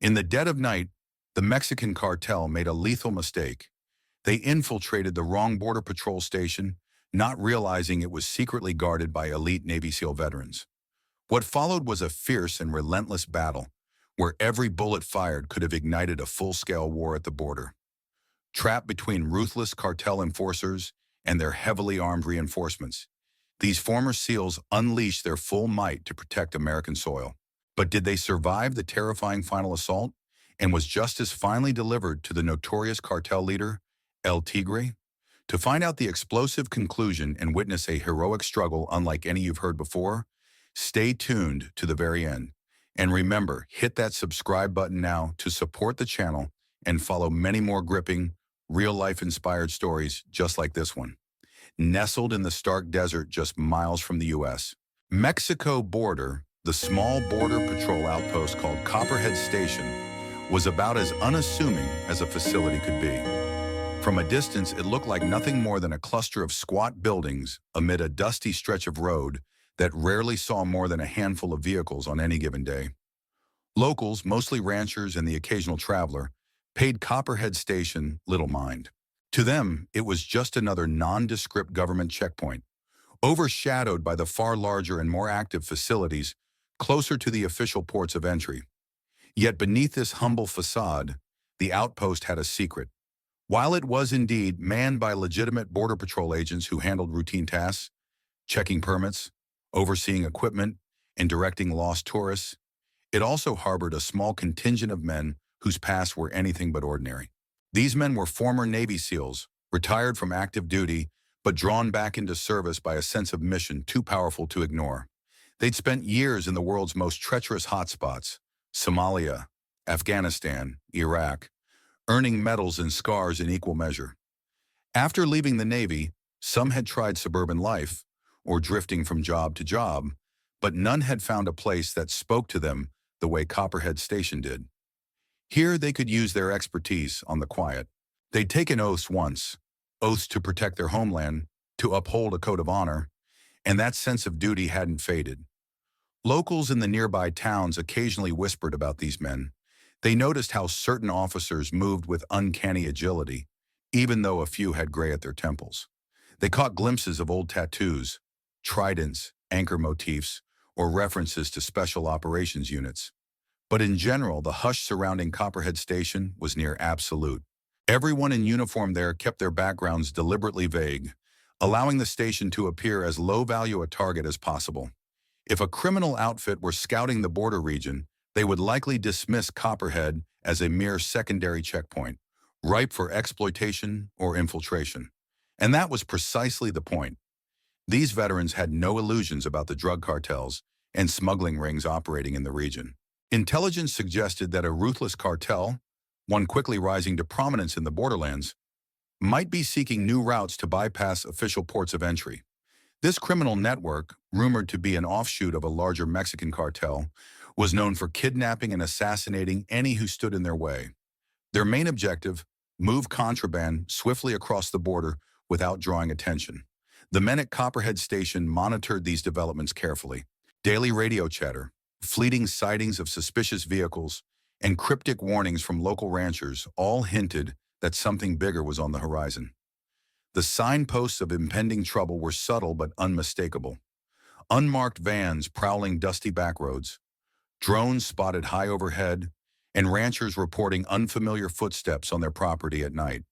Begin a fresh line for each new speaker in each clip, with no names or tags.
In the dead of night, the Mexican cartel made a lethal mistake. They infiltrated the wrong border patrol station, not realizing it was secretly guarded by elite Navy SEAL veterans. What followed was a fierce and relentless battle, where every bullet fired could have ignited a full-scale war at the border. Trapped between ruthless cartel enforcers and their heavily armed reinforcements, these former SEALs unleashed their full might to protect American soil. But did they survive the terrifying final assault? And was justice finally delivered to the notorious cartel leader, El Tigre? To find out the explosive conclusion and witness a heroic struggle unlike any you've heard before, stay tuned to the very end. And remember, hit that subscribe button now to support the channel and follow many more gripping, real-life inspired stories just like this one. Nestled in the stark desert just miles from the U.S. Mexico border, the small border patrol outpost called Copperhead Station was about as unassuming as a facility could be. From a distance, it looked like nothing more than a cluster of squat buildings amid a dusty stretch of road that rarely saw more than a handful of vehicles on any given day. Locals, mostly ranchers and the occasional traveler, paid Copperhead Station little mind. To them, it was just another nondescript government checkpoint, overshadowed by the far larger and more active facilities closer to the official ports of entry. Yet beneath this humble facade, the outpost had a secret. While it was indeed manned by legitimate Border Patrol agents who handled routine tasks, checking permits, overseeing equipment, and directing lost tourists, it also harbored a small contingent of men whose pasts were anything but ordinary. These men were former Navy SEALs, retired from active duty, but drawn back into service by a sense of mission too powerful to ignore. They'd spent years in the world's most treacherous hotspots, Somalia, Afghanistan, Iraq, earning medals and scars in equal measure. After leaving the Navy, some had tried suburban life, or drifting from job to job, but none had found a place that spoke to them the way Copperhead Station did. Here they could use their expertise on the quiet. They'd taken oaths once, oaths to protect their homeland, to uphold a code of honor, and that sense of duty hadn't faded. Locals in the nearby towns occasionally whispered about these men. They noticed how certain officers moved with uncanny agility, even though a few had gray at their temples. They caught glimpses of old tattoos, tridents, anchor motifs, or references to special operations units. But in general, the hush surrounding Copperhead Station was near absolute. Everyone in uniform there kept their backgrounds deliberately vague, allowing the station to appear as low-value a target as possible. If a criminal outfit were scouting the border region, they would likely dismiss Copperhead as a mere secondary checkpoint, ripe for exploitation or infiltration. And that was precisely the point. These veterans had no illusions about the drug cartels and smuggling rings operating in the region. Intelligence suggested that a ruthless cartel, one quickly rising to prominence in the borderlands, might be seeking new routes to bypass official ports of entry. This criminal network, rumored to be an offshoot of a larger Mexican cartel, was known for kidnapping and assassinating any who stood in their way. Their main objective, move contraband swiftly across the border without drawing attention. The men at Copperhead Station monitored these developments carefully. Daily radio chatter, fleeting sightings of suspicious vehicles, and cryptic warnings from local ranchers all hinted that something bigger was on the horizon. The signposts of impending trouble were subtle but unmistakable. Unmarked vans prowling dusty backroads, drones spotted high overhead, and ranchers reporting unfamiliar footsteps on their property at night.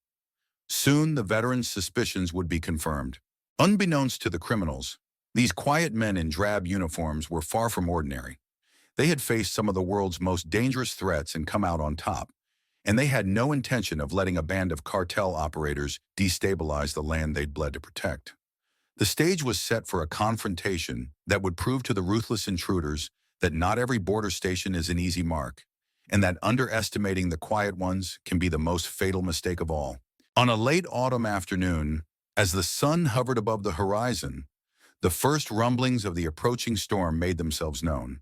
Soon, the veterans' suspicions would be confirmed. Unbeknownst to the criminals, these quiet men in drab uniforms were far from ordinary. They had faced some of the world's most dangerous threats and come out on top, and they had no intention of letting a band of cartel operators destabilize the land they'd bled to protect. The stage was set for a confrontation that would prove to the ruthless intruders that not every border station is an easy mark, and that underestimating the quiet ones can be the most fatal mistake of all. On a late autumn afternoon, as the sun hovered above the horizon, the first rumblings of the approaching storm made themselves known.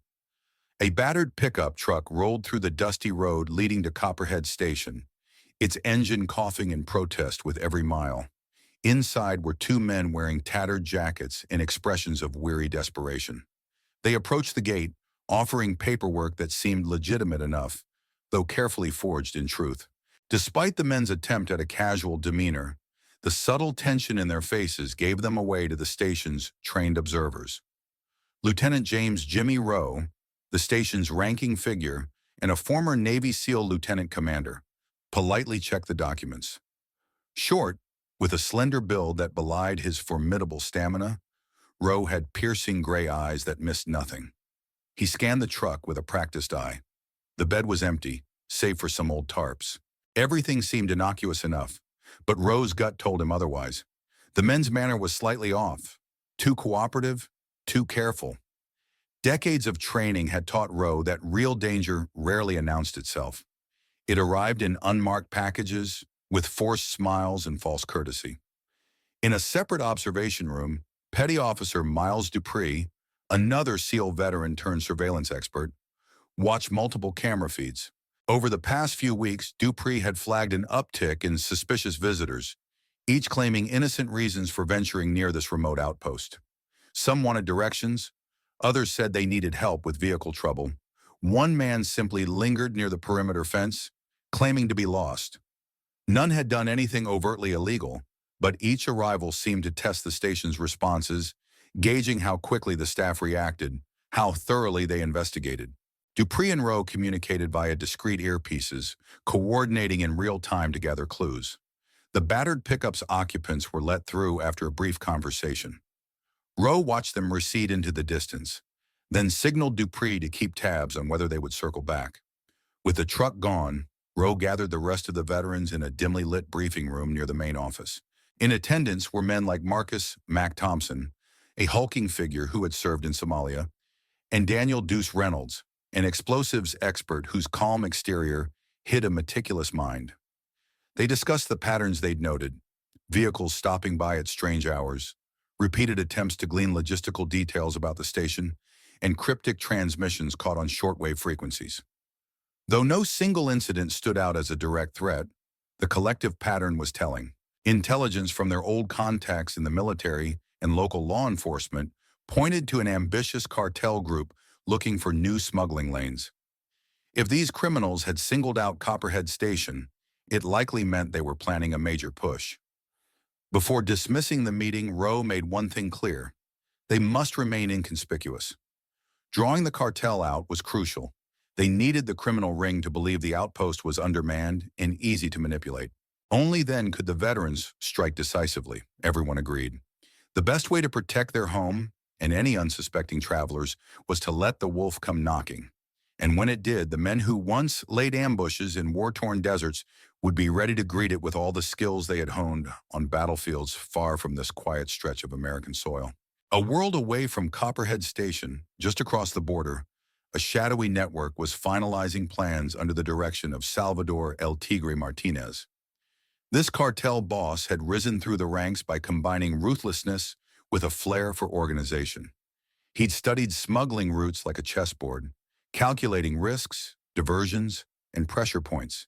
A battered pickup truck rolled through the dusty road leading to Copperhead Station, its engine coughing in protest with every mile. Inside were two men wearing tattered jackets and expressions of weary desperation. They approached the gate, offering paperwork that seemed legitimate enough, though carefully forged in truth. Despite the men's attempt at a casual demeanor, the subtle tension in their faces gave them away to the station's trained observers. Lieutenant James Jimmy Rowe, the station's ranking figure and a former Navy SEAL lieutenant commander, politely checked the documents. Short, with a slender build that belied his formidable stamina, Rowe had piercing gray eyes that missed nothing. He scanned the truck with a practiced eye. The bed was empty, save for some old tarps. Everything seemed innocuous enough, but Rowe's gut told him otherwise. The men's manner was slightly off, too cooperative, too careful. Decades of training had taught Rowe that real danger rarely announced itself. It arrived in unmarked packages, with forced smiles and false courtesy. In a separate observation room, Petty Officer Miles Dupree, another SEAL veteran turned surveillance expert, watched multiple camera feeds. Over the past few weeks, Dupree had flagged an uptick in suspicious visitors, each claiming innocent reasons for venturing near this remote outpost. Some wanted directions, others said they needed help with vehicle trouble. One man simply lingered near the perimeter fence, claiming to be lost. None had done anything overtly illegal, but each arrival seemed to test the station's responses, gauging how quickly the staff reacted, how thoroughly they investigated. Dupree and Rowe communicated via discreet earpieces, coordinating in real time to gather clues. The battered pickup's occupants were let through after a brief conversation. Rowe watched them recede into the distance, then signaled Dupree to keep tabs on whether they would circle back. With the truck gone, Rowe gathered the rest of the veterans in a dimly lit briefing room near the main office. In attendance were men like Marcus "Mac" Thompson, a hulking figure who had served in Somalia, and Daniel Deuce Reynolds, an explosives expert whose calm exterior hid a meticulous mind. They discussed the patterns they'd noted: vehicles stopping by at strange hours, repeated attempts to glean logistical details about the station, and cryptic transmissions caught on shortwave frequencies. Though no single incident stood out as a direct threat, the collective pattern was telling. Intelligence from their old contacts in the military and local law enforcement pointed to an ambitious cartel group looking for new smuggling lanes. If these criminals had singled out Copperhead Station, it likely meant they were planning a major push. Before dismissing the meeting, Rowe made one thing clear: they must remain inconspicuous. Drawing the cartel out was crucial. They needed the criminal ring to believe the outpost was undermanned and easy to manipulate. Only then could the veterans strike decisively, everyone agreed. The best way to protect their home and any unsuspecting travelers was to let the wolf come knocking. And when it did, the men who once laid ambushes in war-torn deserts would be ready to greet it with all the skills they had honed on battlefields far from this quiet stretch of American soil. A world away from Copperhead Station, just across the border, a shadowy network was finalizing plans under the direction of Salvador El Tigre Martinez. This cartel boss had risen through the ranks by combining ruthlessness with a flair for organization. He'd studied smuggling routes like a chessboard, calculating risks, diversions, and pressure points.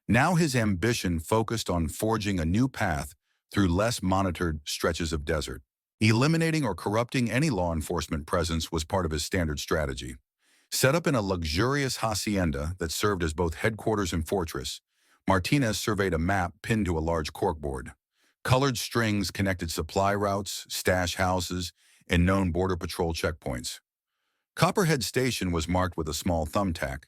Now his ambition focused on forging a new path through less monitored stretches of desert. Eliminating or corrupting any law enforcement presence was part of his standard strategy. Set up in a luxurious hacienda that served as both headquarters and fortress, Martinez surveyed a map pinned to a large corkboard. Colored strings connected supply routes, stash houses, and known Border Patrol checkpoints. Copperhead Station was marked with a small thumbtack.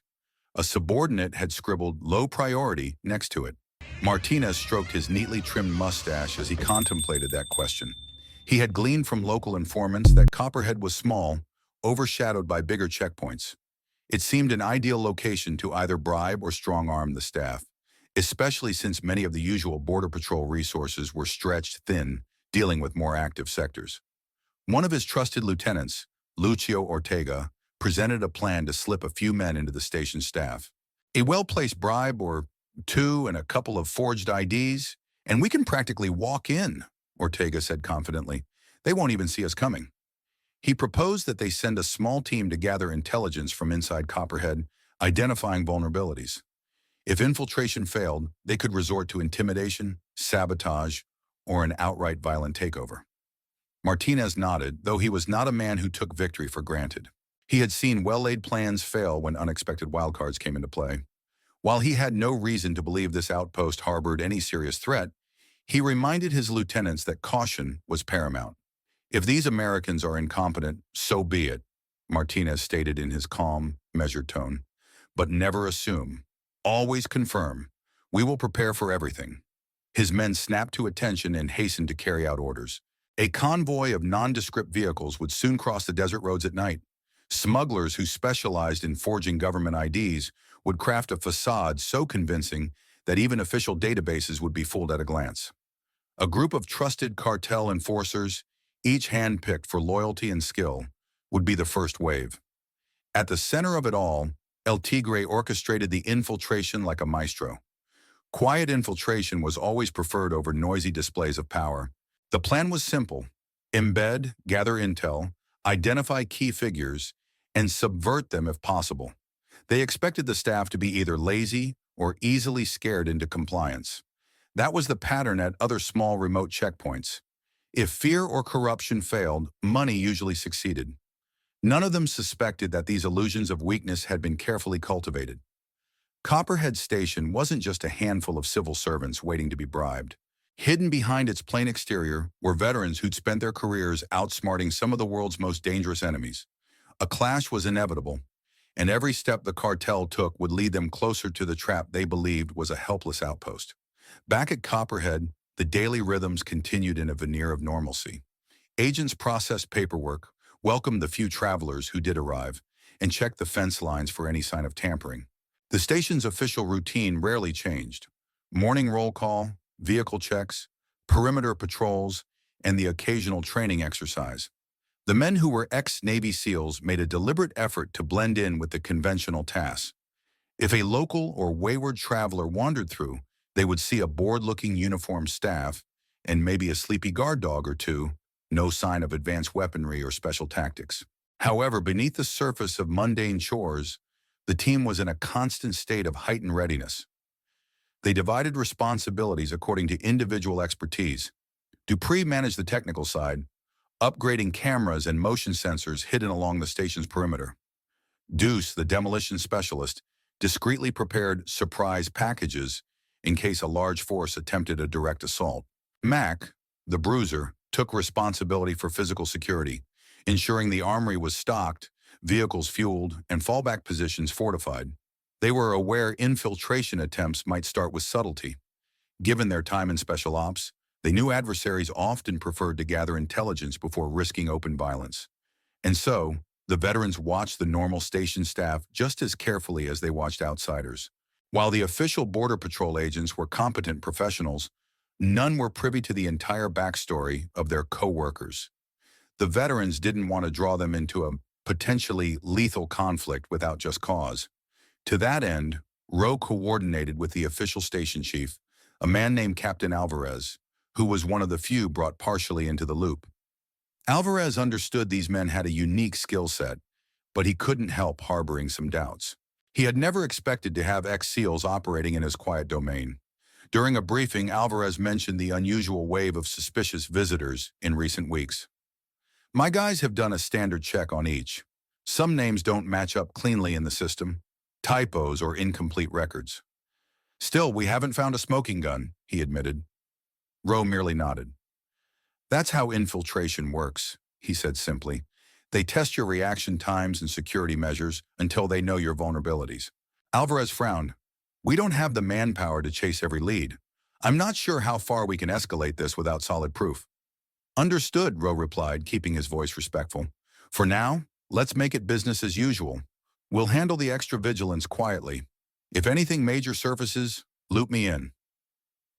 A subordinate had scribbled "low priority" next to it. Martinez stroked his neatly trimmed mustache as he contemplated that question. He had gleaned from local informants that Copperhead was small, overshadowed by bigger checkpoints. It seemed an ideal location to either bribe or strong-arm the staff, especially since many of the usual Border Patrol resources were stretched thin, dealing with more active sectors. One of his trusted lieutenants, Lucio Ortega, presented a plan to slip a few men into the station staff. A well-placed bribe or two and a couple of forged IDs, and we can practically walk in, Ortega said confidently. They won't even see us coming. He proposed that they send a small team to gather intelligence from inside Copperhead, identifying vulnerabilities. If infiltration failed, they could resort to intimidation, sabotage, or an outright violent takeover. Martinez nodded, though he was not a man who took victory for granted. He had seen well-laid plans fail when unexpected wildcards came into play. While he had no reason to believe this outpost harbored any serious threat, he reminded his lieutenants that caution was paramount. "If these Americans are incompetent, so be it," Martinez stated in his calm, measured tone. "But never assume. Always confirm. We will prepare for everything." His men snapped to attention and hastened to carry out orders. A convoy of nondescript vehicles would soon cross the desert roads at night. Smugglers who specialized in forging government IDs would craft a facade so convincing that even official databases would be fooled at a glance. A group of trusted cartel enforcers, each handpicked for loyalty and skill, would be the first wave. At the center of it all, El Tigre orchestrated the infiltration like a maestro. Quiet infiltration was always preferred over noisy displays of power. The plan was simple: embed, gather intel, identify key figures, and subvert them if possible. They expected the staff to be either lazy or easily scared into compliance. That was the pattern at other small remote checkpoints. If fear or corruption failed, money usually succeeded. None of them suspected that these illusions of weakness had been carefully cultivated. Copperhead Station wasn't just a handful of civil servants waiting to be bribed. Hidden behind its plain exterior were veterans who'd spent their careers outsmarting some of the world's most dangerous enemies. A clash was inevitable, and every step the cartel took would lead them closer to the trap they believed was a helpless outpost. Back at Copperhead, the daily rhythms continued in a veneer of normalcy. Agents processed paperwork, welcomed the few travelers who did arrive, and checked the fence lines for any sign of tampering. The station's official routine rarely changed. Morning roll call, vehicle checks, perimeter patrols, and the occasional training exercise. The men who were ex-Navy SEALs made a deliberate effort to blend in with the conventional tasks. If a local or wayward traveler wandered through, they would see a bored-looking uniformed staff and maybe a sleepy guard dog or two, no sign of advanced weaponry or special tactics. However, beneath the surface of mundane chores, the team was in a constant state of heightened readiness. They divided responsibilities according to individual expertise. Dupree managed the technical side, upgrading cameras and motion sensors hidden along the station's perimeter. Deuce, the demolition specialist, discreetly prepared surprise packages in case a large force attempted a direct assault. Mac, the bruiser, took responsibility for physical security, ensuring the armory was stocked, vehicles fueled, and fallback positions fortified. They were aware infiltration attempts might start with subtlety. Given their time in special ops, they knew adversaries often preferred to gather intelligence before risking open violence. And so, the veterans watched the normal station staff just as carefully as they watched outsiders. While the official Border Patrol agents were competent professionals, none were privy to the entire backstory of their co-workers. The veterans didn't want to draw them into a potentially lethal conflict without just cause. To that end, Rowe coordinated with the official station chief, a man named Captain Alvarez, who was one of the few brought partially into the loop. Alvarez understood these men had a unique skill set, but he couldn't help harboring some doubts. He had never expected to have ex-SEALs operating in his quiet domain. During a briefing, Alvarez mentioned the unusual wave of suspicious visitors in recent weeks. "My guys have done a standard check on each. Some names don't match up cleanly in the system, typos or incomplete records. Still, we haven't found a smoking gun," he admitted. Rowe merely nodded. "That's how infiltration works," he said simply. "They test your reaction times and security measures until they know your vulnerabilities." Alvarez frowned. "We don't have the manpower to chase every lead. I'm not sure how far we can escalate this without solid proof." "Understood," Rowe replied, keeping his voice respectful. "For now, let's make it business as usual. We'll handle the extra vigilance quietly. If anything major surfaces, loop me in."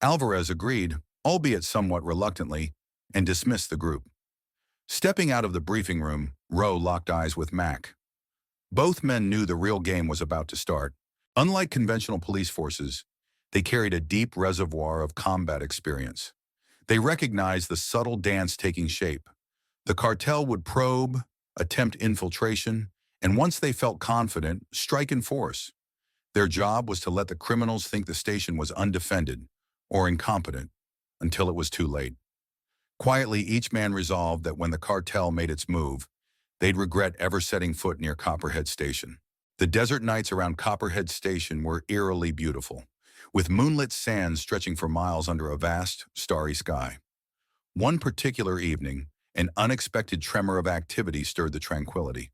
Alvarez agreed, albeit somewhat reluctantly, and dismissed the group. Stepping out of the briefing room, Rowe locked eyes with Mac. Both men knew the real game was about to start. Unlike conventional police forces, they carried a deep reservoir of combat experience. They recognized the subtle dance taking shape. The cartel would probe, attempt infiltration, and once they felt confident, strike in force. Their job was to let the criminals think the station was undefended or incompetent until it was too late. Quietly, each man resolved that when the cartel made its move, they'd regret ever setting foot near Copperhead Station. The desert nights around Copperhead Station were eerily beautiful, with moonlit sands stretching for miles under a vast, starry sky. One particular evening, an unexpected tremor of activity stirred the tranquility.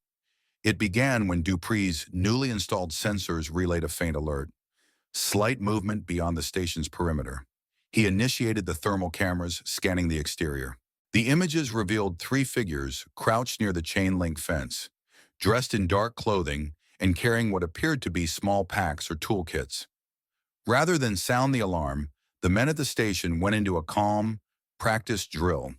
It began when Dupree's newly installed sensors relayed a faint alert. Slight movement beyond the station's perimeter. He initiated the thermal cameras, scanning the exterior. The images revealed three figures crouched near the chain-link fence, dressed in dark clothing and carrying what appeared to be small packs or toolkits. Rather than sound the alarm, the men at the station went into a calm, practiced drill.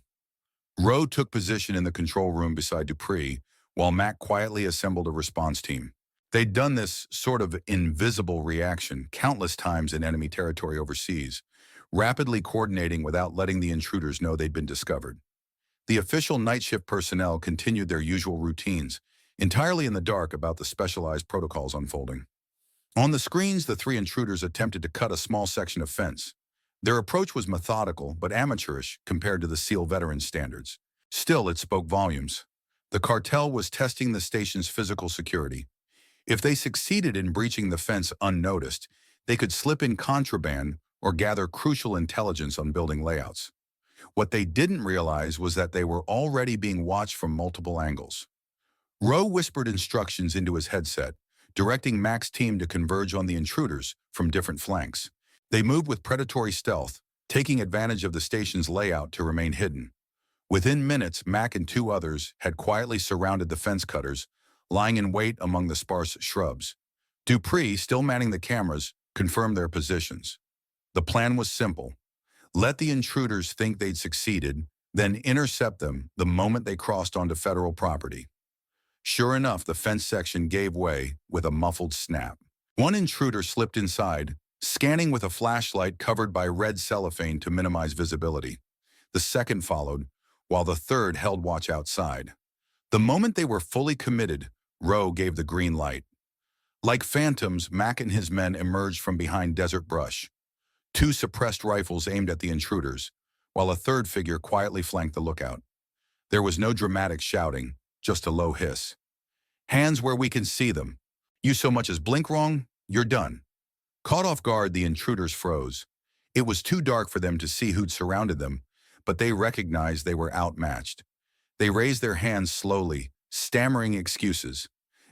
Rowe took position in the control room beside Dupree, while Mac quietly assembled a response team. They'd done this sort of invisible reaction countless times in enemy territory overseas, rapidly coordinating without letting the intruders know they'd been discovered. The official night shift personnel continued their usual routines, entirely in the dark about the specialized protocols unfolding. On the screens, the three intruders attempted to cut a small section of fence. Their approach was methodical but amateurish compared to the SEAL veteran standards. Still, it spoke volumes. The cartel was testing the station's physical security. If they succeeded in breaching the fence unnoticed, they could slip in contraband or gather crucial intelligence on building layouts. What they didn't realize was that they were already being watched from multiple angles. Rowe whispered instructions into his headset, directing Mac's team to converge on the intruders from different flanks. They moved with predatory stealth, taking advantage of the station's layout to remain hidden. Within minutes, Mac and two others had quietly surrounded the fence cutters, lying in wait among the sparse shrubs. Dupree, still manning the cameras, confirmed their positions. The plan was simple. Let the intruders think they'd succeeded, then intercept them the moment they crossed onto federal property. Sure enough, the fence section gave way with a muffled snap. One intruder slipped inside, scanning with a flashlight covered by red cellophane to minimize visibility. The second followed, while the third held watch outside. The moment they were fully committed, Rowe gave the green light. Like phantoms, Mac and his men emerged from behind desert brush. Two suppressed rifles aimed at the intruders, while a third figure quietly flanked the lookout. There was no dramatic shouting, just a low hiss. Hands where we can see them. You so much as blink wrong, you're done. Caught off guard, the intruders froze. It was too dark for them to see who'd surrounded them, but they recognized they were outmatched. They raised their hands slowly, stammering excuses.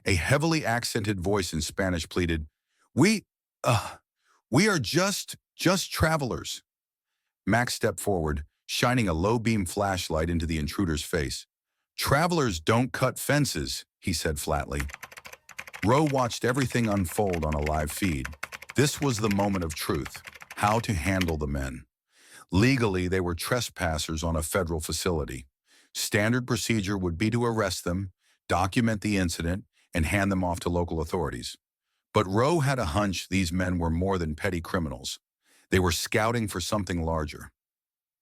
A heavily accented voice in Spanish pleaded, We are just travelers." Max stepped forward, shining a low-beam flashlight into the intruder's face. "Travelers don't cut fences," he said flatly. Rowe watched everything unfold on a live feed. This was the moment of truth, how to handle the men. Legally, they were trespassers on a federal facility. Standard procedure would be to arrest them, document the incident, and hand them off to local authorities. But Rowe had a hunch these men were more than petty criminals. They were scouting for something larger.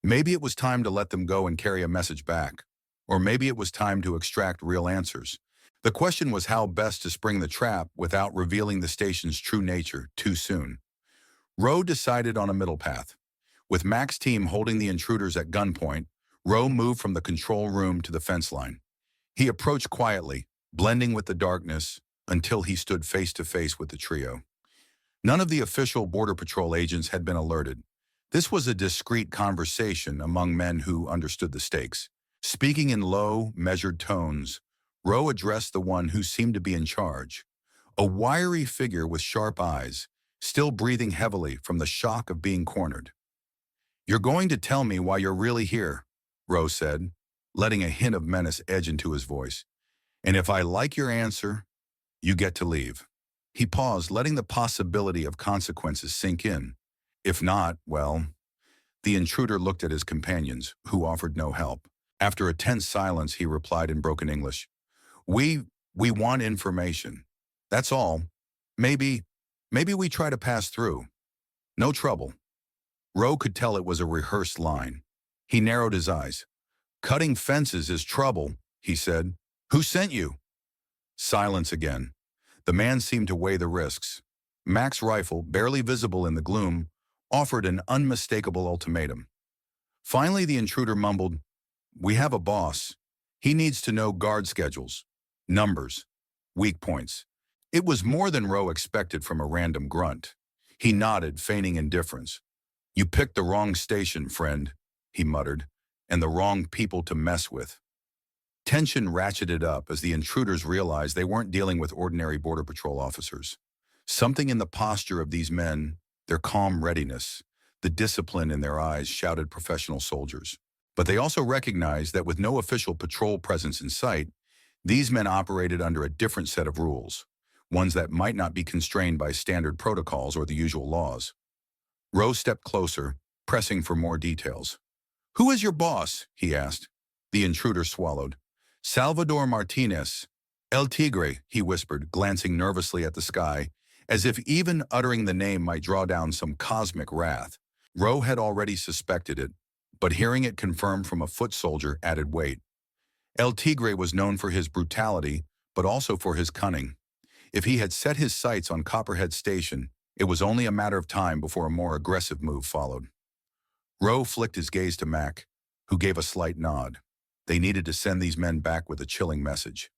Maybe it was time to let them go and carry a message back. Or maybe it was time to extract real answers. The question was how best to spring the trap without revealing the station's true nature too soon. Rowe decided on a middle path. With Mac's team holding the intruders at gunpoint, Rowe moved from the control room to the fence line. He approached quietly, blending with the darkness, until he stood face to face with the trio. None of the official Border Patrol agents had been alerted. This was a discreet conversation among men who understood the stakes. Speaking in low, measured tones, Rowe addressed the one who seemed to be in charge. A wiry figure with sharp eyes, still breathing heavily from the shock of being cornered. "You're going to tell me why you're really here," Rowe said, letting a hint of menace edge into his voice. "And if I like your answer, you get to leave." He paused, letting the possibility of consequences sink in. If not, well... The intruder looked at his companions, who offered no help. After a tense silence, he replied in broken English, We want information. That's all. Maybe we try to pass through. No trouble." Rowe could tell it was a rehearsed line. He narrowed his eyes. "Cutting fences is trouble," he said. "Who sent you?" Silence again. The man seemed to weigh the risks. Mac's rifle, barely visible in the gloom, offered an unmistakable ultimatum. Finally, the intruder mumbled, "We have a boss. He needs to know guard schedules, numbers, weak points. It was more than Rowe expected from a random grunt. He nodded, feigning indifference. "You picked the wrong station, friend," he muttered, "and the wrong people to mess with." Tension ratcheted up as the intruders realized they weren't dealing with ordinary Border Patrol officers. Something in the posture of these men, their calm readiness, the discipline in their eyes shouted professional soldiers. But they also recognized that with no official patrol presence in sight, these men operated under a different set of rules, ones that might not be constrained by standard protocols or the usual laws. Rowe stepped closer, pressing for more details. "Who is your boss?" he asked. The intruder swallowed. "Salvador Martinez. El Tigre," he whispered, glancing nervously at the sky, as if even uttering the name might draw down some cosmic wrath. Rowe had already suspected it, but hearing it confirmed from a foot soldier added weight. El Tigre was known for his brutality, but also for his cunning. If he had set his sights on Copperhead Station, it was only a matter of time before a more aggressive move followed. Rowe flicked his gaze to Mac, who gave a slight nod. They needed to send these men back with a chilling message.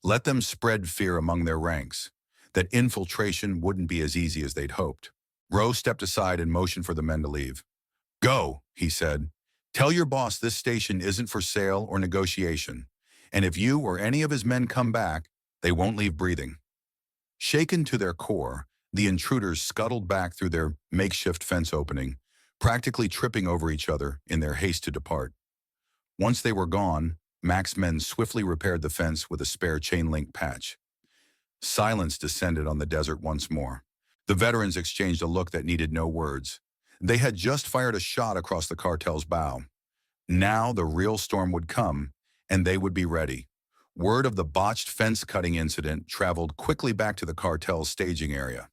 Let them spread fear among their ranks, that infiltration wouldn't be as easy as they'd hoped. Rowe stepped aside and motioned for the men to leave. "Go," he said. "Tell your boss this station isn't for sale or negotiation, and if you or any of his men come back, they won't leave breathing." Shaken to their core, the intruders scuttled back through their makeshift fence opening, practically tripping over each other in their haste to depart. Once they were gone, Mac's men swiftly repaired the fence with a spare chain-link patch. Silence descended on the desert once more. The veterans exchanged a look that needed no words. They had just fired a shot across the cartel's bow. Now the real storm would come, and they would be ready. Word of the botched fence-cutting incident traveled quickly back to the cartel's staging area.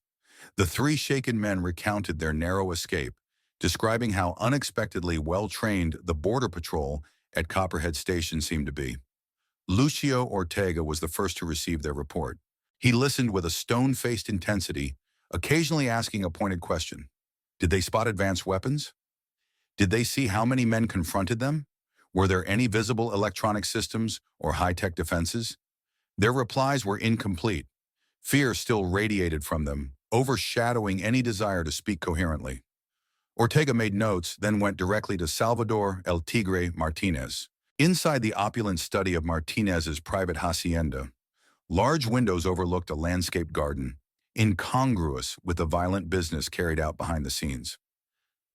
The three shaken men recounted their narrow escape, describing how unexpectedly well-trained the Border Patrol at Copperhead Station seemed to be. Lucio Ortega was the first to receive their report. He listened with a stone-faced intensity, occasionally asking a pointed question. Did they spot advanced weapons? Did they see how many men confronted them? Were there any visible electronic systems or high-tech defenses? Their replies were incomplete. Fear still radiated from them, overshadowing any desire to speak coherently. Ortega made notes, then went directly to Salvador El Tigre Martinez. Inside the opulent study of Martinez's private hacienda, large windows overlooked a landscape garden, incongruous with the violent business carried out behind the scenes.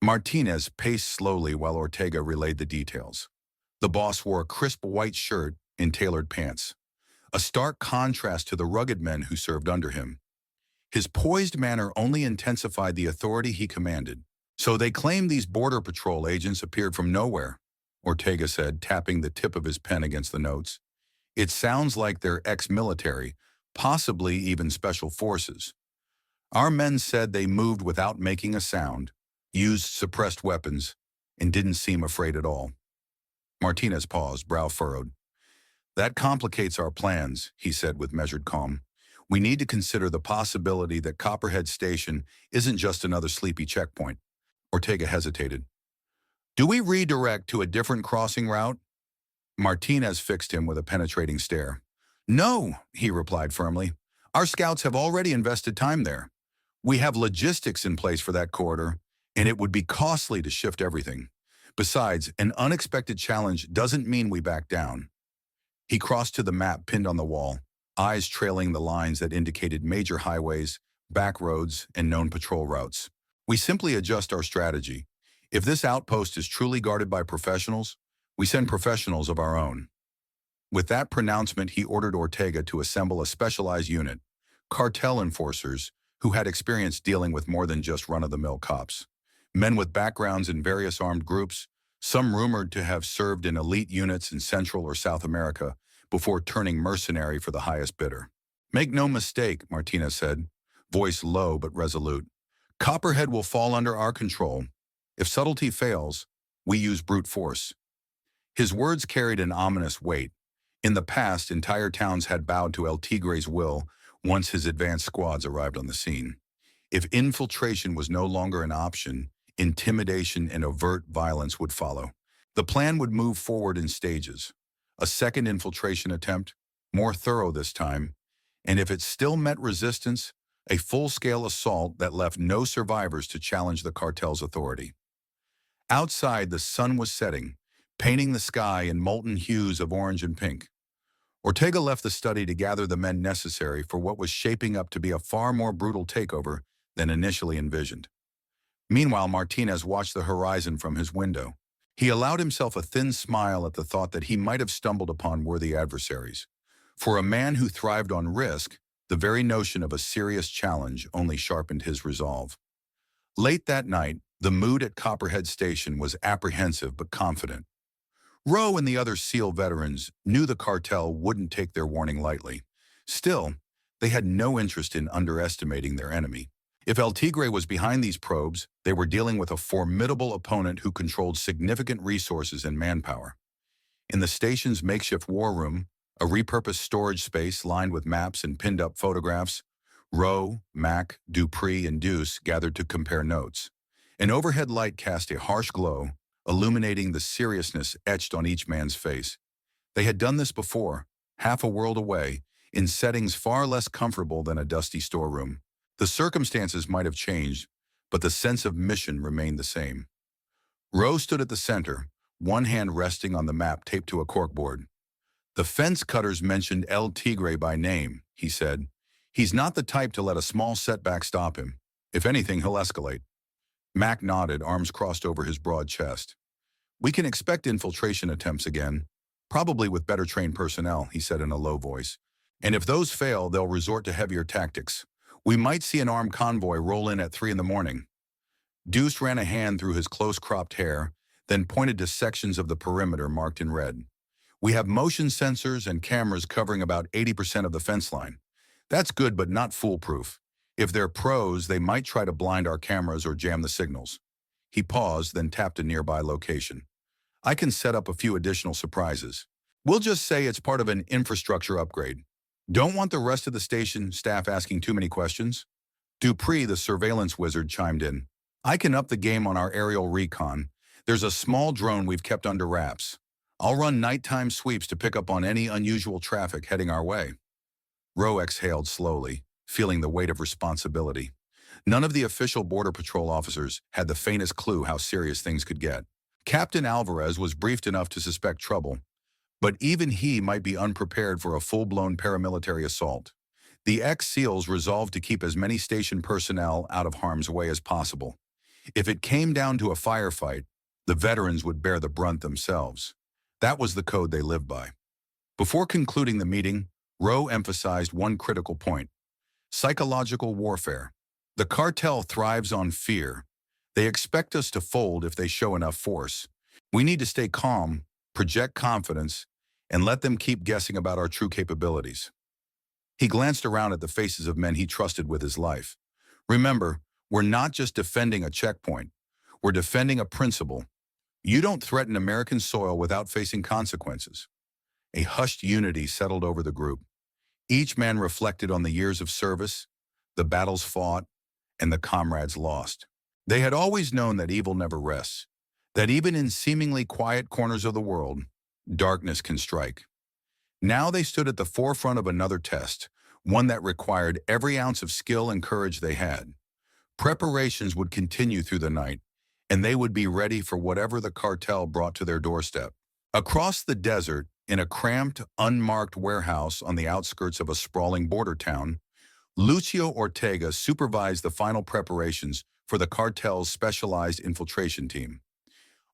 Martinez paced slowly while Ortega relayed the details. The boss wore a crisp white shirt and tailored pants, a stark contrast to the rugged men who served under him. His poised manner only intensified the authority he commanded. "So they claim these Border Patrol agents appeared from nowhere," Ortega said, tapping the tip of his pen against the notes. "It sounds like they're ex-military, possibly even special forces. Our men said they moved without making a sound, used suppressed weapons, and didn't seem afraid at all." Martinez paused, brow furrowed. "That complicates our plans," he said with measured calm. "We need to consider the possibility that Copperhead Station isn't just another sleepy checkpoint." Ortega hesitated. "Do we redirect to a different crossing route?" Martinez fixed him with a penetrating stare. "No," he replied firmly. "Our scouts have already invested time there. We have logistics in place for that corridor, and it would be costly to shift everything. Besides, an unexpected challenge doesn't mean we back down." He crossed to the map pinned on the wall, eyes trailing the lines that indicated major highways, back roads, and known patrol routes. "We simply adjust our strategy. If this outpost is truly guarded by professionals, we send professionals of our own." With that pronouncement, he ordered Ortega to assemble a specialized unit, cartel enforcers who had experience dealing with more than just run-of-the-mill cops. Men with backgrounds in various armed groups, some rumored to have served in elite units in Central or South America before turning mercenary for the highest bidder. "Make no mistake," Martinez said, voice low but resolute. "Copperhead will fall under our control. If subtlety fails, we use brute force." His words carried an ominous weight. In the past, entire towns had bowed to El Tigre's will once his advanced squads arrived on the scene. If infiltration was no longer an option, intimidation and overt violence would follow. The plan would move forward in stages. A second infiltration attempt, more thorough this time, and if it still met resistance, a full-scale assault that left no survivors to challenge the cartel's authority. Outside, the sun was setting, painting the sky in molten hues of orange and pink. Ortega left the study to gather the men necessary for what was shaping up to be a far more brutal takeover than initially envisioned. Meanwhile, Martinez watched the horizon from his window. He allowed himself a thin smile at the thought that he might have stumbled upon worthy adversaries. For a man who thrived on risk, the very notion of a serious challenge only sharpened his resolve. Late that night, the mood at Copperhead Station was apprehensive but confident. Rowe and the other SEAL veterans knew the cartel wouldn't take their warning lightly. Still, they had no interest in underestimating their enemy. If El Tigre was behind these probes, they were dealing with a formidable opponent who controlled significant resources and manpower. In the station's makeshift war room, a repurposed storage space lined with maps and pinned-up photographs, Rowe, Mac, Dupree, and Deuce gathered to compare notes. An overhead light cast a harsh glow, illuminating the seriousness etched on each man's face. They had done this before, half a world away, in settings far less comfortable than a dusty storeroom. The circumstances might have changed, but the sense of mission remained the same. Rowe stood at the center, one hand resting on the map taped to a corkboard. "The fence cutters mentioned El Tigre by name," he said. "He's not the type to let a small setback stop him. If anything, he'll escalate." Mac nodded, arms crossed over his broad chest. "We can expect infiltration attempts again, probably with better trained personnel," he said in a low voice. "And if those fail, they'll resort to heavier tactics. We might see an armed convoy roll in at 3 in the morning." Deuce ran a hand through his close-cropped hair, then pointed to sections of the perimeter marked in red. "We have motion sensors and cameras covering about 80% of the fence line. That's good, but not foolproof. If they're pros, they might try to blind our cameras or jam the signals." He paused, then tapped a nearby location. "I can set up a few additional surprises. We'll just say it's part of an infrastructure upgrade. Don't want the rest of the station staff asking too many questions." Dupree, the surveillance wizard, chimed in. "I can up the game on our aerial recon. There's a small drone we've kept under wraps. I'll run nighttime sweeps to pick up on any unusual traffic heading our way." Rowe exhaled slowly, feeling the weight of responsibility. None of the official Border Patrol officers had the faintest clue how serious things could get. Captain Alvarez was briefed enough to suspect trouble, but even he might be unprepared for a full-blown paramilitary assault. The ex-SEALs resolved to keep as many station personnel out of harm's way as possible. If it came down to a firefight, the veterans would bear the brunt themselves. That was the code they lived by. Before concluding the meeting, Rowe emphasized one critical point: psychological warfare. The cartel thrives on fear. They expect us to fold if they show enough force. We need to stay calm, project confidence, and let them keep guessing about our true capabilities. He glanced around at the faces of men he trusted with his life. "Remember, we're not just defending a checkpoint. We're defending a principle. You don't threaten American soil without facing consequences." A hushed unity settled over the group. Each man reflected on the years of service, the battles fought, and the comrades lost. They had always known that evil never rests, that even in seemingly quiet corners of the world, darkness can strike. Now they stood at the forefront of another test, one that required every ounce of skill and courage they had. Preparations would continue through the night, and they would be ready for whatever the cartel brought to their doorstep. Across the desert, in a cramped, unmarked warehouse on the outskirts of a sprawling border town, Lucio Ortega supervised the final preparations for the cartel's specialized infiltration team.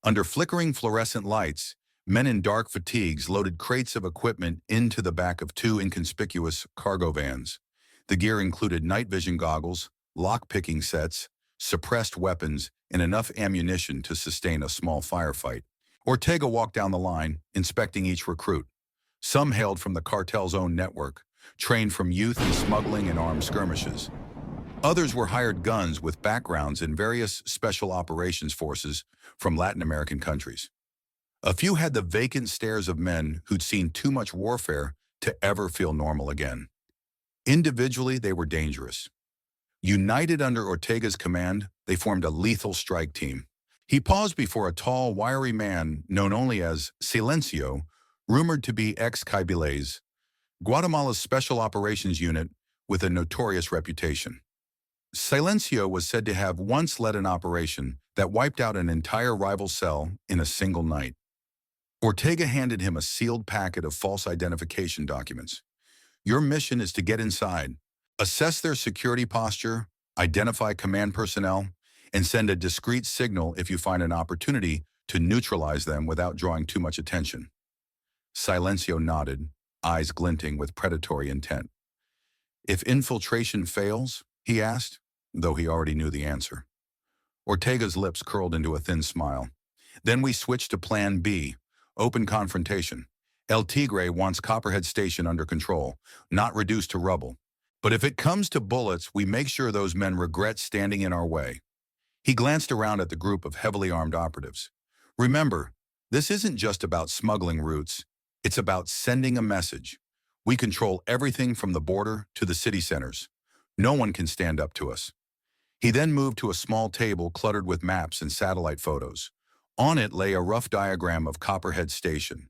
Under flickering fluorescent lights, men in dark fatigues loaded crates of equipment into the back of two inconspicuous cargo vans. The gear included night vision goggles, lock-picking sets, suppressed weapons, and enough ammunition to sustain a small firefight. Ortega walked down the line, inspecting each recruit. Some hailed from the cartel's own network, trained from youth in smuggling and armed skirmishes. Others were hired guns with backgrounds in various special operations forces from Latin American countries. A few had the vacant stares of men who'd seen too much warfare to ever feel normal again. Individually, they were dangerous. United under Ortega's command, they formed a lethal strike team. He paused before a tall, wiry man known only as Silencio, rumored to be ex-Caibiles. Guatemala's Special Operations Unit with a notorious reputation. Silencio was said to have once led an operation that wiped out an entire rival cell in a single night. Ortega handed him a sealed packet of false identification documents. Your mission is to get inside, assess their security posture, identify command personnel, and send a discreet signal if you find an opportunity to neutralize them without drawing too much attention. Silencio nodded, eyes glinting with predatory intent. If infiltration fails, he asked, though he already knew the answer. Ortega's lips curled into a thin smile. Then we switched to Plan B, open confrontation. El Tigre wants Copperhead Station under control, not reduced to rubble. But if it comes to bullets, we make sure those men regret standing in our way. He glanced around at the group of heavily armed operatives. Remember, this isn't just about smuggling routes. It's about sending a message. We control everything from the border to the city centers. No one can stand up to us. He then moved to a small table cluttered with maps and satellite photos. On it lay a rough diagram of Copperhead Station.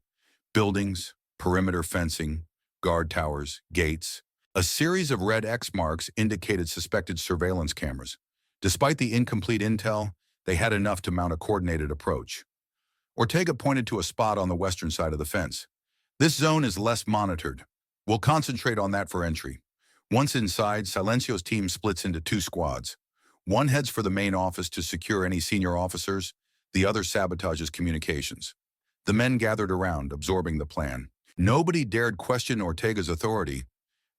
Buildings, perimeter fencing, guard towers, gates. A series of red X marks indicated suspected surveillance cameras. Despite the incomplete intel, they had enough to mount a coordinated approach. Ortega pointed to a spot on the western side of the fence. This zone is less monitored. We'll concentrate on that for entry. Once inside, Silencio's team splits into two squads. One heads for the main office to secure any senior officers, the other sabotages communications. The men gathered around, absorbing the plan. Nobody dared question Ortega's authority.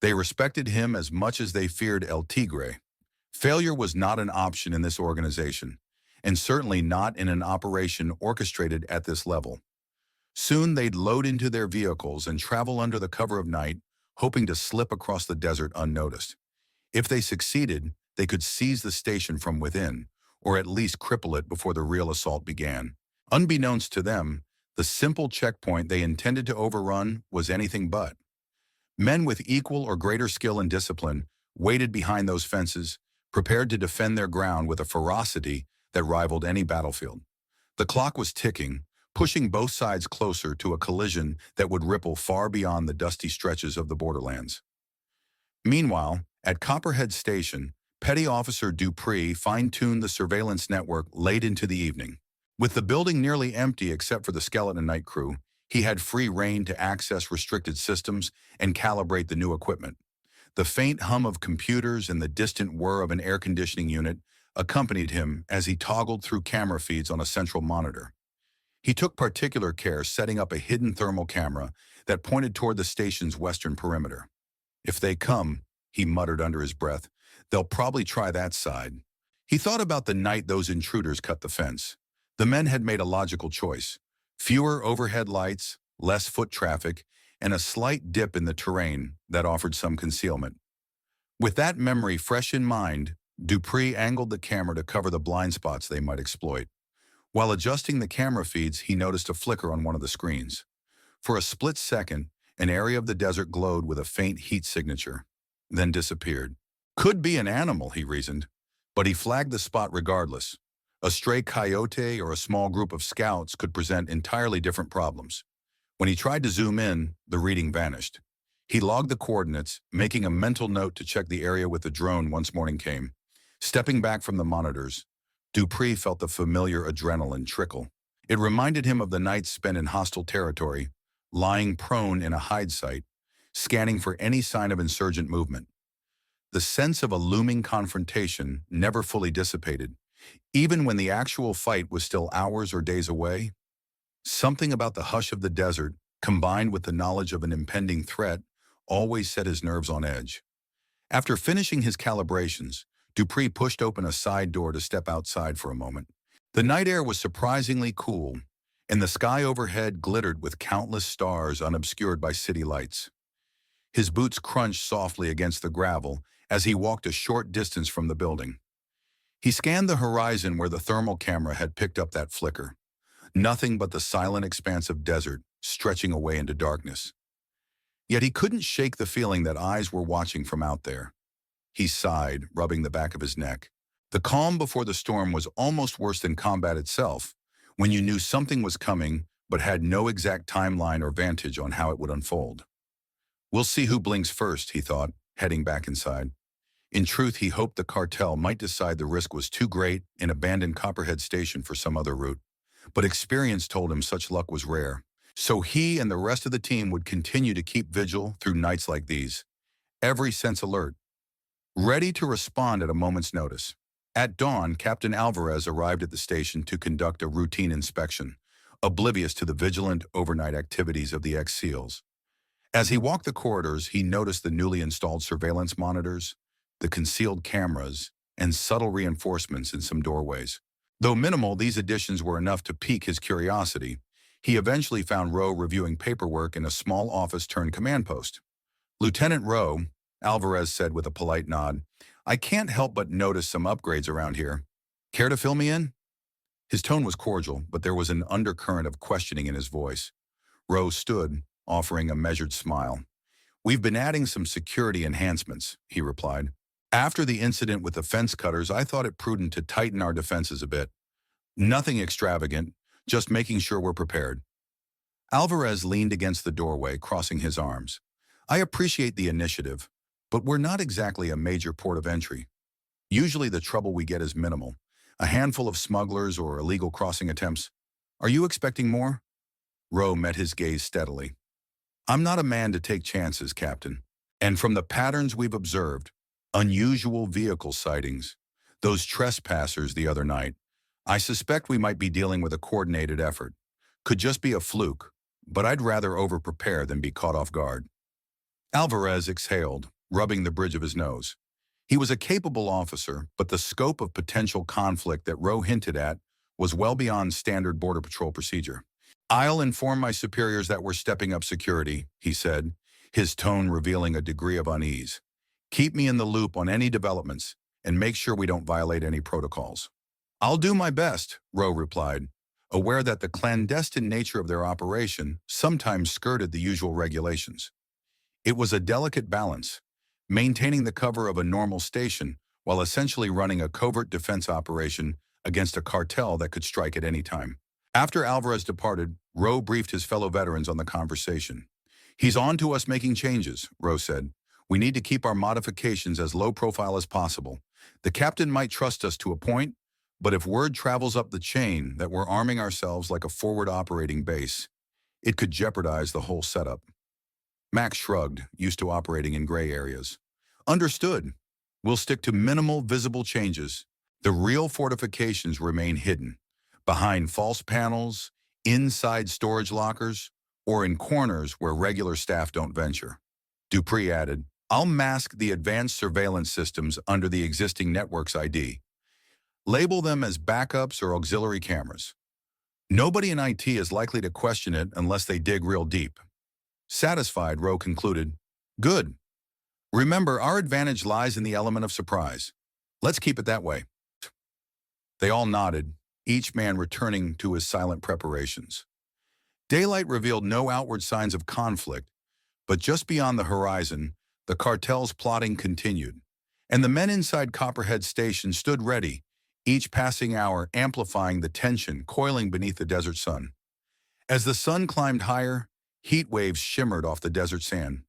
They respected him as much as they feared El Tigre. Failure was not an option in this organization, and certainly not in an operation orchestrated at this level. Soon they'd load into their vehicles and travel under the cover of night, hoping to slip across the desert unnoticed. If they succeeded, they could seize the station from within, or at least cripple it before the real assault began. Unbeknownst to them, the simple checkpoint they intended to overrun was anything but. Men with equal or greater skill and discipline waited behind those fences, prepared to defend their ground with a ferocity that rivaled any battlefield. The clock was ticking, pushing both sides closer to a collision that would ripple far beyond the dusty stretches of the borderlands. Meanwhile, at Copperhead Station, Petty Officer Dupree fine-tuned the surveillance network late into the evening. With the building nearly empty except for the skeleton night crew, he had free rein to access restricted systems and calibrate the new equipment. The faint hum of computers and the distant whir of an air conditioning unit accompanied him as he toggled through camera feeds on a central monitor. He took particular care setting up a hidden thermal camera that pointed toward the station's western perimeter. If they come, he muttered under his breath, they'll probably try that side. He thought about the night those intruders cut the fence. The men had made a logical choice. Fewer overhead lights, less foot traffic, and a slight dip in the terrain that offered some concealment. With that memory fresh in mind, Dupree angled the camera to cover the blind spots they might exploit. While adjusting the camera feeds, he noticed a flicker on one of the screens. For a split second, an area of the desert glowed with a faint heat signature, then disappeared. Could be an animal, he reasoned, but he flagged the spot regardless. A stray coyote or a small group of scouts could present entirely different problems. When he tried to zoom in, the reading vanished. He logged the coordinates, making a mental note to check the area with the drone once morning came. Stepping back from the monitors, Dupree felt the familiar adrenaline trickle. It reminded him of the nights spent in hostile territory, lying prone in a hide site, scanning for any sign of insurgent movement. The sense of a looming confrontation never fully dissipated. Even when the actual fight was still hours or days away, something about the hush of the desert, combined with the knowledge of an impending threat, always set his nerves on edge. After finishing his calibrations, Dupree pushed open a side door to step outside for a moment. The night air was surprisingly cool, and the sky overhead glittered with countless stars unobscured by city lights. His boots crunched softly against the gravel as he walked a short distance from the building. He scanned the horizon where the thermal camera had picked up that flicker. Nothing but the silent expanse of desert stretching away into darkness. Yet he couldn't shake the feeling that eyes were watching from out there. He sighed, rubbing the back of his neck. The calm before the storm was almost worse than combat itself, when you knew something was coming but had no exact timeline or vantage on how it would unfold. We'll see who blinks first, he thought, heading back inside. In truth, he hoped the cartel might decide the risk was too great and abandon Copperhead Station for some other route. But experience told him such luck was rare. So he and the rest of the team would continue to keep vigil through nights like these, every sense alert, ready to respond at a moment's notice. At dawn, Captain Alvarez arrived at the station to conduct a routine inspection, oblivious to the vigilant overnight activities of the ex-SEALs. As he walked the corridors, he noticed the newly installed surveillance monitors, the concealed cameras, and subtle reinforcements in some doorways. Though minimal, these additions were enough to pique his curiosity. He eventually found Rowe reviewing paperwork in a small office-turned-command post. "Lieutenant Rowe," Alvarez said with a polite nod, "I can't help but notice some upgrades around here. Care to fill me in?" His tone was cordial, but there was an undercurrent of questioning in his voice. Rowe stood, offering a measured smile. "We've been adding some security enhancements," he replied. "After the incident with the fence cutters, I thought it prudent to tighten our defenses a bit. Nothing extravagant, just making sure we're prepared." Alvarez leaned against the doorway, crossing his arms. "I appreciate the initiative, but we're not exactly a major port of entry. Usually the trouble we get is minimal. A handful of smugglers or illegal crossing attempts. Are you expecting more?" Rowe met his gaze steadily. "I'm not a man to take chances, Captain. And from the patterns we've observed, unusual vehicle sightings, those trespassers the other night, I suspect we might be dealing with a coordinated effort. Could just be a fluke, but I'd rather over-prepare than be caught off guard." Alvarez exhaled, rubbing the bridge of his nose. He was a capable officer, but the scope of potential conflict that Rowe hinted at was well beyond standard Border Patrol procedure. "I'll inform my superiors that we're stepping up security," he said, his tone revealing a degree of unease. "Keep me in the loop on any developments, and make sure we don't violate any protocols." "I'll do my best," Rowe replied, aware that the clandestine nature of their operation sometimes skirted the usual regulations. It was a delicate balance, maintaining the cover of a normal station while essentially running a covert defense operation against a cartel that could strike at any time. After Alvarez departed, Rowe briefed his fellow veterans on the conversation. "He's on to us making changes," Rowe said. "We need to keep our modifications as low profile as possible. The captain might trust us to a point, but if word travels up the chain that we're arming ourselves like a forward operating base, it could jeopardize the whole setup." Max shrugged, used to operating in gray areas. "Understood. We'll stick to minimal visible changes. The real fortifications remain hidden, behind false panels, inside storage lockers, or in corners where regular staff don't venture." Dupree added, "I'll mask the advanced surveillance systems under the existing network's ID. Label them as backups or auxiliary cameras. Nobody in IT is likely to question it unless they dig real deep." Satisfied, Rowe concluded, "Good. Remember, our advantage lies in the element of surprise. Let's keep it that way." They all nodded, each man returning to his silent preparations. Daylight revealed no outward signs of conflict, but just beyond the horizon, the cartel's plotting continued, and the men inside Copperhead Station stood ready, each passing hour amplifying the tension coiling beneath the desert sun. As the sun climbed higher, heat waves shimmered off the desert sand.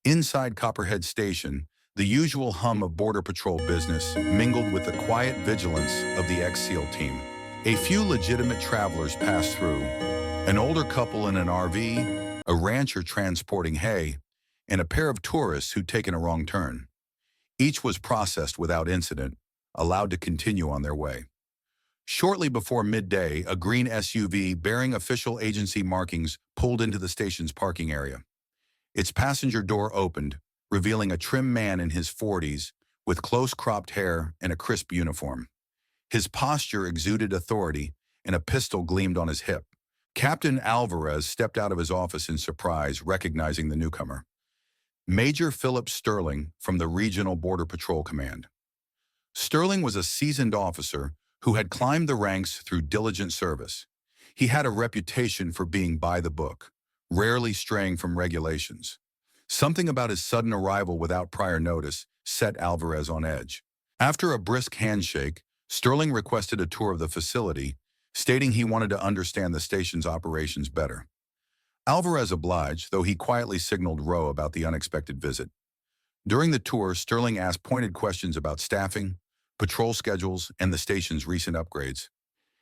Inside Copperhead Station, the usual hum of Border Patrol business mingled with the quiet vigilance of the ex-SEAL team. A few legitimate travelers passed through, an older couple in an RV, a rancher transporting hay, and a pair of tourists who'd taken a wrong turn. Each was processed without incident, allowed to continue on their way. Shortly before midday, a green SUV bearing official agency markings pulled into the station's parking area. Its passenger door opened, revealing a trim man in his 40s with close-cropped hair and a crisp uniform. His posture exuded authority, and a pistol gleamed on his hip. Captain Alvarez stepped out of his office in surprise, recognizing the newcomer. Major Philip Sterling from the Regional Border Patrol Command. Sterling was a seasoned officer who had climbed the ranks through diligent service. He had a reputation for being by the book, rarely straying from regulations. Something about his sudden arrival without prior notice set Alvarez on edge. After a brisk handshake, Sterling requested a tour of the facility, stating he wanted to understand the station's operations better. Alvarez obliged, though he quietly signaled Rowe about the unexpected visit. During the tour, Sterling asked pointed questions about staffing, patrol schedules, and the station's recent upgrades.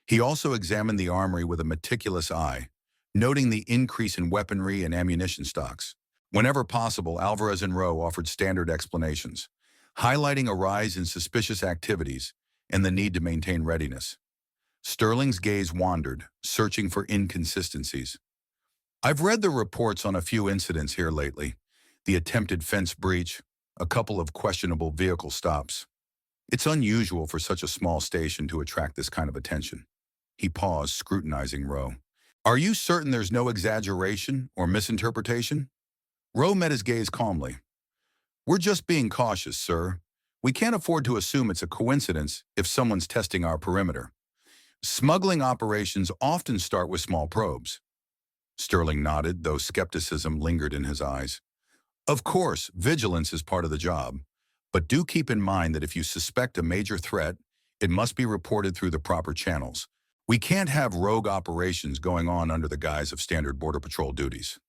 He also examined the armory with a meticulous eye, noting the increase in weaponry and ammunition stocks. Whenever possible, Alvarez and Rowe offered standard explanations, highlighting a rise in suspicious activities and the need to maintain readiness. Sterling's gaze wandered, searching for inconsistencies. I've read the reports on a few incidents here lately. The attempted fence breach, a couple of questionable vehicle stops. It's unusual for such a small station to attract this kind of attention. He paused, scrutinizing Rowe. Are you certain there's no exaggeration or misinterpretation? Rowe met his gaze calmly. We're just being cautious, sir. We can't afford to assume it's a coincidence if someone's testing our perimeter. Smuggling operations often start with small probes. Sterling nodded, though skepticism lingered in his eyes. Of course, vigilance is part of the job, but do keep in mind that if you suspect a major threat, it must be reported through the proper channels. We can't have rogue operations going on under the guise of standard Border Patrol duties.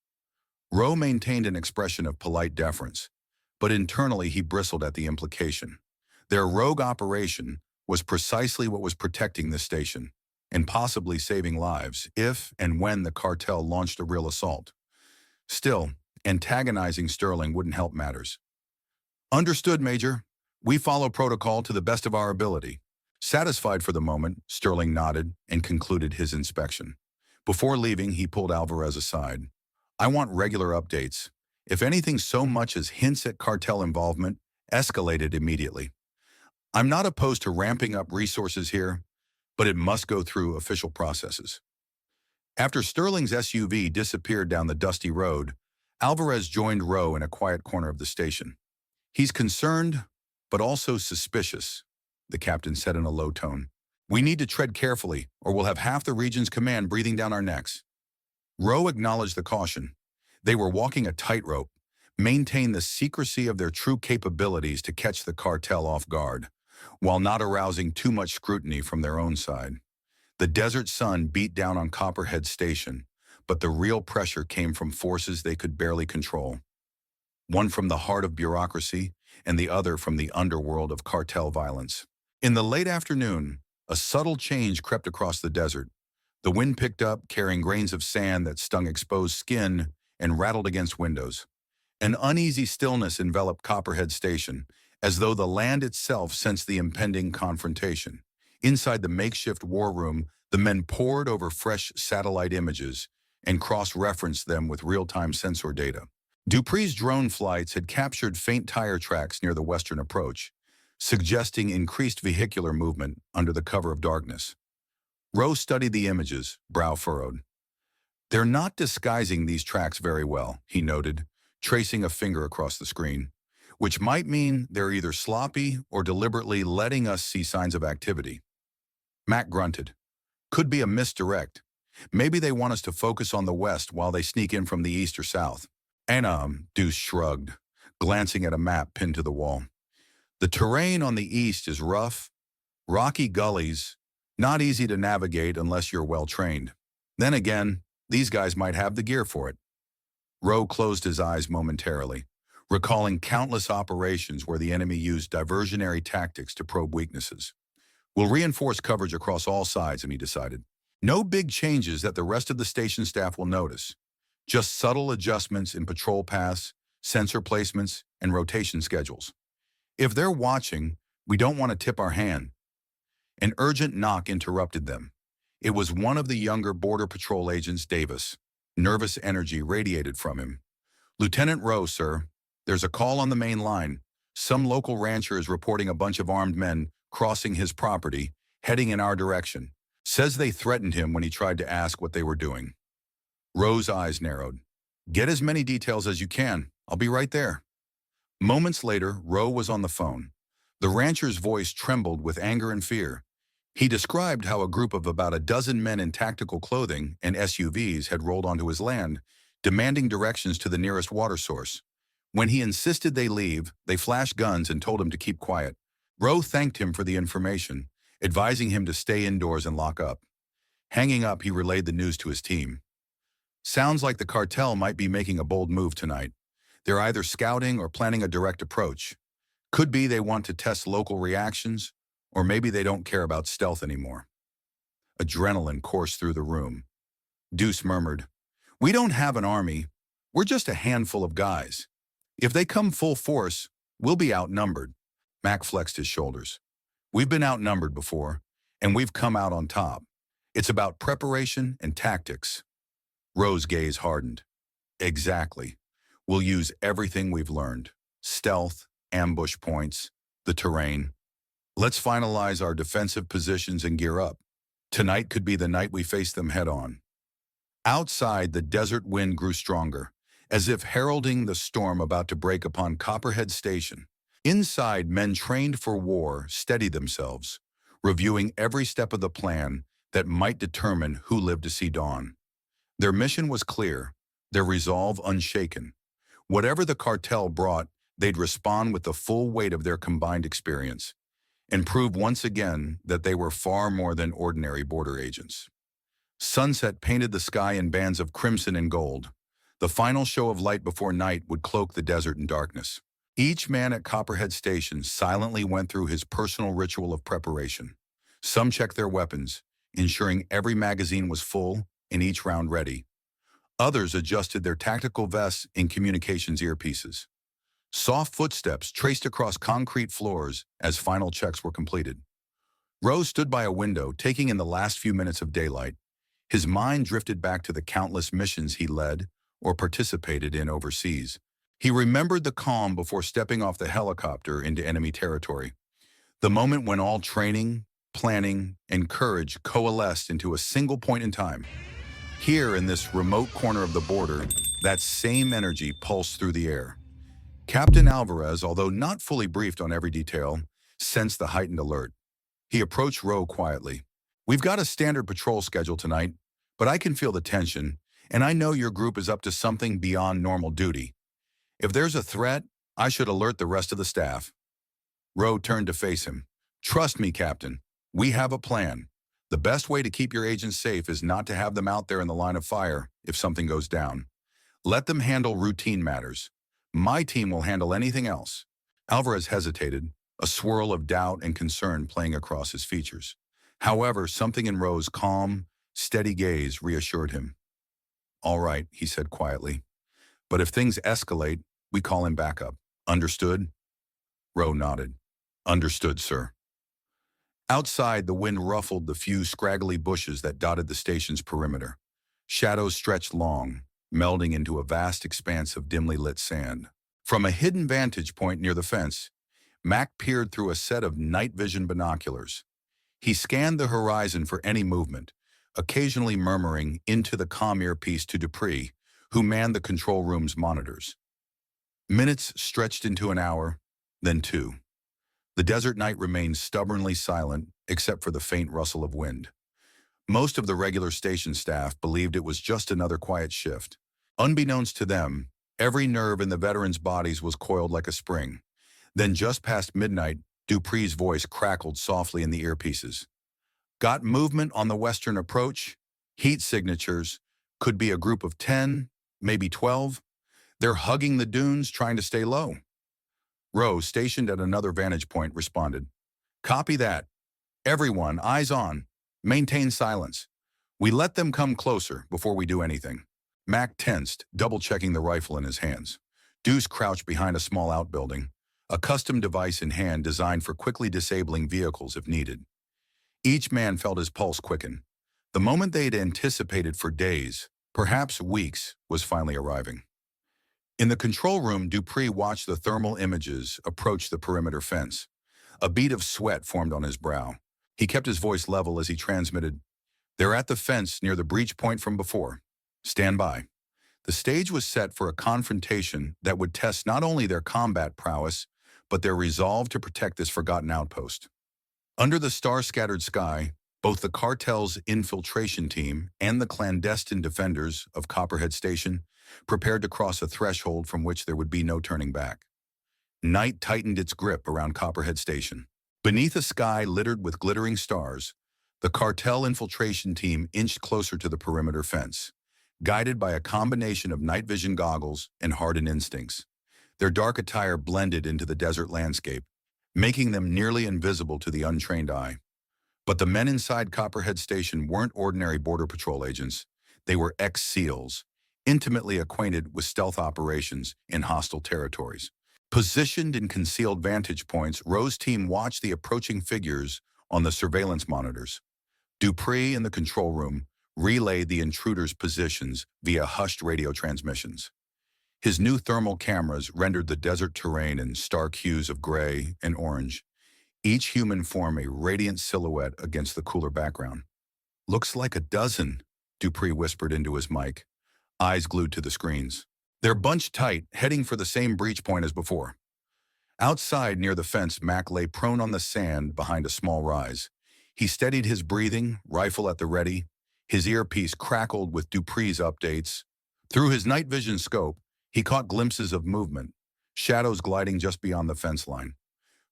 Rowe maintained an expression of polite deference, but internally he bristled at the implication. Their rogue operation was precisely what was protecting this station, and possibly saving lives if and when the cartel launched a real assault. Still, antagonizing Sterling wouldn't help matters. Understood, Major. We follow protocol to the best of our ability. Satisfied for the moment, Sterling nodded and concluded his inspection. Before leaving, he pulled Alvarez aside. I want regular updates. If anything so much as hints at cartel involvement, escalate it immediately. I'm not opposed to ramping up resources here, but it must go through official processes. After Sterling's SUV disappeared down the dusty road, Alvarez joined Rowe in a quiet corner of the station. He's concerned, but also suspicious, the captain said in a low tone. We need to tread carefully, or we'll have half the region's command breathing down our necks. Rowe acknowledged the caution. They were walking a tightrope, maintain the secrecy of their true capabilities to catch the cartel off guard, while not arousing too much scrutiny from their own side. The desert sun beat down on Copperhead Station, but the real pressure came from forces they could barely control. One from the heart of bureaucracy, and the other from the underworld of cartel violence. In the late afternoon, a subtle change crept across the desert. The wind picked up, carrying grains of sand that stung exposed skin and rattled against windows. An uneasy stillness enveloped Copperhead Station, as though the land itself sensed the impending confrontation. Inside the makeshift war room, the men pored over fresh satellite images and cross-referenced them with real-time sensor data. Dupree's drone flights had captured faint tire tracks near the western approach, suggesting increased vehicular movement under the cover of darkness. Rowe studied the images, brow furrowed. They're not disguising these tracks very well, he noted, tracing a finger across the screen, which might mean they're either sloppy or deliberately letting us see signs of activity. Mac grunted. Could be a misdirect. Maybe they want us to focus on the west while they sneak in from the east or south. Deuce shrugged, glancing at a map pinned to the wall. The terrain on the east is rough, rocky gullies, not easy to navigate unless you're well trained. Then again, these guys might have the gear for it. Rowe closed his eyes momentarily, recalling countless operations where the enemy used diversionary tactics to probe weaknesses. We'll reinforce coverage across all sides, he decided. No big changes that the rest of the station staff will notice. Just subtle adjustments in patrol paths, sensor placements, and rotation schedules. If they're watching, we don't want to tip our hand. An urgent knock interrupted them. It was one of the younger Border Patrol agents, Davis. Nervous energy radiated from him. Lieutenant Rowe, sir. There's a call on the main line. Some local rancher is reporting a bunch of armed men crossing his property, heading in our direction. Says they threatened him when he tried to ask what they were doing. Rowe's eyes narrowed. Get as many details as you can. I'll be right there. Moments later, Rowe was on the phone. The rancher's voice trembled with anger and fear. He described how a group of about a dozen men in tactical clothing and SUVs had rolled onto his land, demanding directions to the nearest water source. When he insisted they leave, they flashed guns and told him to keep quiet. Rowe thanked him for the information, advising him to stay indoors and lock up. Hanging up, he relayed the news to his team. Sounds like the cartel might be making a bold move tonight. They're either scouting or planning a direct approach. Could be they want to test local reactions, or maybe they don't care about stealth anymore. Adrenaline coursed through the room. Deuce murmured, "We don't have an army. We're just a handful of guys. If they come full force, we'll be outnumbered." Mac flexed his shoulders. "We've been outnumbered before, and we've come out on top. It's about preparation and tactics." Rose's gaze hardened. "Exactly. We'll use everything we've learned. Stealth, ambush points, the terrain. Let's finalize our defensive positions and gear up. Tonight could be the night we face them head-on." Outside, the desert wind grew stronger, as if heralding the storm about to break upon Copperhead Station. Inside, men trained for war steadied themselves, reviewing every step of the plan that might determine who lived to see dawn. Their mission was clear, their resolve unshaken. Whatever the cartel brought, they'd respond with the full weight of their combined experience, and prove once again that they were far more than ordinary border agents. Sunset painted the sky in bands of crimson and gold. The final show of light before night would cloak the desert in darkness. Each man at Copperhead Station silently went through his personal ritual of preparation. Some checked their weapons, ensuring every magazine was full and each round ready. Others adjusted their tactical vests and communications earpieces. Soft footsteps traced across concrete floors as final checks were completed. Rose stood by a window, taking in the last few minutes of daylight. His mind drifted back to the countless missions he led or participated in overseas. He remembered the calm before stepping off the helicopter into enemy territory. The moment when all training, planning, and courage coalesced into a single point in time. Here, in this remote corner of the border, that same energy pulsed through the air. Captain Alvarez, although not fully briefed on every detail, sensed the heightened alert. He approached Roe quietly. "We've got a standard patrol schedule tonight, but I can feel the tension, and I know your group is up to something beyond normal duty. If there's a threat, I should alert the rest of the staff." Roe turned to face him. "Trust me, Captain. We have a plan. The best way to keep your agents safe is not to have them out there in the line of fire if something goes down. Let them handle routine matters. My team will handle anything else." Alvarez hesitated, a swirl of doubt and concern playing across his features. However, something in Rose's calm, steady gaze reassured him. "All right," he said quietly. "But if things escalate, we call in backup. Understood?" Roe nodded. "Understood, sir." Outside, the wind ruffled the few scraggly bushes that dotted the station's perimeter. Shadows stretched long, melding into a vast expanse of dimly lit sand. From a hidden vantage point near the fence, Mac peered through a set of night vision binoculars. He scanned the horizon for any movement, occasionally murmuring into the calm earpiece to Dupree, who manned the control room's monitors. Minutes stretched into an hour, then two. The desert night remained stubbornly silent, except for the faint rustle of wind. Most of the regular station staff believed it was just another quiet shift. Unbeknownst to them, every nerve in the veterans' bodies was coiled like a spring. Then just past midnight, Dupree's voice crackled softly in the earpieces. "Got movement on the western approach? Heat signatures. Could be a group of 10, maybe 12. They're hugging the dunes, trying to stay low." Rose, stationed at another vantage point, responded. "Copy that. Everyone, eyes on. Maintain silence. We let them come closer before we do anything." Mac tensed, double-checking the rifle in his hands. Deuce crouched behind a small outbuilding, a custom device in hand designed for quickly disabling vehicles if needed. Each man felt his pulse quicken. The moment they'd anticipated for days, perhaps weeks, was finally arriving. In the control room, Dupree watched the thermal images approach the perimeter fence. A bead of sweat formed on his brow. He kept his voice level as he transmitted, "They're at the fence near the breach point from before. Stand by." The stage was set for a confrontation that would test not only their combat prowess, but their resolve to protect this forgotten outpost. Under the star-scattered sky, both the cartel's infiltration team and the clandestine defenders of Copperhead Station prepared to cross a threshold from which there would be no turning back. Night tightened its grip around Copperhead Station. Beneath a sky littered with glittering stars, the cartel infiltration team inched closer to the perimeter fence. guided by a combination of night vision goggles and hardened instincts. Their dark attire blended into the desert landscape, making them nearly invisible to the untrained eye. But the men inside Copperhead Station weren't ordinary Border Patrol agents. They were ex-SEALs, intimately acquainted with stealth operations in hostile territories. Positioned in concealed vantage points, Rowe's team watched the approaching figures on the surveillance monitors. Dupree, in the control room, relayed the intruders' positions via hushed radio transmissions. His new thermal cameras rendered the desert terrain in stark hues of gray and orange, each human form a radiant silhouette against the cooler background. "Looks like a dozen," Dupree whispered into his mic, eyes glued to the screens. "They're bunched tight, heading for the same breach point as before." Outside, near the fence, Mac lay prone on the sand behind a small rise. He steadied his breathing, rifle at the ready. His earpiece crackled with Dupree's updates. Through his night vision scope, he caught glimpses of movement, shadows gliding just beyond the fence line.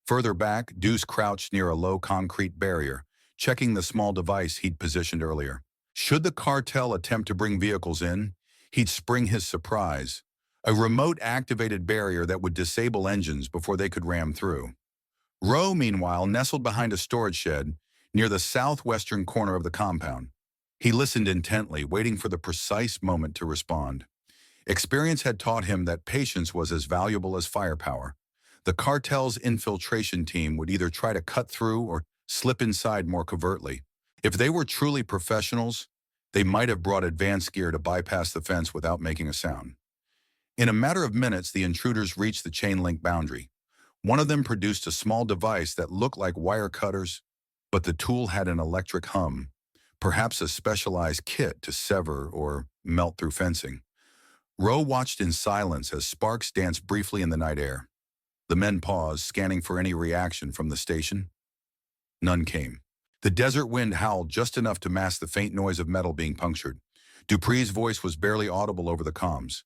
Further back, Deuce crouched near a low concrete barrier, checking the small device he'd positioned earlier. Should the cartel attempt to bring vehicles in, he'd spring his surprise, a remote-activated barrier that would disable engines before they could ram through. Rowe, meanwhile, nestled behind a storage shed near the southwestern corner of the compound. He listened intently, waiting for the precise moment to respond. Experience had taught him that patience was as valuable as firepower. The cartel's infiltration team would either try to cut through or slip inside more covertly. If they were truly professionals, they might have brought advanced gear to bypass the fence without making a sound. In a matter of minutes, the intruders reached the chain-link boundary. One of them produced a small device that looked like wire cutters, but the tool had an electric hum, perhaps a specialized kit to sever or melt through fencing. Rowe watched in silence as sparks danced briefly in the night air. The men paused, scanning for any reaction from the station. None came. The desert wind howled just enough to mask the faint noise of metal being punctured. Dupree's voice was barely audible over the comms.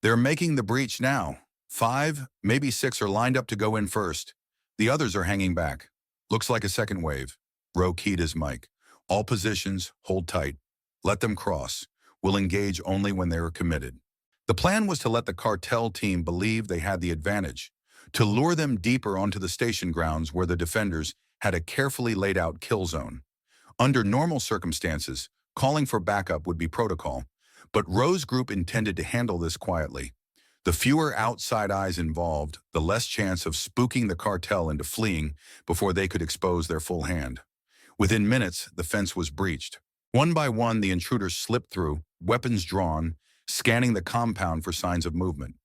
"They're making the breach now. 5, maybe 6 are lined up to go in first. The others are hanging back. Looks like a second wave." Rowe keyed his mic. "All positions, hold tight. Let them cross. We'll engage only when they are committed." The plan was to let the cartel team believe they had the advantage, to lure them deeper onto the station grounds where the defenders had a carefully laid out kill zone. Under normal circumstances, calling for backup would be protocol, but Rowe's group intended to handle this quietly. The fewer outside eyes involved, the less chance of spooking the cartel into fleeing before they could expose their full hand. Within minutes, the fence was breached. One by one, the intruders slipped through, weapons drawn, scanning the compound for signs of movement.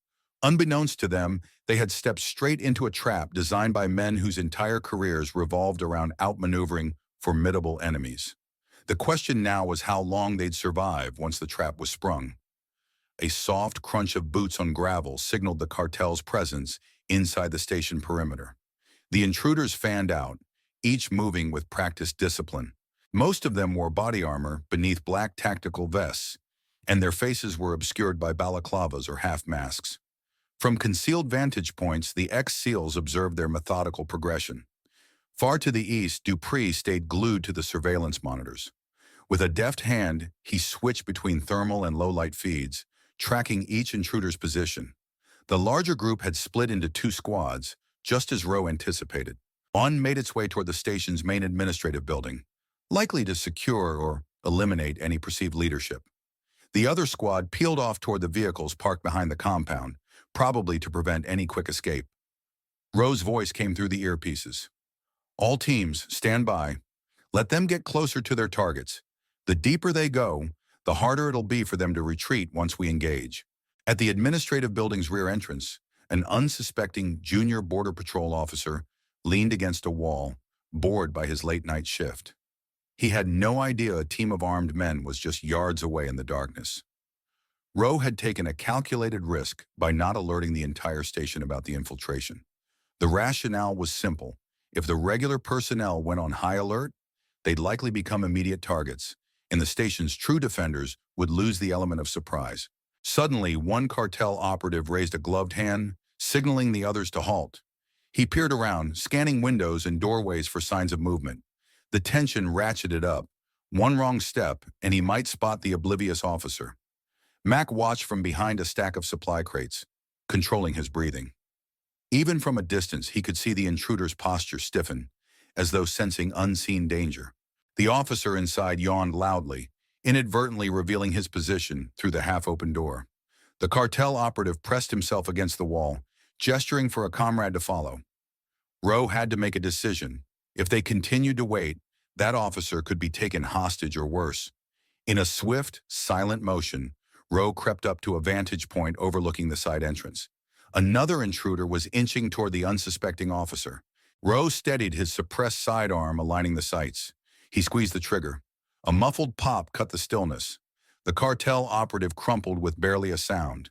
Unbeknownst to them, they had stepped straight into a trap designed by men whose entire careers revolved around outmaneuvering formidable enemies. The question now was how long they'd survive once the trap was sprung. A soft crunch of boots on gravel signaled the cartel's presence inside the station perimeter. The intruders fanned out, each moving with practiced discipline. Most of them wore body armor beneath black tactical vests, and their faces were obscured by balaclavas or half-masks. From concealed vantage points, the ex-SEALs observed their methodical progression. Far to the east, Dupree stayed glued to the surveillance monitors. With a deft hand, he switched between thermal and low-light feeds, tracking each intruder's position. The larger group had split into 2 squads, just as Rowe anticipated. One made its way toward the station's main administrative building, likely to secure or eliminate any perceived leadership. The other squad peeled off toward the vehicles parked behind the compound, probably to prevent any quick escape. Rowe's voice came through the earpieces. "All teams, stand by. Let them get closer to their targets. The deeper they go, the harder it'll be for them to retreat once we engage." At the administrative building's rear entrance, an unsuspecting junior Border Patrol officer leaned against a wall, bored by his late-night shift. He had no idea a team of armed men was just yards away in the darkness. Rowe had taken a calculated risk by not alerting the entire station about the infiltration. The rationale was simple. If the regular personnel went on high alert, they'd likely become immediate targets, and the station's true defenders would lose the element of surprise. Suddenly, one cartel operative raised a gloved hand, signaling the others to halt. He peered around, scanning windows and doorways for signs of movement. The tension ratcheted up. One wrong step, and he might spot the oblivious officer. Mac watched from behind a stack of supply crates, controlling his breathing. Even from a distance, he could see the intruder's posture stiffen, as though sensing unseen danger. The officer inside yawned loudly, inadvertently revealing his position through the half-open door. The cartel operative pressed himself against the wall, gesturing for a comrade to follow. Rowe had to make a decision. If they continued to wait, that officer could be taken hostage or worse. In a swift, silent motion, Rowe crept up to a vantage point overlooking the side entrance. Another intruder was inching toward the unsuspecting officer. Rowe steadied his suppressed sidearm, aligning the sights. He squeezed the trigger. A muffled pop cut the stillness. The cartel operative crumpled with barely a sound.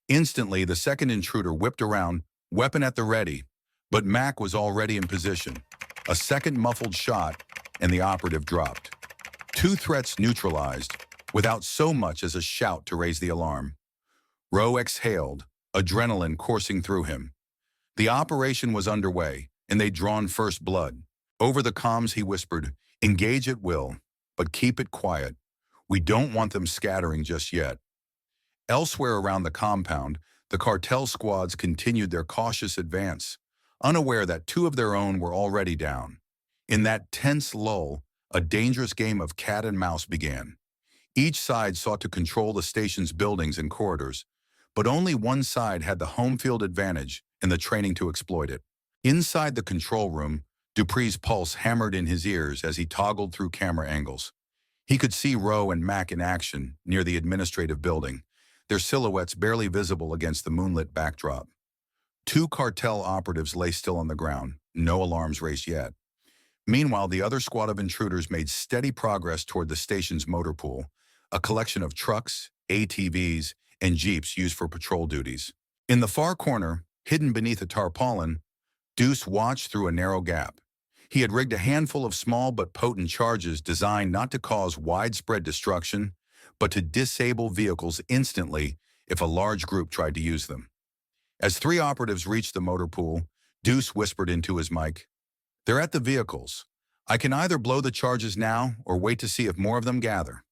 Instantly, the second intruder whipped around, weapon at the ready, but Mac was already in position. A second muffled shot, and the operative dropped. Two threats neutralized, without so much as a shout to raise the alarm. Rowe exhaled, adrenaline coursing through him. The operation was underway, and they'd drawn first blood. Over the comms, he whispered, "Engage at will, but keep it quiet. We don't want them scattering just yet." Elsewhere around the compound, the cartel squads continued their cautious advance, unaware that two of their own were already down. In that tense lull, a dangerous game of cat and mouse began. Each side sought to control the station's buildings and corridors, but only one side had the home field advantage and the training to exploit it. Inside the control room, Dupree's pulse hammered in his ears as he toggled through camera angles. He could see Rowe and Mac in action near the administrative building, their silhouettes barely visible against the moonlit backdrop. Two cartel operatives lay still on the ground, no alarms raised yet. Meanwhile, the other squad of intruders made steady progress toward the station's motor pool, a collection of trucks, ATVs, and jeeps used for patrol duties. In the far corner, hidden beneath a tarpaulin, Deuce watched through a narrow gap. He had rigged a handful of small but potent charges designed not to cause widespread destruction, but to disable vehicles instantly if a large group tried to use them. As three operatives reached the motor pool, Deuce whispered into his mic, "They're at the vehicles. I can either blow the charges now or wait to see if more of them gather."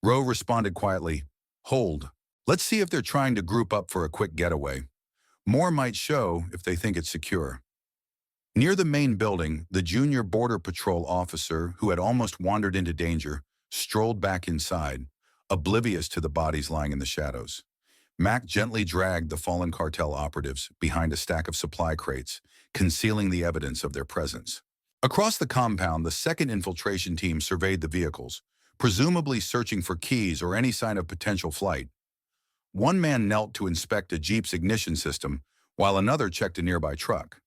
Rowe responded quietly, "Hold. Let's see if they're trying to group up for a quick getaway. More might show if they think it's secure." Near the main building, the junior Border Patrol officer, who had almost wandered into danger, strolled back inside, oblivious to the bodies lying in the shadows. Mac gently dragged the fallen cartel operatives behind a stack of supply crates, concealing the evidence of their presence. Across the compound, the second infiltration team surveyed the vehicles, presumably searching for keys or any sign of potential flight. One man knelt to inspect a Jeep's ignition system, while another checked a nearby truck.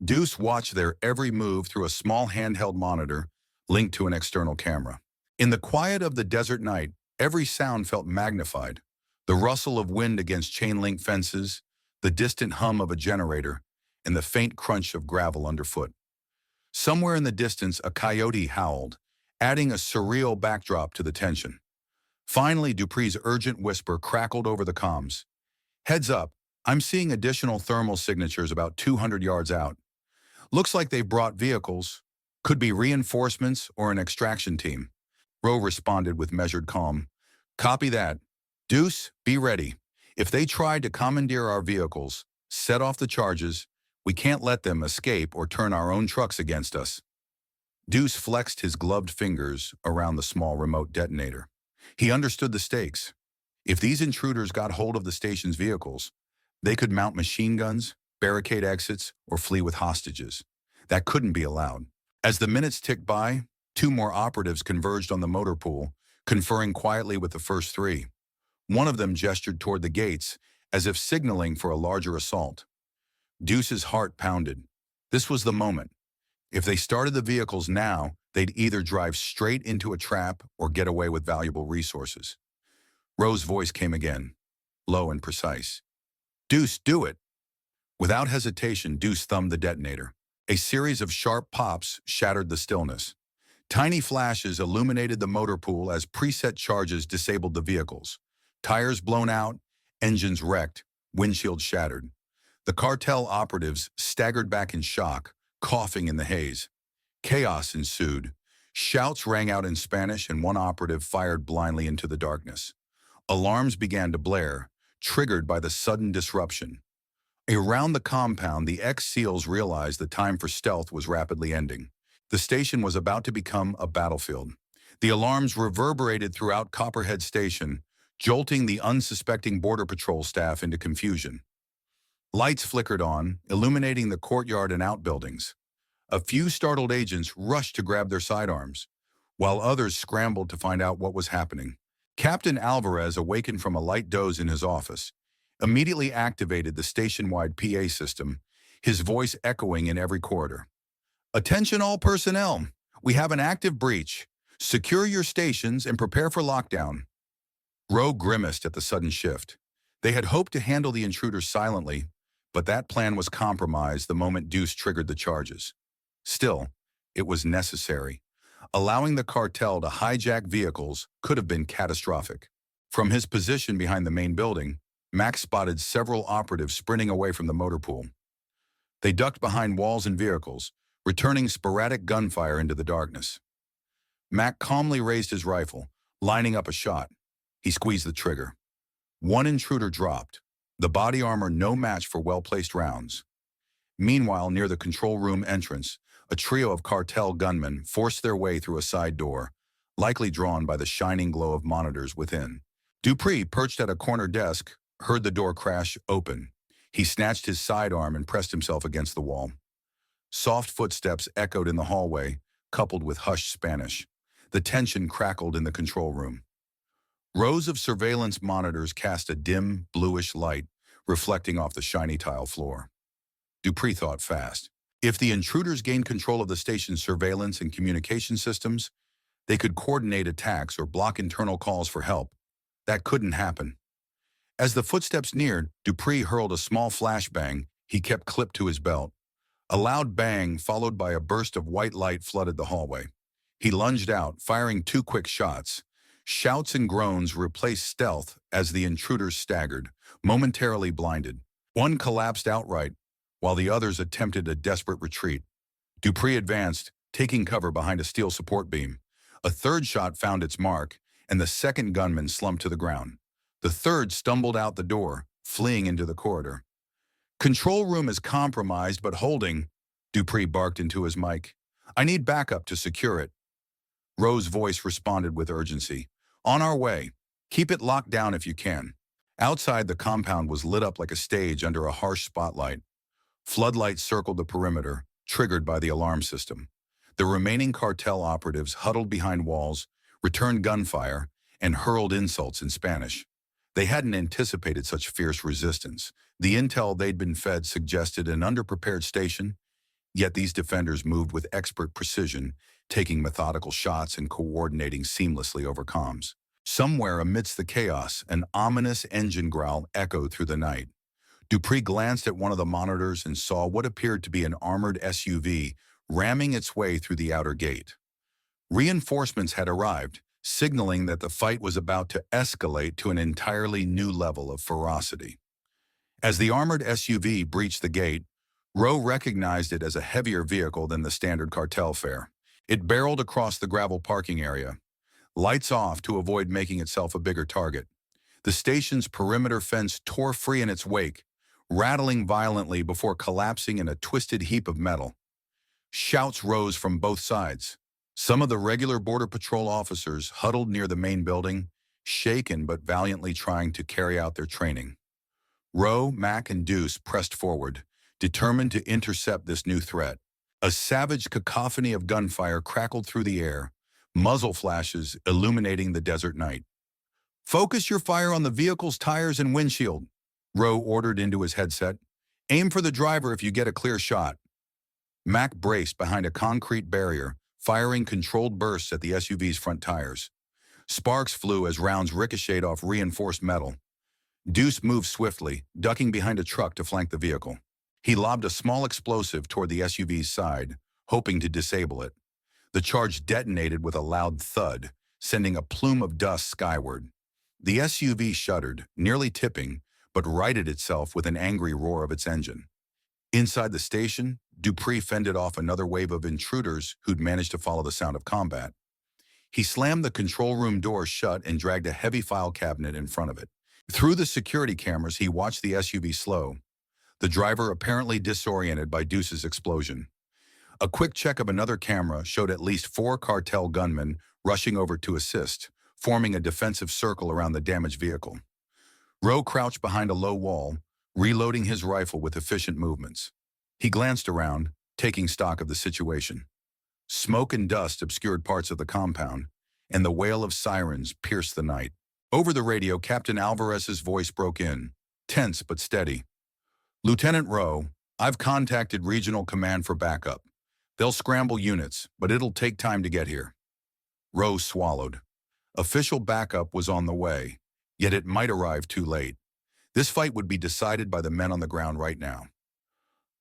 Deuce watched their every move through a small handheld monitor linked to an external camera. In the quiet of the desert night, every sound felt magnified. The rustle of wind against chain-link fences, the distant hum of a generator, and the faint crunch of gravel underfoot. Somewhere in the distance, a coyote howled, adding a surreal backdrop to the tension. Finally, Dupree's urgent whisper crackled over the comms. "Heads up, I'm seeing additional thermal signatures about 200 yards out. Looks like they've brought vehicles. Could be reinforcements or an extraction team." Rowe responded with measured calm. "Copy that. Deuce, be ready. If they try to commandeer our vehicles, set off the charges. We can't let them escape or turn our own trucks against us." Deuce flexed his gloved fingers around the small remote detonator. He understood the stakes. If these intruders got hold of the station's vehicles, they could mount machine guns, barricade exits, or flee with hostages. That couldn't be allowed. As the minutes ticked by, two more operatives converged on the motor pool, conferring quietly with the first three. One of them gestured toward the gates, as if signaling for a larger assault. Deuce's heart pounded. This was the moment. If they started the vehicles now, they'd either drive straight into a trap or get away with valuable resources. Rowe's voice came again, low and precise. "Deuce, do it." Without hesitation, Deuce thumbed the detonator. A series of sharp pops shattered the stillness. Tiny flashes illuminated the motor pool as preset charges disabled the vehicles. Tires blown out, engines wrecked, windshields shattered. The cartel operatives staggered back in shock, coughing in the haze. Chaos ensued. Shouts rang out in Spanish, and one operative fired blindly into the darkness. Alarms began to blare, triggered by the sudden disruption. Around the compound, the ex-SEALs realized the time for stealth was rapidly ending. The station was about to become a battlefield. The alarms reverberated throughout Copperhead Station, jolting the unsuspecting Border Patrol staff into confusion. Lights flickered on, illuminating the courtyard and outbuildings. A few startled agents rushed to grab their sidearms, while others scrambled to find out what was happening. Captain Alvarez awakened from a light doze in his office, immediately activated the station-wide PA system, his voice echoing in every corridor. "Attention all personnel, we have an active breach. Secure your stations and prepare for lockdown." Rowe grimaced at the sudden shift. They had hoped to handle the intruders silently, but that plan was compromised the moment Deuce triggered the charges. Still, it was necessary. Allowing the cartel to hijack vehicles could have been catastrophic. From his position behind the main building, Max spotted several operatives sprinting away from the motor pool. They ducked behind walls and vehicles, returning sporadic gunfire into the darkness. Mac calmly raised his rifle, lining up a shot. He squeezed the trigger. One intruder dropped, the body armor no match for well-placed rounds. Meanwhile, near the control room entrance, a trio of cartel gunmen forced their way through a side door, likely drawn by the shining glow of monitors within. Dupree, perched at a corner desk, heard the door crash open. He snatched his sidearm and pressed himself against the wall. Soft footsteps echoed in the hallway, coupled with hushed Spanish. The tension crackled in the control room. Rows of surveillance monitors cast a dim, bluish light, reflecting off the shiny tile floor. Dupree thought fast. If the intruders gained control of the station's surveillance and communication systems, they could coordinate attacks or block internal calls for help. That couldn't happen. As the footsteps neared, Dupree hurled a small flashbang he kept clipped to his belt. A loud bang, followed by a burst of white light, flooded the hallway. He lunged out, firing 2 quick shots. Shouts and groans replaced stealth as the intruders staggered, momentarily blinded. One collapsed outright, while the others attempted a desperate retreat. Dupree advanced, taking cover behind a steel support beam. A third shot found its mark, and the second gunman slumped to the ground. The third stumbled out the door, fleeing into the corridor. "Control room is compromised but holding," Dupree barked into his mic. "I need backup to secure it." Rowe's voice responded with urgency. "On our way. Keep it locked down if you can." Outside, the compound was lit up like a stage under a harsh spotlight. Floodlights circled the perimeter, triggered by the alarm system. The remaining cartel operatives huddled behind walls, returned gunfire, and hurled insults in Spanish. They hadn't anticipated such fierce resistance. The intel they'd been fed suggested an underprepared station, yet these defenders moved with expert precision, taking methodical shots and coordinating seamlessly over comms. Somewhere amidst the chaos, an ominous engine growl echoed through the night. Dupree glanced at one of the monitors and saw what appeared to be an armored SUV ramming its way through the outer gate. Reinforcements had arrived, signaling that the fight was about to escalate to an entirely new level of ferocity. As the armored SUV breached the gate, Rowe recognized it as a heavier vehicle than the standard cartel fare. It barreled across the gravel parking area, lights off to avoid making itself a bigger target. The station's perimeter fence tore free in its wake, rattling violently before collapsing in a twisted heap of metal. Shouts rose from both sides. Some of the regular Border Patrol officers huddled near the main building, shaken but valiantly trying to carry out their training. Rowe, Mac, and Deuce pressed forward, determined to intercept this new threat. A savage cacophony of gunfire crackled through the air, muzzle flashes illuminating the desert night. "Focus your fire on the vehicle's tires and windshield," Rowe ordered into his headset. "Aim for the driver if you get a clear shot." Mac braced behind a concrete barrier, firing controlled bursts at the SUV's front tires. Sparks flew as rounds ricocheted off reinforced metal. Deuce moved swiftly, ducking behind a truck to flank the vehicle. He lobbed a small explosive toward the SUV's side, hoping to disable it. The charge detonated with a loud thud, sending a plume of dust skyward. The SUV shuddered, nearly tipping, but righted itself with an angry roar of its engine. Inside the station, Dupree fended off another wave of intruders who'd managed to follow the sound of combat. He slammed the control room door shut and dragged a heavy file cabinet in front of it. Through the security cameras, he watched the SUV slow, the driver apparently disoriented by Deuce's explosion. A quick check of another camera showed at least 4 cartel gunmen rushing over to assist, forming a defensive circle around the damaged vehicle. Rowe crouched behind a low wall, reloading his rifle with efficient movements. He glanced around, taking stock of the situation. Smoke and dust obscured parts of the compound, and the wail of sirens pierced the night. Over the radio, Captain Alvarez's voice broke in, tense but steady. "Lieutenant Rowe, I've contacted Regional Command for backup. They'll scramble units, but it'll take time to get here." Rowe swallowed. Official backup was on the way, yet it might arrive too late. This fight would be decided by the men on the ground right now.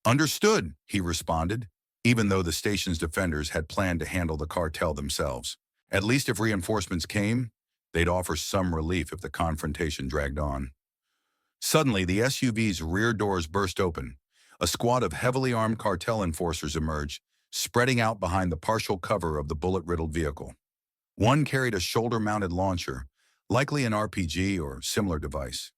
"Understood," he responded, even though the station's defenders had planned to handle the cartel themselves. At least if reinforcements came, they'd offer some relief if the confrontation dragged on. Suddenly, the SUV's rear doors burst open. A squad of heavily armed cartel enforcers emerged, spreading out behind the partial cover of the bullet-riddled vehicle. One carried a shoulder-mounted launcher, likely an RPG or similar device.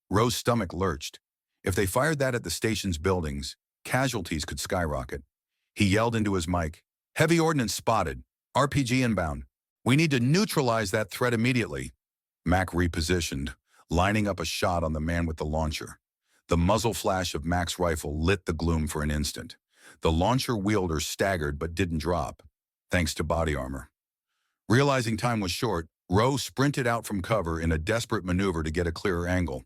Rowe's stomach lurched. If they fired that at the station's buildings, casualties could skyrocket. He yelled into his mic, "Heavy ordnance spotted. RPG inbound. We need to neutralize that threat immediately." Mac repositioned, lining up a shot on the man with the launcher. The muzzle flash of Mac's rifle lit the gloom for an instant. The launcher wielder staggered but didn't drop, thanks to body armor. Realizing time was short, Rowe sprinted out from cover in a desperate maneuver to get a clearer angle.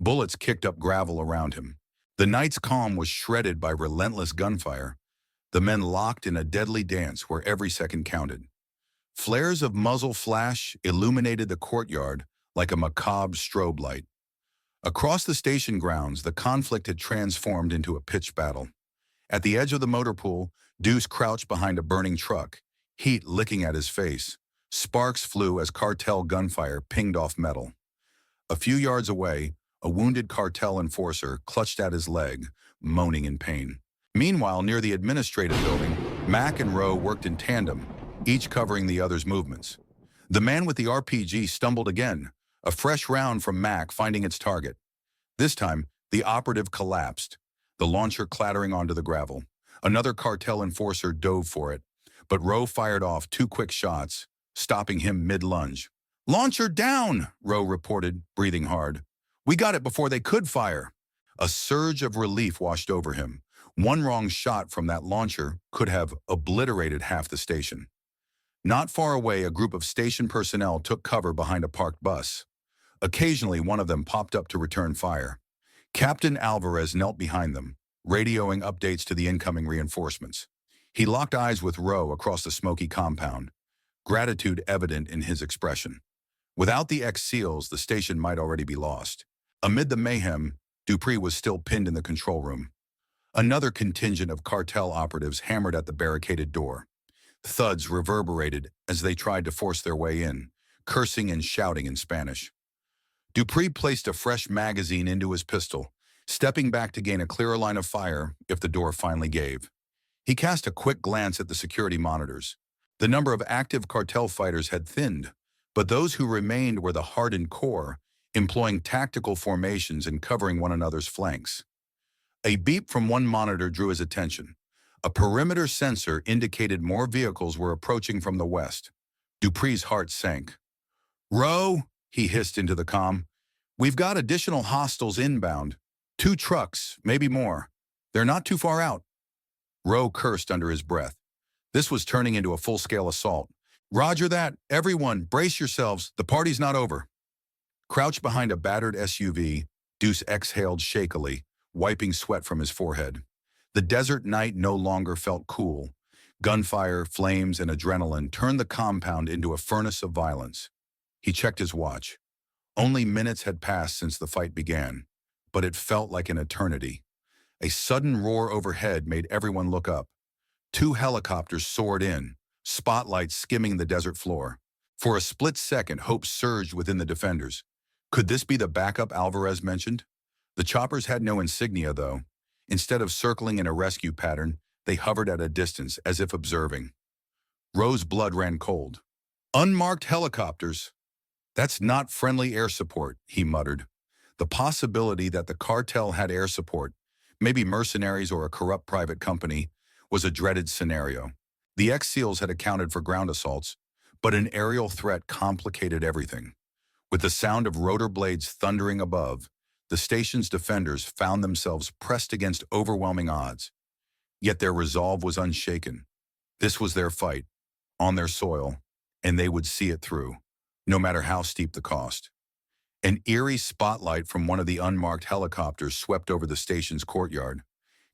Bullets kicked up gravel around him. The night's calm was shredded by relentless gunfire. The men locked in a deadly dance where every second counted. Flares of muzzle flash illuminated the courtyard like a macabre strobe light. Across the station grounds, the conflict had transformed into a pitched battle. At the edge of the motor pool, Deuce crouched behind a burning truck, heat licking at his face. Sparks flew as cartel gunfire pinged off metal. A few yards away, a wounded cartel enforcer clutched at his leg, moaning in pain. Meanwhile, near the administrative building, Mac and Rowe worked in tandem, each covering the other's movements. The man with the RPG stumbled again, a fresh round from Mac finding its target. This time, the operative collapsed, the launcher clattering onto the gravel. Another cartel enforcer dove for it, but Rowe fired off 2 quick shots, stopping him mid-lunge. "Launcher down," Rowe reported, breathing hard. "We got it before they could fire." A surge of relief washed over him. One wrong shot from that launcher could have obliterated half the station. Not far away, a group of station personnel took cover behind a parked bus. Occasionally, one of them popped up to return fire. Captain Alvarez knelt behind them, radioing updates to the incoming reinforcements. He locked eyes with Rowe across the smoky compound, gratitude evident in his expression. Without the ex-SEALs, the station might already be lost. Amid the mayhem, Dupree was still pinned in the control room. Another contingent of cartel operatives hammered at the barricaded door. Thuds reverberated as they tried to force their way in, cursing and shouting in Spanish. Dupree placed a fresh magazine into his pistol, stepping back to gain a clearer line of fire if the door finally gave. He cast a quick glance at the security monitors. The number of active cartel fighters had thinned, but those who remained were the hardened core, employing tactical formations and covering one another's flanks. A beep from one monitor drew his attention. A perimeter sensor indicated more vehicles were approaching from the west. Dupree's heart sank. "Rowe," he hissed into the comm, "we've got additional hostiles inbound. 2 trucks, maybe more. They're not too far out." Rowe cursed under his breath. This was turning into a full-scale assault. "Roger that. Everyone, brace yourselves. The party's not over." Crouched behind a battered SUV, Deuce exhaled shakily, wiping sweat from his forehead. The desert night no longer felt cool. Gunfire, flames, and adrenaline turned the compound into a furnace of violence. He checked his watch. Only minutes had passed since the fight began, but it felt like an eternity. A sudden roar overhead made everyone look up. 2 helicopters soared in, spotlights skimming the desert floor. For a split second, hope surged within the defenders. Could this be the backup Alvarez mentioned? The choppers had no insignia, though. Instead of circling in a rescue pattern, they hovered at a distance as if observing. Rowe's blood ran cold. Unmarked helicopters. That's not friendly air support, he muttered. The possibility that the cartel had air support, maybe mercenaries or a corrupt private company, was a dreaded scenario. The ex-SEALs had accounted for ground assaults, but an aerial threat complicated everything. With the sound of rotor blades thundering above, the station's defenders found themselves pressed against overwhelming odds. Yet their resolve was unshaken. This was their fight, on their soil, and they would see it through, no matter how steep the cost. An eerie spotlight from one of the unmarked helicopters swept over the station's courtyard,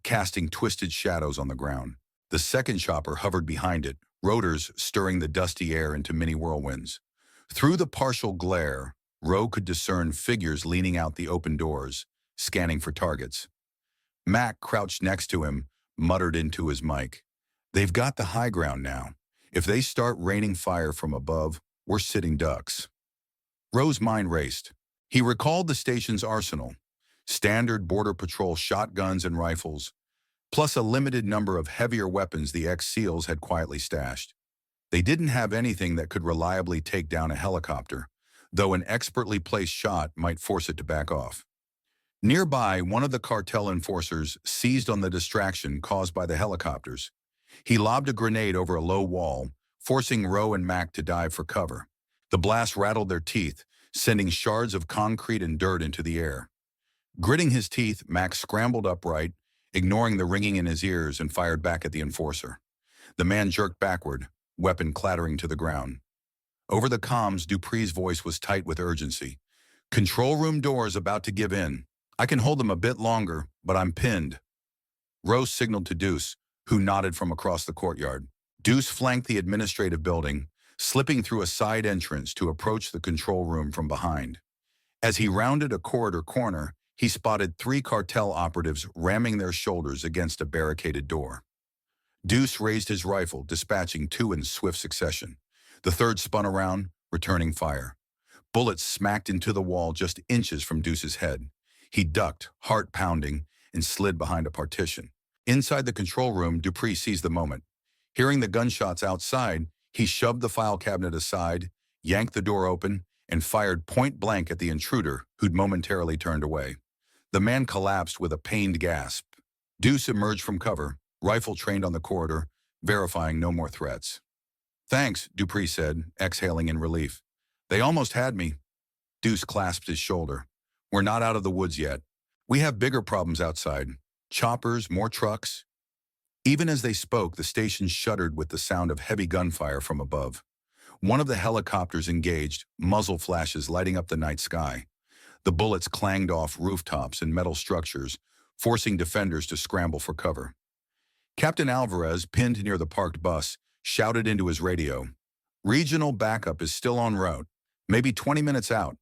casting twisted shadows on the ground. The second chopper hovered behind it, rotors stirring the dusty air into mini whirlwinds. Through the partial glare, Rowe could discern figures leaning out the open doors, scanning for targets. Mac, crouched next to him, muttered into his mic. They've got the high ground now. If they start raining fire from above, we're sitting ducks. Rowe's mind raced. He recalled the station's arsenal, standard border patrol shotguns and rifles, plus a limited number of heavier weapons the ex-SEALs had quietly stashed. They didn't have anything that could reliably take down a helicopter, though an expertly placed shot might force it to back off. Nearby, one of the cartel enforcers seized on the distraction caused by the helicopters. He lobbed a grenade over a low wall, forcing Rowe and Mac to dive for cover. The blast rattled their teeth, sending shards of concrete and dirt into the air. Gritting his teeth, Mac scrambled upright, ignoring the ringing in his ears, and fired back at the enforcer. The man jerked backward, weapon clattering to the ground. Over the comms, Dupree's voice was tight with urgency. Control room doors about to give in. I can hold them a bit longer, but I'm pinned. Rowe signaled to Deuce, who nodded from across the courtyard. Deuce flanked the administrative building, slipping through a side entrance to approach the control room from behind. As he rounded a corridor corner, he spotted 3 cartel operatives ramming their shoulders against a barricaded door. Deuce raised his rifle, dispatching 2 in swift succession. The third spun around, returning fire. Bullets smacked into the wall just inches from Deuce's head. He ducked, heart pounding, and slid behind a partition. Inside the control room, Dupree seized the moment. Hearing the gunshots outside, he shoved the file cabinet aside, yanked the door open, and fired point blank at the intruder, who'd momentarily turned away. The man collapsed with a pained gasp. Deuce emerged from cover, rifle trained on the corridor, verifying no more threats. Thanks, Dupree said, exhaling in relief. They almost had me. Deuce clasped his shoulder. We're not out of the woods yet. We have bigger problems outside. Choppers, more trucks. Even as they spoke, the station shuddered with the sound of heavy gunfire from above. One of the helicopters engaged, muzzle flashes lighting up the night sky. The bullets clanged off rooftops and metal structures, forcing defenders to scramble for cover. Captain Alvarez, pinned near the parked bus, shouted into his radio. Regional backup is still en route, maybe 20 minutes out.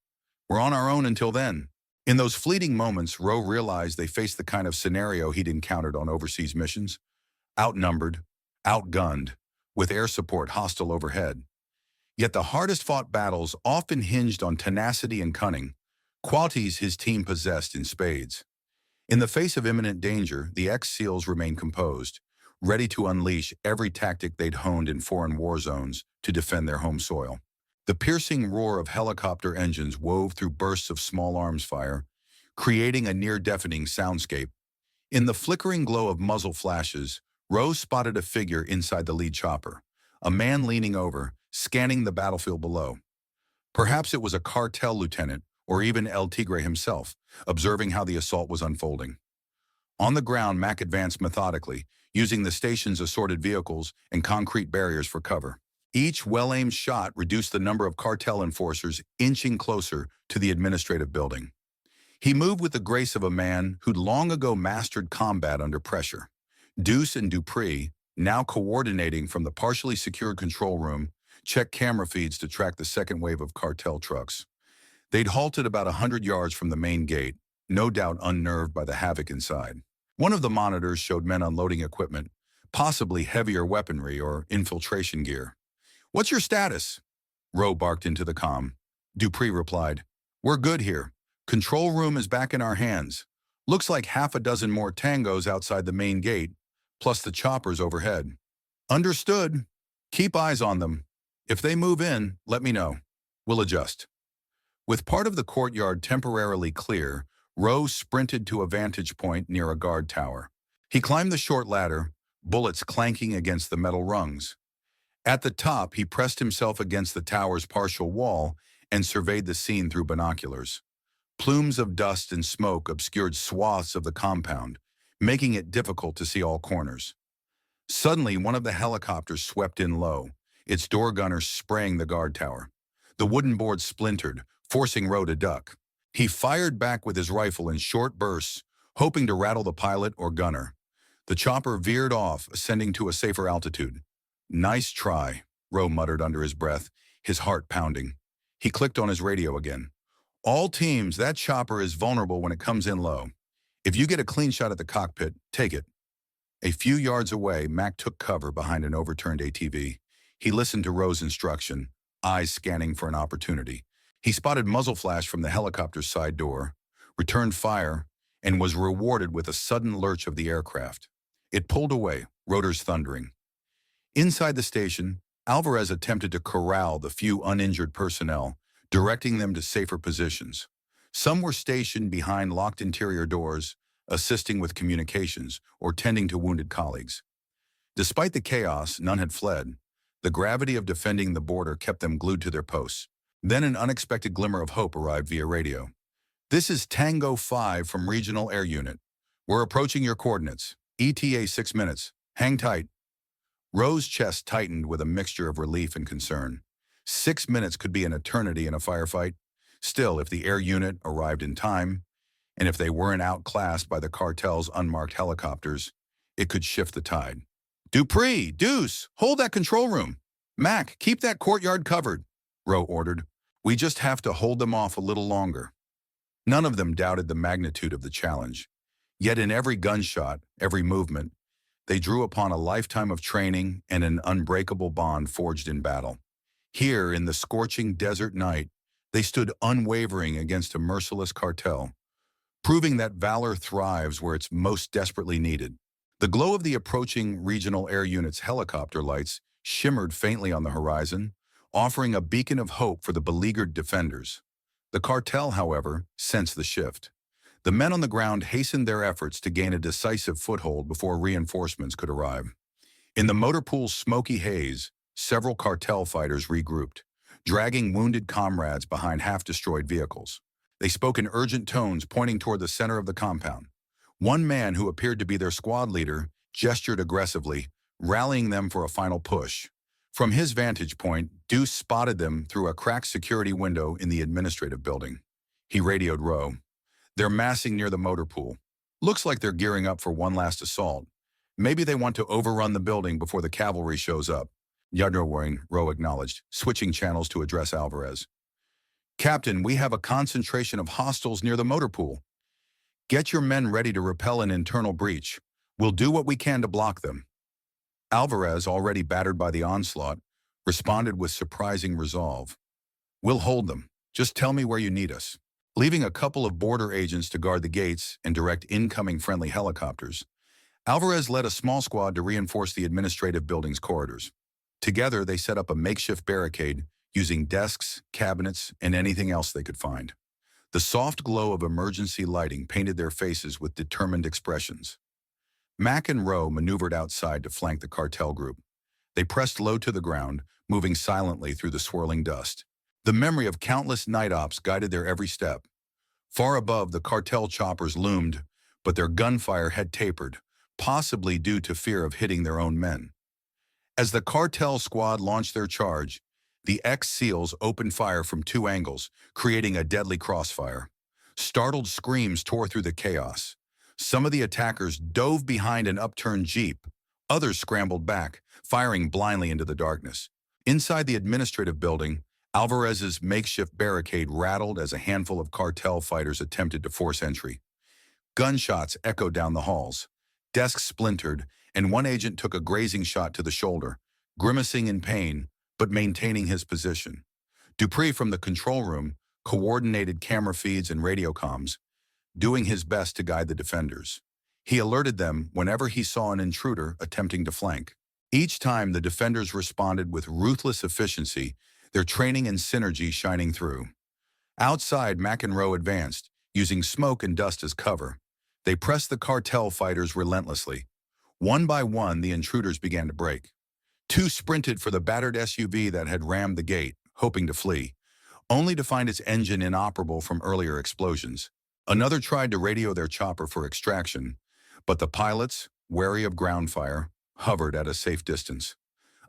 We're on our own until then. In those fleeting moments, Rowe realized they faced the kind of scenario he'd encountered on overseas missions. Outnumbered, outgunned, with air support hostile overhead. Yet the hardest-fought battles often hinged on tenacity and cunning, qualities his team possessed in spades. In the face of imminent danger, the ex-SEALs remained composed, ready to unleash every tactic they'd honed in foreign war zones to defend their home soil. The piercing roar of helicopter engines wove through bursts of small arms fire, creating a near-deafening soundscape. In the flickering glow of muzzle flashes, Rowe spotted a figure inside the lead chopper, a man leaning over, scanning the battlefield below. Perhaps it was a cartel lieutenant, or even El Tigre himself, observing how the assault was unfolding. On the ground, Mac advanced methodically, using the station's assorted vehicles and concrete barriers for cover. Each well-aimed shot reduced the number of cartel enforcers inching closer to the administrative building. He moved with the grace of a man who'd long ago mastered combat under pressure. Deuce and Dupree, now coordinating from the partially secured control room, checked camera feeds to track the second wave of cartel trucks. They'd halted about 100 yards from the main gate, no doubt unnerved by the havoc inside. One of the monitors showed men unloading equipment, possibly heavier weaponry or infiltration gear. What's your status? Rowe barked into the comm. Dupree replied, We're good here. Control room is back in our hands. Looks like half a dozen more tangos outside the main gate, plus the choppers overhead. Understood. Keep eyes on them. If they move in, let me know. We'll adjust. With part of the courtyard temporarily clear, Rose sprinted to a vantage point near a guard tower. He climbed the short ladder, bullets clanking against the metal rungs. At the top, he pressed himself against the tower's partial wall and surveyed the scene through binoculars. Plumes of dust and smoke obscured swaths of the compound, making it difficult to see all corners. Suddenly, one of the helicopters swept in low, its door gunners spraying the guard tower. The wooden board splintered, forcing Rowe to duck. He fired back with his rifle in short bursts, hoping to rattle the pilot or gunner. The chopper veered off, ascending to a safer altitude. "Nice try," Rowe muttered under his breath, his heart pounding. He clicked on his radio again. "All teams, that chopper is vulnerable when it comes in low. If you get a clean shot at the cockpit, take it." A few yards away, Mac took cover behind an overturned ATV. He listened to Rowe's instruction, eyes scanning for an opportunity. He spotted muzzle flash from the helicopter's side door, returned fire, and was rewarded with a sudden lurch of the aircraft. It pulled away, rotors thundering. Inside the station, Alvarez attempted to corral the few uninjured personnel, directing them to safer positions. Some were stationed behind locked interior doors, assisting with communications or tending to wounded colleagues. Despite the chaos, none had fled. The gravity of defending the border kept them glued to their posts. Then an unexpected glimmer of hope arrived via radio. "This is Tango 5 from Regional Air Unit. We're approaching your coordinates. ETA 6 minutes. Hang tight." Rowe's chest tightened with a mixture of relief and concern. 6 minutes could be an eternity in a firefight. Still, if the air unit arrived in time, and if they weren't outclassed by the cartel's unmarked helicopters, it could shift the tide. "Dupree, Deuce, hold that control room. Mac, keep that courtyard covered," Rowe ordered. "We just have to hold them off a little longer." None of them doubted the magnitude of the challenge. Yet in every gunshot, every movement, they drew upon a lifetime of training and an unbreakable bond forged in battle. Here, in the scorching desert night, they stood unwavering against a merciless cartel, proving that valor thrives where it's most desperately needed. The glow of the approaching Regional Air Unit's helicopter lights shimmered faintly on the horizon, offering a beacon of hope for the beleaguered defenders. The cartel, however, sensed the shift. The men on the ground hastened their efforts to gain a decisive foothold before reinforcements could arrive. In the motor pool's smoky haze, several cartel fighters regrouped, dragging wounded comrades behind half-destroyed vehicles. They spoke in urgent tones, pointing toward the center of the compound. One man, who appeared to be their squad leader, gestured aggressively, rallying them for a final push. From his vantage point, Deuce spotted them through a cracked security window in the administrative building. He radioed Rowe. "They're massing near the motor pool. Looks like they're gearing up for one last assault. Maybe they want to overrun the building before the cavalry shows up." "Yadrowing," Rowe acknowledged, switching channels to address Alvarez. "Captain, we have a concentration of hostiles near the motor pool. Get your men ready to repel an internal breach. We'll do what we can to block them." Alvarez, already battered by the onslaught, responded with surprising resolve. "We'll hold them. Just tell me where you need us." Leaving a couple of border agents to guard the gates and direct incoming friendly helicopters, Alvarez led a small squad to reinforce the administrative building's corridors. Together, they set up a makeshift barricade using desks, cabinets, and anything else they could find. The soft glow of emergency lighting painted their faces with determined expressions. Mac and Rowe maneuvered outside to flank the cartel group. They pressed low to the ground, moving silently through the swirling dust. The memory of countless night ops guided their every step. Far above, the cartel choppers loomed, but their gunfire had tapered, possibly due to fear of hitting their own men. As the cartel squad launched their charge, the ex-SEALs opened fire from two angles, creating a deadly crossfire. Startled screams tore through the chaos. Some of the attackers dove behind an upturned jeep. Others scrambled back, firing blindly into the darkness. Inside the administrative building, Alvarez's makeshift barricade rattled as a handful of cartel fighters attempted to force entry. Gunshots echoed down the halls. Desks splintered, and one agent took a grazing shot to the shoulder, grimacing in pain, but maintaining his position. Dupree from the control room coordinated camera feeds and radio comms, doing his best to guide the defenders. He alerted them whenever he saw an intruder attempting to flank. Each time the defenders responded with ruthless efficiency, their training and synergy shining through. Outside, Mac and Rowe advanced, using smoke and dust as cover. They pressed the cartel fighters relentlessly. One by one, the intruders began to break. Two sprinted for the battered SUV that had rammed the gate, hoping to flee, only to find its engine inoperable from earlier explosions. Another tried to radio their chopper for extraction, but the pilots, wary of ground fire, hovered at a safe distance.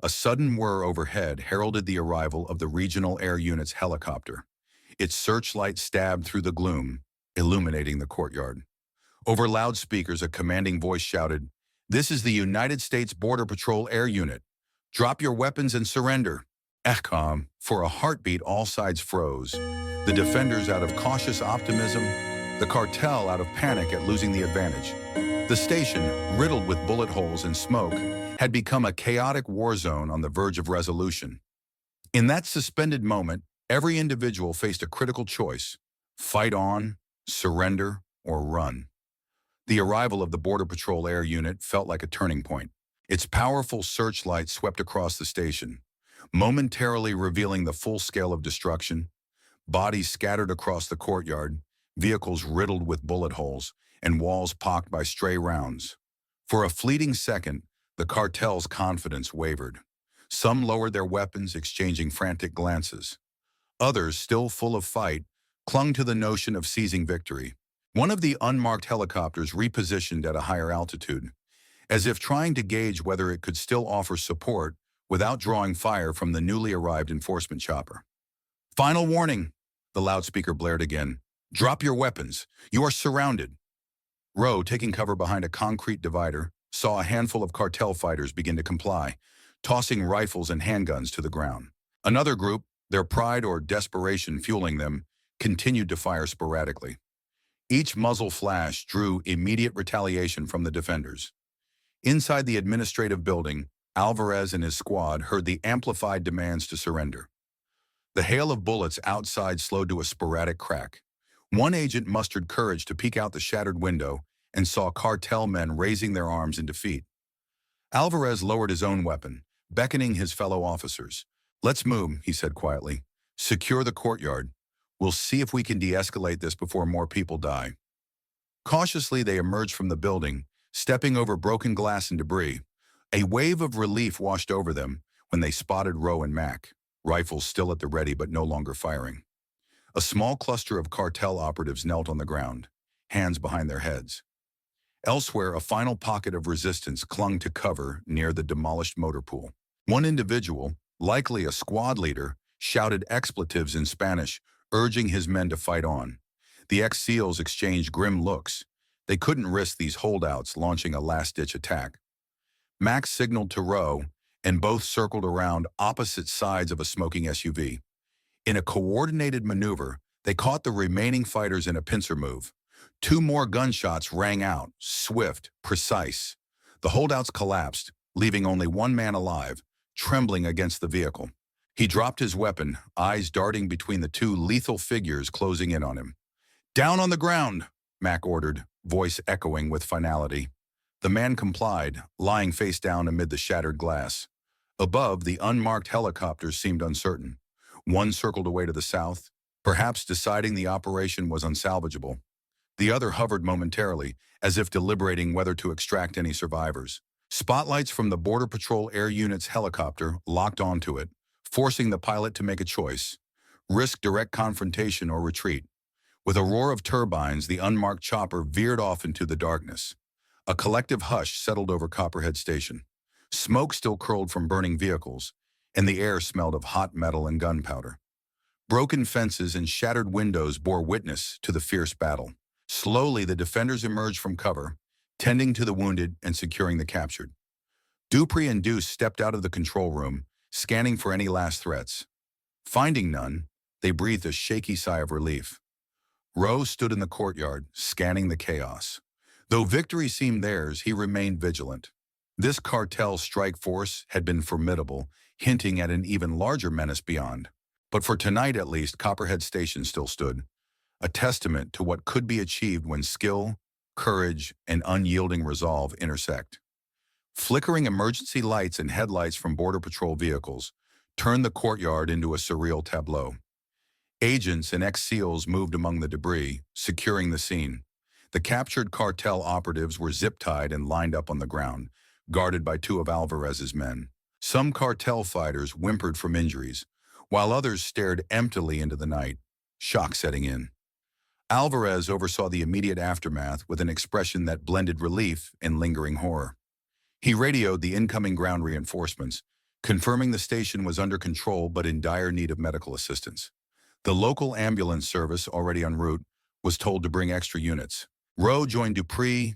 A sudden whir overhead heralded the arrival of the Regional Air Unit's helicopter. Its searchlight stabbed through the gloom, illuminating the courtyard. Over loudspeakers, a commanding voice shouted, "This is the United States Border Patrol Air Unit. Drop your weapons and surrender." Ehcom, for a heartbeat, all sides froze. The defenders out of cautious optimism, the cartel out of panic at losing the advantage. The station, riddled with bullet holes and smoke, had become a chaotic war zone on the verge of resolution. In that suspended moment, every individual faced a critical choice: fight on, surrender, or run. The arrival of the Border Patrol Air Unit felt like a turning point. Its powerful searchlight swept across the station, momentarily revealing the full scale of destruction. Bodies scattered across the courtyard, vehicles riddled with bullet holes, and walls pocked by stray rounds. For a fleeting second, the cartel's confidence wavered. Some lowered their weapons, exchanging frantic glances. Others, still full of fight, clung to the notion of seizing victory. One of the unmarked helicopters repositioned at a higher altitude, as if trying to gauge whether it could still offer support without drawing fire from the newly arrived enforcement chopper. "Final warning," the loudspeaker blared again. "Drop your weapons. You are surrounded." Rowe, taking cover behind a concrete divider, saw a handful of cartel fighters begin to comply, tossing rifles and handguns to the ground. Another group, their pride or desperation fueling them, continued to fire sporadically. Each muzzle flash drew immediate retaliation from the defenders. Inside the administrative building, Alvarez and his squad heard the amplified demands to surrender. The hail of bullets outside slowed to a sporadic crack. One agent mustered courage to peek out the shattered window and saw cartel men raising their arms in defeat. Alvarez lowered his own weapon, beckoning his fellow officers. "Let's move," he said quietly. "Secure the courtyard. We'll see if we can de-escalate this before more people die." Cautiously, they emerged from the building, stepping over broken glass and debris. A wave of relief washed over them when they spotted Rowe and Mac, rifles still at the ready but no longer firing. A small cluster of cartel operatives knelt on the ground, hands behind their heads. Elsewhere, a final pocket of resistance clung to cover near the demolished motor pool. One individual, likely a squad leader, shouted expletives in Spanish, urging his men to fight on. The ex-SEALs exchanged grim looks. They couldn't risk these holdouts launching a last-ditch attack. Max signaled to Rowe, and both circled around opposite sides of a smoking SUV. In a coordinated maneuver, they caught the remaining fighters in a pincer move. Two more gunshots rang out, swift, precise. The holdouts collapsed, leaving only one man alive, trembling against the vehicle. He dropped his weapon, eyes darting between the two lethal figures closing in on him. "Down on the ground," Mac ordered, voice echoing with finality. The man complied, lying face down amid the shattered glass. Above, the unmarked helicopters seemed uncertain. One circled away to the south, perhaps deciding the operation was unsalvageable. The other hovered momentarily, as if deliberating whether to extract any survivors. Spotlights from the Border Patrol Air Unit's helicopter locked onto it, forcing the pilot to make a choice: risk direct confrontation or retreat. With a roar of turbines, the unmarked chopper veered off into the darkness. A collective hush settled over Copperhead Station. Smoke still curled from burning vehicles, and the air smelled of hot metal and gunpowder. Broken fences and shattered windows bore witness to the fierce battle. Slowly, the defenders emerged from cover, tending to the wounded and securing the captured. Dupree and Deuce stepped out of the control room, scanning for any last threats. Finding none, they breathed a shaky sigh of relief. Rowe stood in the courtyard, scanning the chaos. Though victory seemed theirs, he remained vigilant. This cartel strike force had been formidable, hinting at an even larger menace beyond. But for tonight at least, Copperhead Station still stood, a testament to what could be achieved when skill, courage, and unyielding resolve intersect. Flickering emergency lights and headlights from Border Patrol vehicles turned the courtyard into a surreal tableau. Agents and ex-SEALs moved among the debris, securing the scene. The captured cartel operatives were zip-tied and lined up on the ground, guarded by two of Alvarez's men. Some cartel fighters whimpered from injuries, while others stared emptily into the night, shock setting in. Alvarez oversaw the immediate aftermath with an expression that blended relief and lingering horror. He radioed the incoming ground reinforcements, confirming the station was under control but in dire need of medical assistance. The local ambulance service, already en route, was told to bring extra units. Rowe joined Dupree,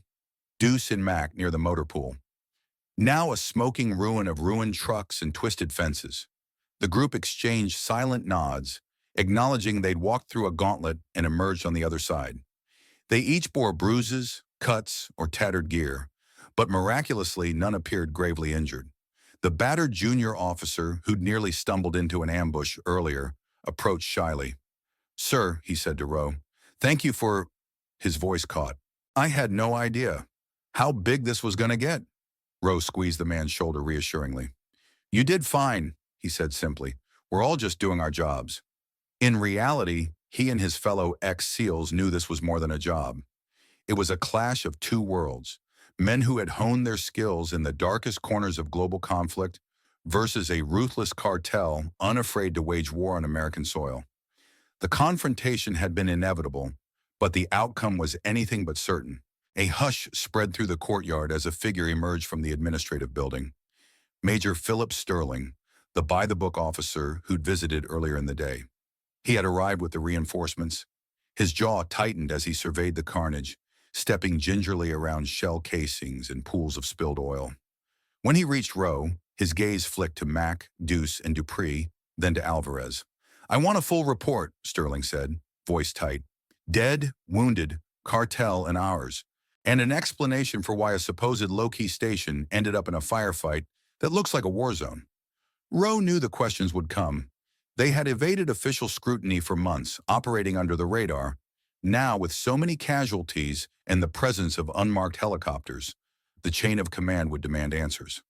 Deuce, and Mac near the motor pool. Now a smoking ruin of ruined trucks and twisted fences. The group exchanged silent nods, acknowledging they'd walked through a gauntlet and emerged on the other side. They each bore bruises, cuts, or tattered gear, but miraculously none appeared gravely injured. The battered junior officer, who'd nearly stumbled into an ambush earlier, approached shyly. "Sir," he said to Rowe, "thank you for—" His voice caught. "I had no idea how big this was going to get." Rowe squeezed the man's shoulder reassuringly. "You did fine," he said simply. "We're all just doing our jobs." In reality, he and his fellow ex-SEALs knew this was more than a job. It was a clash of two worlds, men who had honed their skills in the darkest corners of global conflict versus a ruthless cartel unafraid to wage war on American soil. The confrontation had been inevitable, but the outcome was anything but certain. A hush spread through the courtyard as a figure emerged from the administrative building. Major Philip Sterling, the by-the-book officer who'd visited earlier in the day. He had arrived with the reinforcements. His jaw tightened as he surveyed the carnage, stepping gingerly around shell casings and pools of spilled oil. When he reached Rowe, his gaze flicked to Mac, Deuce, and Dupree, then to Alvarez. "I want a full report," Sterling said, voice tight. "Dead, wounded, cartel, and ours. And an explanation for why a supposed low-key station ended up in a firefight that looks like a war zone." Rowe knew the questions would come. They had evaded official scrutiny for months, operating under the radar. Now, with so many casualties and the presence of unmarked helicopters, the chain of command would demand answers.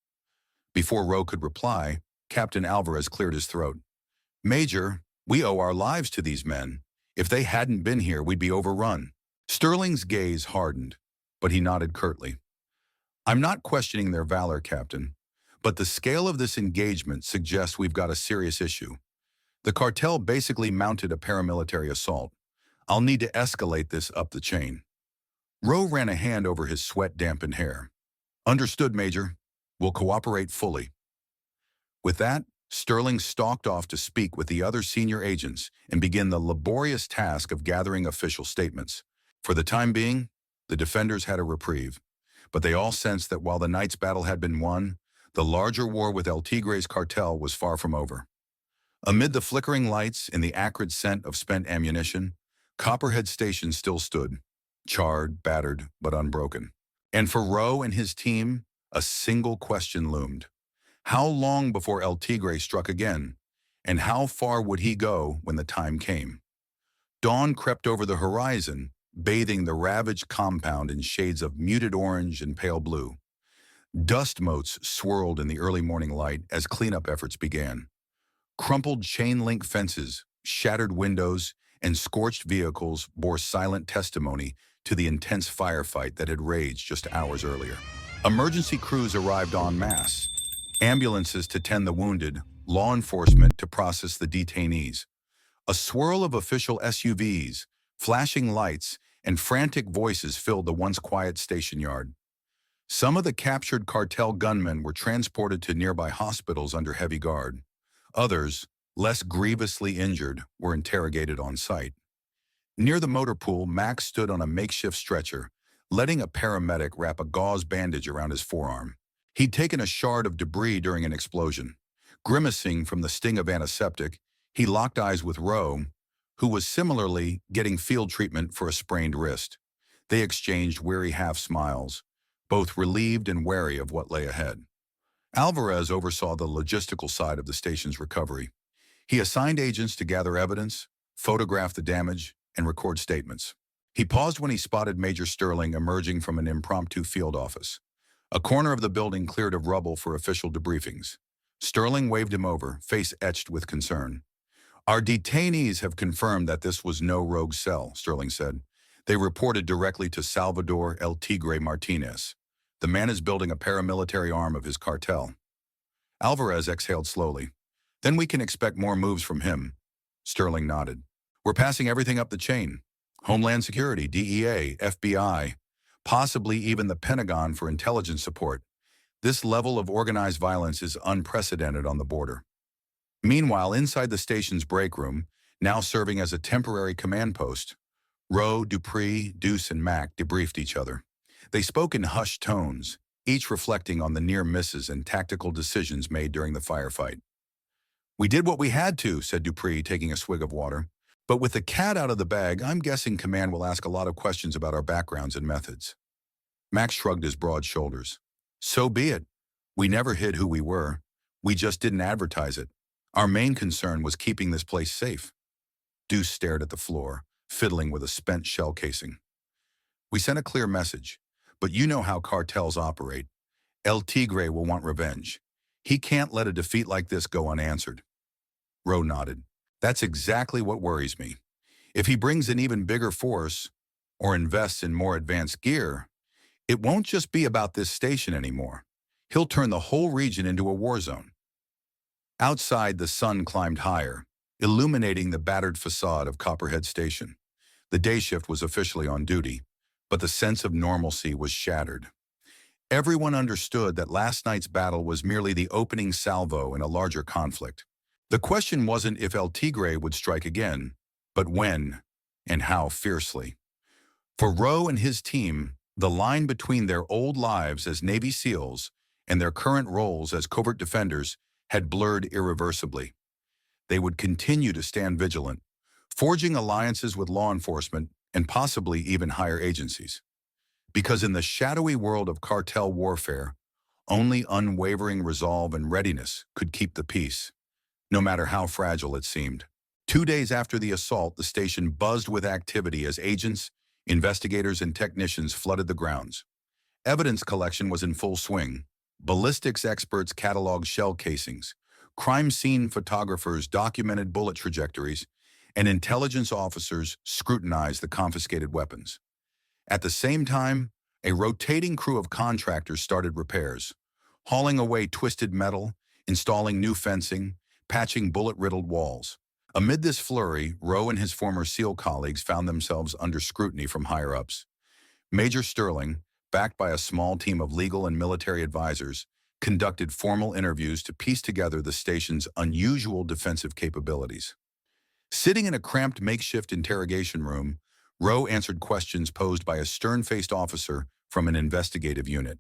Before Rowe could reply, Captain Alvarez cleared his throat. "Major, we owe our lives to these men. If they hadn't been here, we'd be overrun." Sterling's gaze hardened, but he nodded curtly. "I'm not questioning their valor, Captain, but the scale of this engagement suggests we've got a serious issue. The cartel basically mounted a paramilitary assault. I'll need to escalate this up the chain." Rowe ran a hand over his sweat-dampened hair. "Understood, Major. We'll cooperate fully." With that, Sterling stalked off to speak with the other senior agents and begin the laborious task of gathering official statements. For the time being, the defenders had a reprieve, but they all sensed that while the night's battle had been won, the larger war with El Tigre's cartel was far from over. Amid the flickering lights and the acrid scent of spent ammunition, Copperhead Station still stood, charred, battered, but unbroken. And for Rowe and his team, a single question loomed. How long before El Tigre struck again? And how far would he go when the time came? Dawn crept over the horizon, bathing the ravaged compound in shades of muted orange and pale blue. Dust motes swirled in the early morning light as cleanup efforts began. Crumpled chain-link fences, shattered windows, and scorched vehicles bore silent testimony to the intense firefight that had raged just hours earlier. Emergency crews arrived en masse, ambulances to tend the wounded, law enforcement to process the detainees. A swirl of official SUVs, flashing lights, and frantic voices filled the once quiet station yard. Some of the captured cartel gunmen were transported to nearby hospitals under heavy guard. Others, less grievously injured, were interrogated on site. Near the motor pool, Max stood on a makeshift stretcher, letting a paramedic wrap a gauze bandage around his forearm. He'd taken a shard of debris during an explosion. Grimacing from the sting of antiseptic, he locked eyes with Rowe, who was similarly getting field treatment for a sprained wrist. They exchanged weary half-smiles, both relieved and wary of what lay ahead. Alvarez oversaw the logistical side of the station's recovery. He assigned agents to gather evidence, photograph the damage, and record statements. He paused when he spotted Major Sterling emerging from an impromptu field office. A corner of the building cleared of rubble for official debriefings. Sterling waved him over, face etched with concern. Our detainees have confirmed that this was no rogue cell, Sterling said. They reported directly to Salvador El Tigre Martinez. The man is building a paramilitary arm of his cartel. Alvarez exhaled slowly. Then we can expect more moves from him. Sterling nodded. We're passing everything up the chain. Homeland Security, DEA, FBI, possibly even the Pentagon for intelligence support. This level of organized violence is unprecedented on the border. Meanwhile, inside the station's break room, now serving as a temporary command post, Rowe, Dupree, Deuce, and Mac debriefed each other. They spoke in hushed tones, each reflecting on the near misses and tactical decisions made during the firefight. We did what we had to, said Dupree, taking a swig of water. But with the cat out of the bag, I'm guessing Command will ask a lot of questions about our backgrounds and methods. Max shrugged his broad shoulders. So be it. We never hid who we were. We just didn't advertise it. Our main concern was keeping this place safe. Deuce stared at the floor, fiddling with a spent shell casing. We sent a clear message, but you know how cartels operate. El Tigre will want revenge. He can't let a defeat like this go unanswered. Rowe nodded. That's exactly what worries me. If he brings an even bigger force, or invests in more advanced gear, it won't just be about this station anymore. He'll turn the whole region into a war zone. Outside, the sun climbed higher, illuminating the battered facade of Copperhead Station. The day shift was officially on duty, but the sense of normalcy was shattered. Everyone understood that last night's battle was merely the opening salvo in a larger conflict. The question wasn't if El Tigre would strike again, but when and how fiercely. For Rowe and his team, the line between their old lives as Navy SEALs and their current roles as covert defenders had blurred irreversibly. They would continue to stand vigilant, forging alliances with law enforcement and possibly even higher agencies. Because in the shadowy world of cartel warfare, only unwavering resolve and readiness could keep the peace, no matter how fragile it seemed. 2 days after the assault, the station buzzed with activity as agents, investigators, and technicians flooded the grounds. Evidence collection was in full swing. Ballistics experts cataloged shell casings, crime scene photographers documented bullet trajectories, and intelligence officers scrutinized the confiscated weapons. At the same time, a rotating crew of contractors started repairs, hauling away twisted metal, installing new fencing, patching bullet-riddled walls. Amid this flurry, Rowe and his former SEAL colleagues found themselves under scrutiny from higher-ups. Major Sterling, backed by a small team of legal and military advisors, conducted formal interviews to piece together the station's unusual defensive capabilities. Sitting in a cramped makeshift interrogation room, Rowe answered questions posed by a stern-faced officer from an investigative unit.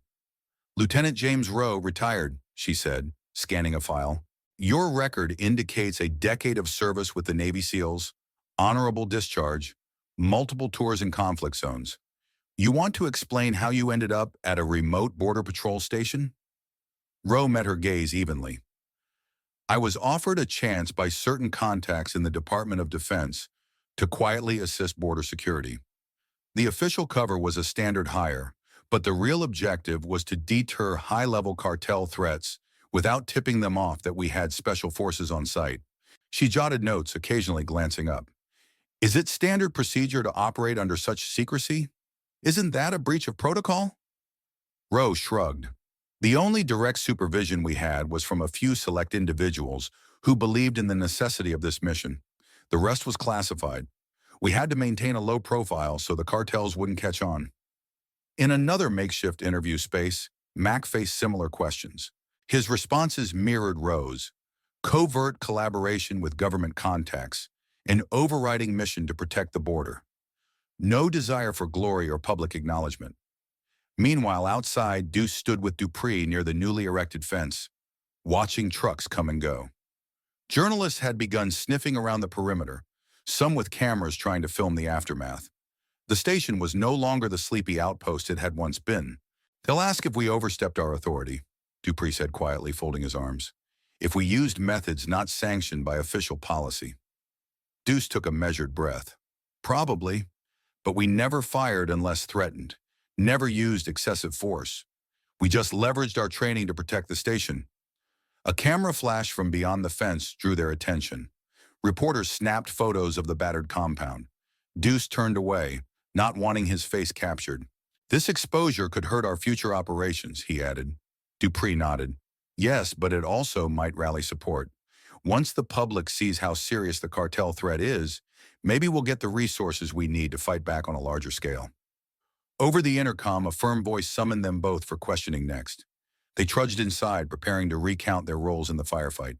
Lieutenant James Rowe, retired, she said, scanning a file. Your record indicates a decade of service with the Navy SEALs, honorable discharge, multiple tours in conflict zones. You want to explain how you ended up at a remote border patrol station? Rowe met her gaze evenly. I was offered a chance by certain contacts in the Department of Defense to quietly assist border security. The official cover was a standard hire, but the real objective was to deter high-level cartel threats without tipping them off that we had special forces on site. She jotted notes, occasionally glancing up. Is it standard procedure to operate under such secrecy? Isn't that a breach of protocol? Rowe shrugged. The only direct supervision we had was from a few select individuals who believed in the necessity of this mission. The rest was classified. We had to maintain a low profile so the cartels wouldn't catch on. In another makeshift interview space, Mac faced similar questions. His responses mirrored Rowe's: covert collaboration with government contacts, an overriding mission to protect the border. No desire for glory or public acknowledgement. Meanwhile, outside, Deuce stood with Dupree near the newly erected fence, watching trucks come and go. Journalists had begun sniffing around the perimeter, some with cameras trying to film the aftermath. The station was no longer the sleepy outpost it had once been. They'll ask if we overstepped our authority, Dupree said quietly, folding his arms. If we used methods not sanctioned by official policy. Deuce took a measured breath. Probably, but we never fired unless threatened, never used excessive force. We just leveraged our training to protect the station. A camera flash from beyond the fence drew their attention. Reporters snapped photos of the battered compound. Deuce turned away, not wanting his face captured. This exposure could hurt our future operations, he added. Dupree nodded. Yes, but it also might rally support. Once the public sees how serious the cartel threat is, maybe we'll get the resources we need to fight back on a larger scale. Over the intercom, a firm voice summoned them both for questioning next. They trudged inside, preparing to recount their roles in the firefight.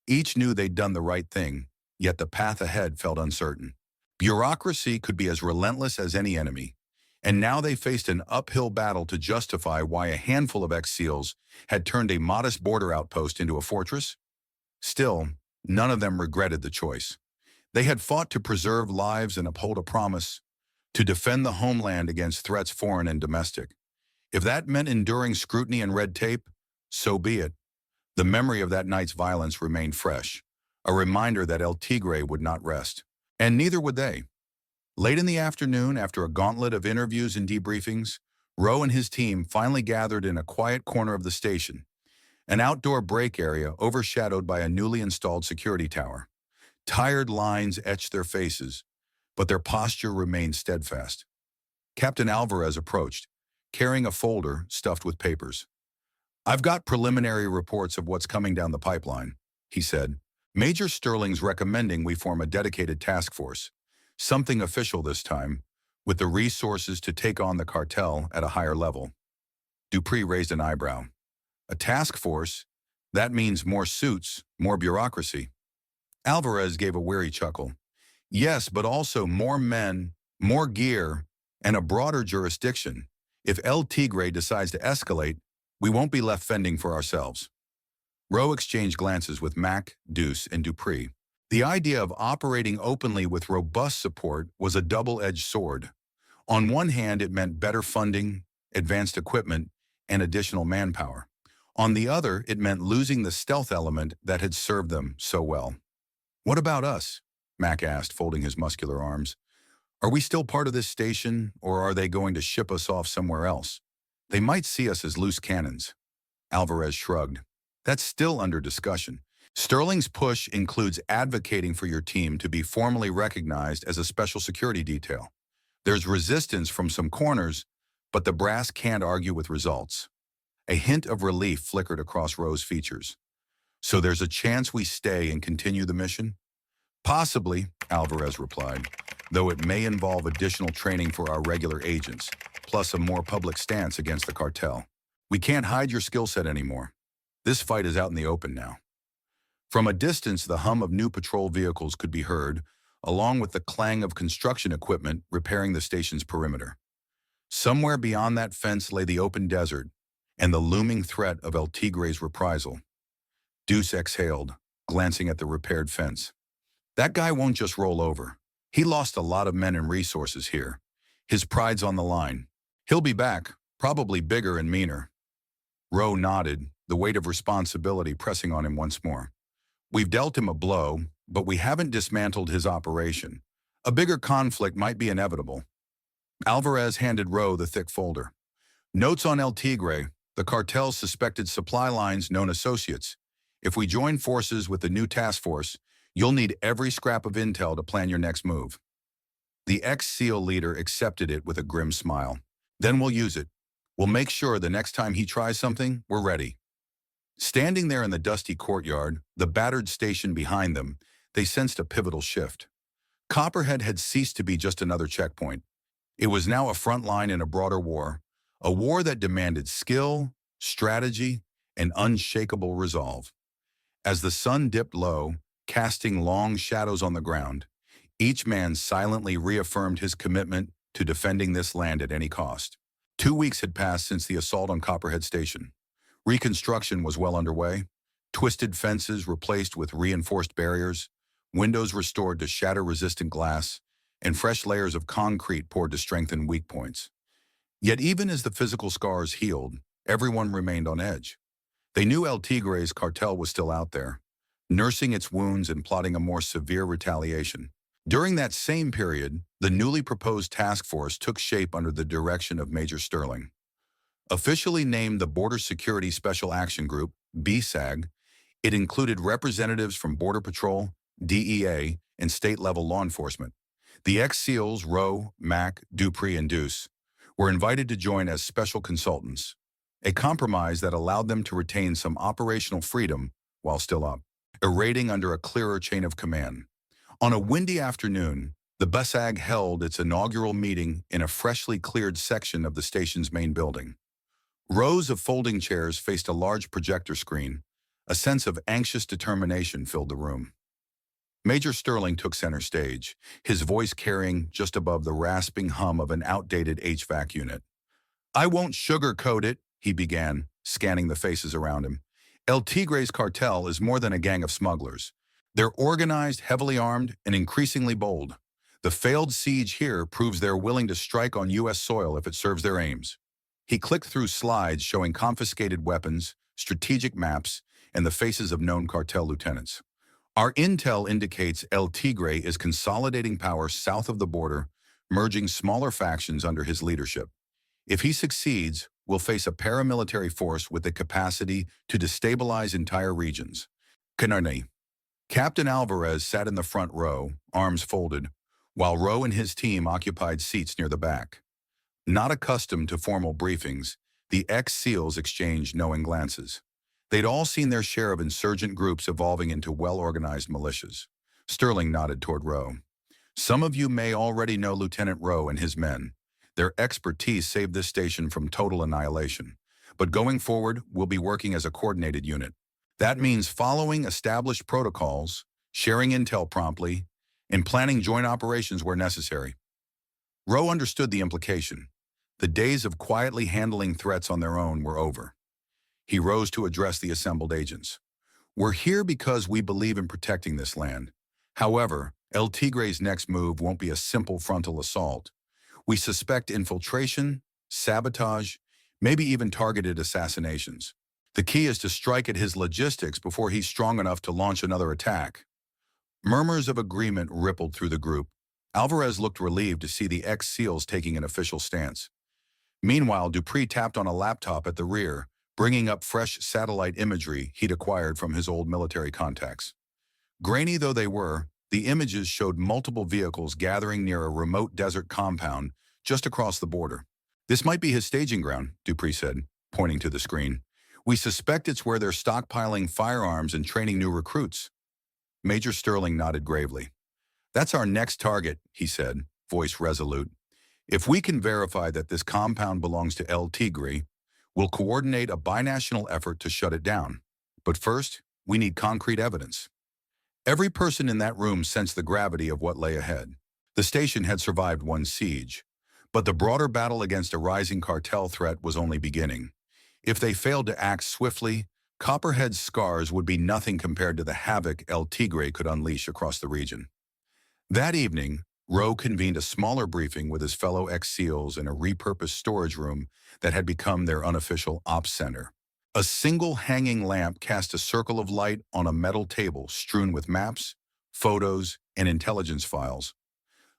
Each knew they'd done the right thing, yet the path ahead felt uncertain. Bureaucracy could be as relentless as any enemy, and now they faced an uphill battle to justify why a handful of ex-SEALs had turned a modest border outpost into a fortress. Still, none of them regretted the choice. They had fought to preserve lives and uphold a promise, to defend the homeland against threats foreign and domestic. If that meant enduring scrutiny and red tape, so be it. The memory of that night's violence remained fresh, a reminder that El Tigre would not rest. And neither would they. Late in the afternoon, after a gauntlet of interviews and debriefings, Rowe and his team finally gathered in a quiet corner of the station, an outdoor break area overshadowed by a newly installed security tower. Tired lines etched their faces, but their posture remained steadfast. Captain Alvarez approached, carrying a folder stuffed with papers. I've got preliminary reports of what's coming down the pipeline, he said. Major Sterling's recommending we form a dedicated task force, something official this time, with the resources to take on the cartel at a higher level. Dupree raised an eyebrow. A task force? That means more suits, more bureaucracy. Alvarez gave a weary chuckle. Yes, but also more men, more gear, and a broader jurisdiction. If El Tigre decides to escalate, we won't be left fending for ourselves. Rowe exchanged glances with Mac, Deuce, and Dupree. The idea of operating openly with robust support was a double-edged sword. On one hand, it meant better funding, advanced equipment, and additional manpower. On the other, it meant losing the stealth element that had served them so well. What about us? Mac asked, folding his muscular arms. Are we still part of this station, or are they going to ship us off somewhere else? They might see us as loose cannons. Alvarez shrugged. That's still under discussion. Sterling's push includes advocating for your team to be formally recognized as a special security detail. There's resistance from some corners, but the brass can't argue with results. A hint of relief flickered across Rowe's features. So there's a chance we stay and continue the mission? Possibly, Alvarez replied, though it may involve additional training for our regular agents, plus a more public stance against the cartel. We can't hide your skill set anymore. This fight is out in the open now. From a distance, the hum of new patrol vehicles could be heard, along with the clang of construction equipment repairing the station's perimeter. Somewhere beyond that fence lay the open desert and the looming threat of El Tigre's reprisal. Deuce exhaled, glancing at the repaired fence. That guy won't just roll over. He lost a lot of men and resources here. His pride's on the line. He'll be back, probably bigger and meaner. Rowe nodded, the weight of responsibility pressing on him once more. We've dealt him a blow, but we haven't dismantled his operation. A bigger conflict might be inevitable. Alvarez handed Rowe the thick folder. Notes on El Tigre, the cartel's suspected supply lines known associates. If we join forces with the new task force, you'll need every scrap of intel to plan your next move. The ex-SEAL leader accepted it with a grim smile. Then we'll use it. We'll make sure the next time he tries something, we're ready. Standing there in the dusty courtyard, the battered station behind them, they sensed a pivotal shift. Copperhead had ceased to be just another checkpoint. It was now a front line in a broader war, a war that demanded skill, strategy, and unshakable resolve. As the sun dipped low, casting long shadows on the ground, each man silently reaffirmed his commitment to defending this land at any cost. 2 weeks had passed since the assault on Copperhead Station. Reconstruction was well underway, twisted fences replaced with reinforced barriers, windows restored to shatter-resistant glass, and fresh layers of concrete poured to strengthen weak points. Yet even as the physical scars healed, everyone remained on edge. They knew El Tigre's cartel was still out there, nursing its wounds and plotting a more severe retaliation. During that same period, the newly proposed task force took shape under the direction of Major Sterling. Officially named the Border Security Special Action Group, BSAG, it included representatives from Border Patrol, DEA, and state-level law enforcement. The ex-SEALs Rowe, Mack, Dupree, and Deuce were invited to join as special consultants, a compromise that allowed them to retain some operational freedom while still up, a rating under a clearer chain of command. On a windy afternoon, the BSAG held its inaugural meeting in a freshly cleared section of the station's main building. Rows of folding chairs faced a large projector screen. A sense of anxious determination filled the room. Major Sterling took center stage, his voice carrying just above the rasping hum of an outdated HVAC unit. "I won't sugarcoat it," he began, scanning the faces around him. El Tigre's cartel is more than a gang of smugglers. They're organized, heavily armed, and increasingly bold. The failed siege here proves they're willing to strike on U.S. soil if it serves their aims. He clicked through slides showing confiscated weapons, strategic maps, and the faces of known cartel lieutenants. Our intel indicates El Tigre is consolidating power south of the border, merging smaller factions under his leadership. If he succeeds, we'll face a paramilitary force with the capacity to destabilize entire regions. Canarney. Captain Alvarez sat in the front row, arms folded, while Rowe and his team occupied seats near the back. Not accustomed to formal briefings, the ex-SEALs exchanged knowing glances. They'd all seen their share of insurgent groups evolving into well-organized militias. Sterling nodded toward Rowe. "Some of you may already know Lieutenant Rowe and his men. Their expertise saved this station from total annihilation. But going forward, we'll be working as a coordinated unit. That means following established protocols, sharing intel promptly, and planning joint operations where necessary." Rowe understood the implication. The days of quietly handling threats on their own were over. He rose to address the assembled agents. "We're here because we believe in protecting this land. However, El Tigre's next move won't be a simple frontal assault. We suspect infiltration, sabotage, maybe even targeted assassinations. The key is to strike at his logistics before he's strong enough to launch another attack." Murmurs of agreement rippled through the group. Alvarez looked relieved to see the ex-SEALs taking an official stance. Meanwhile, Dupree tapped on a laptop at the rear, bringing up fresh satellite imagery he'd acquired from his old military contacts. Grainy though they were, the images showed multiple vehicles gathering near a remote desert compound just across the border. "This might be his staging ground," Dupree said, pointing to the screen. "We suspect it's where they're stockpiling firearms and training new recruits." Major Sterling nodded gravely. "That's our next target," he said, voice resolute. "If we can verify that this compound belongs to El Tigre, we'll coordinate a binational effort to shut it down. But first, we need concrete evidence." Every person in that room sensed the gravity of what lay ahead. The station had survived one siege, but the broader battle against a rising cartel threat was only beginning. If they failed to act swiftly, Copperhead's scars would be nothing compared to the havoc El Tigre could unleash across the region. That evening, Rowe convened a smaller briefing with his fellow ex-SEALs in a repurposed storage room that had become their unofficial ops center. A single hanging lamp cast a circle of light on a metal table strewn with maps, photos, and intelligence files.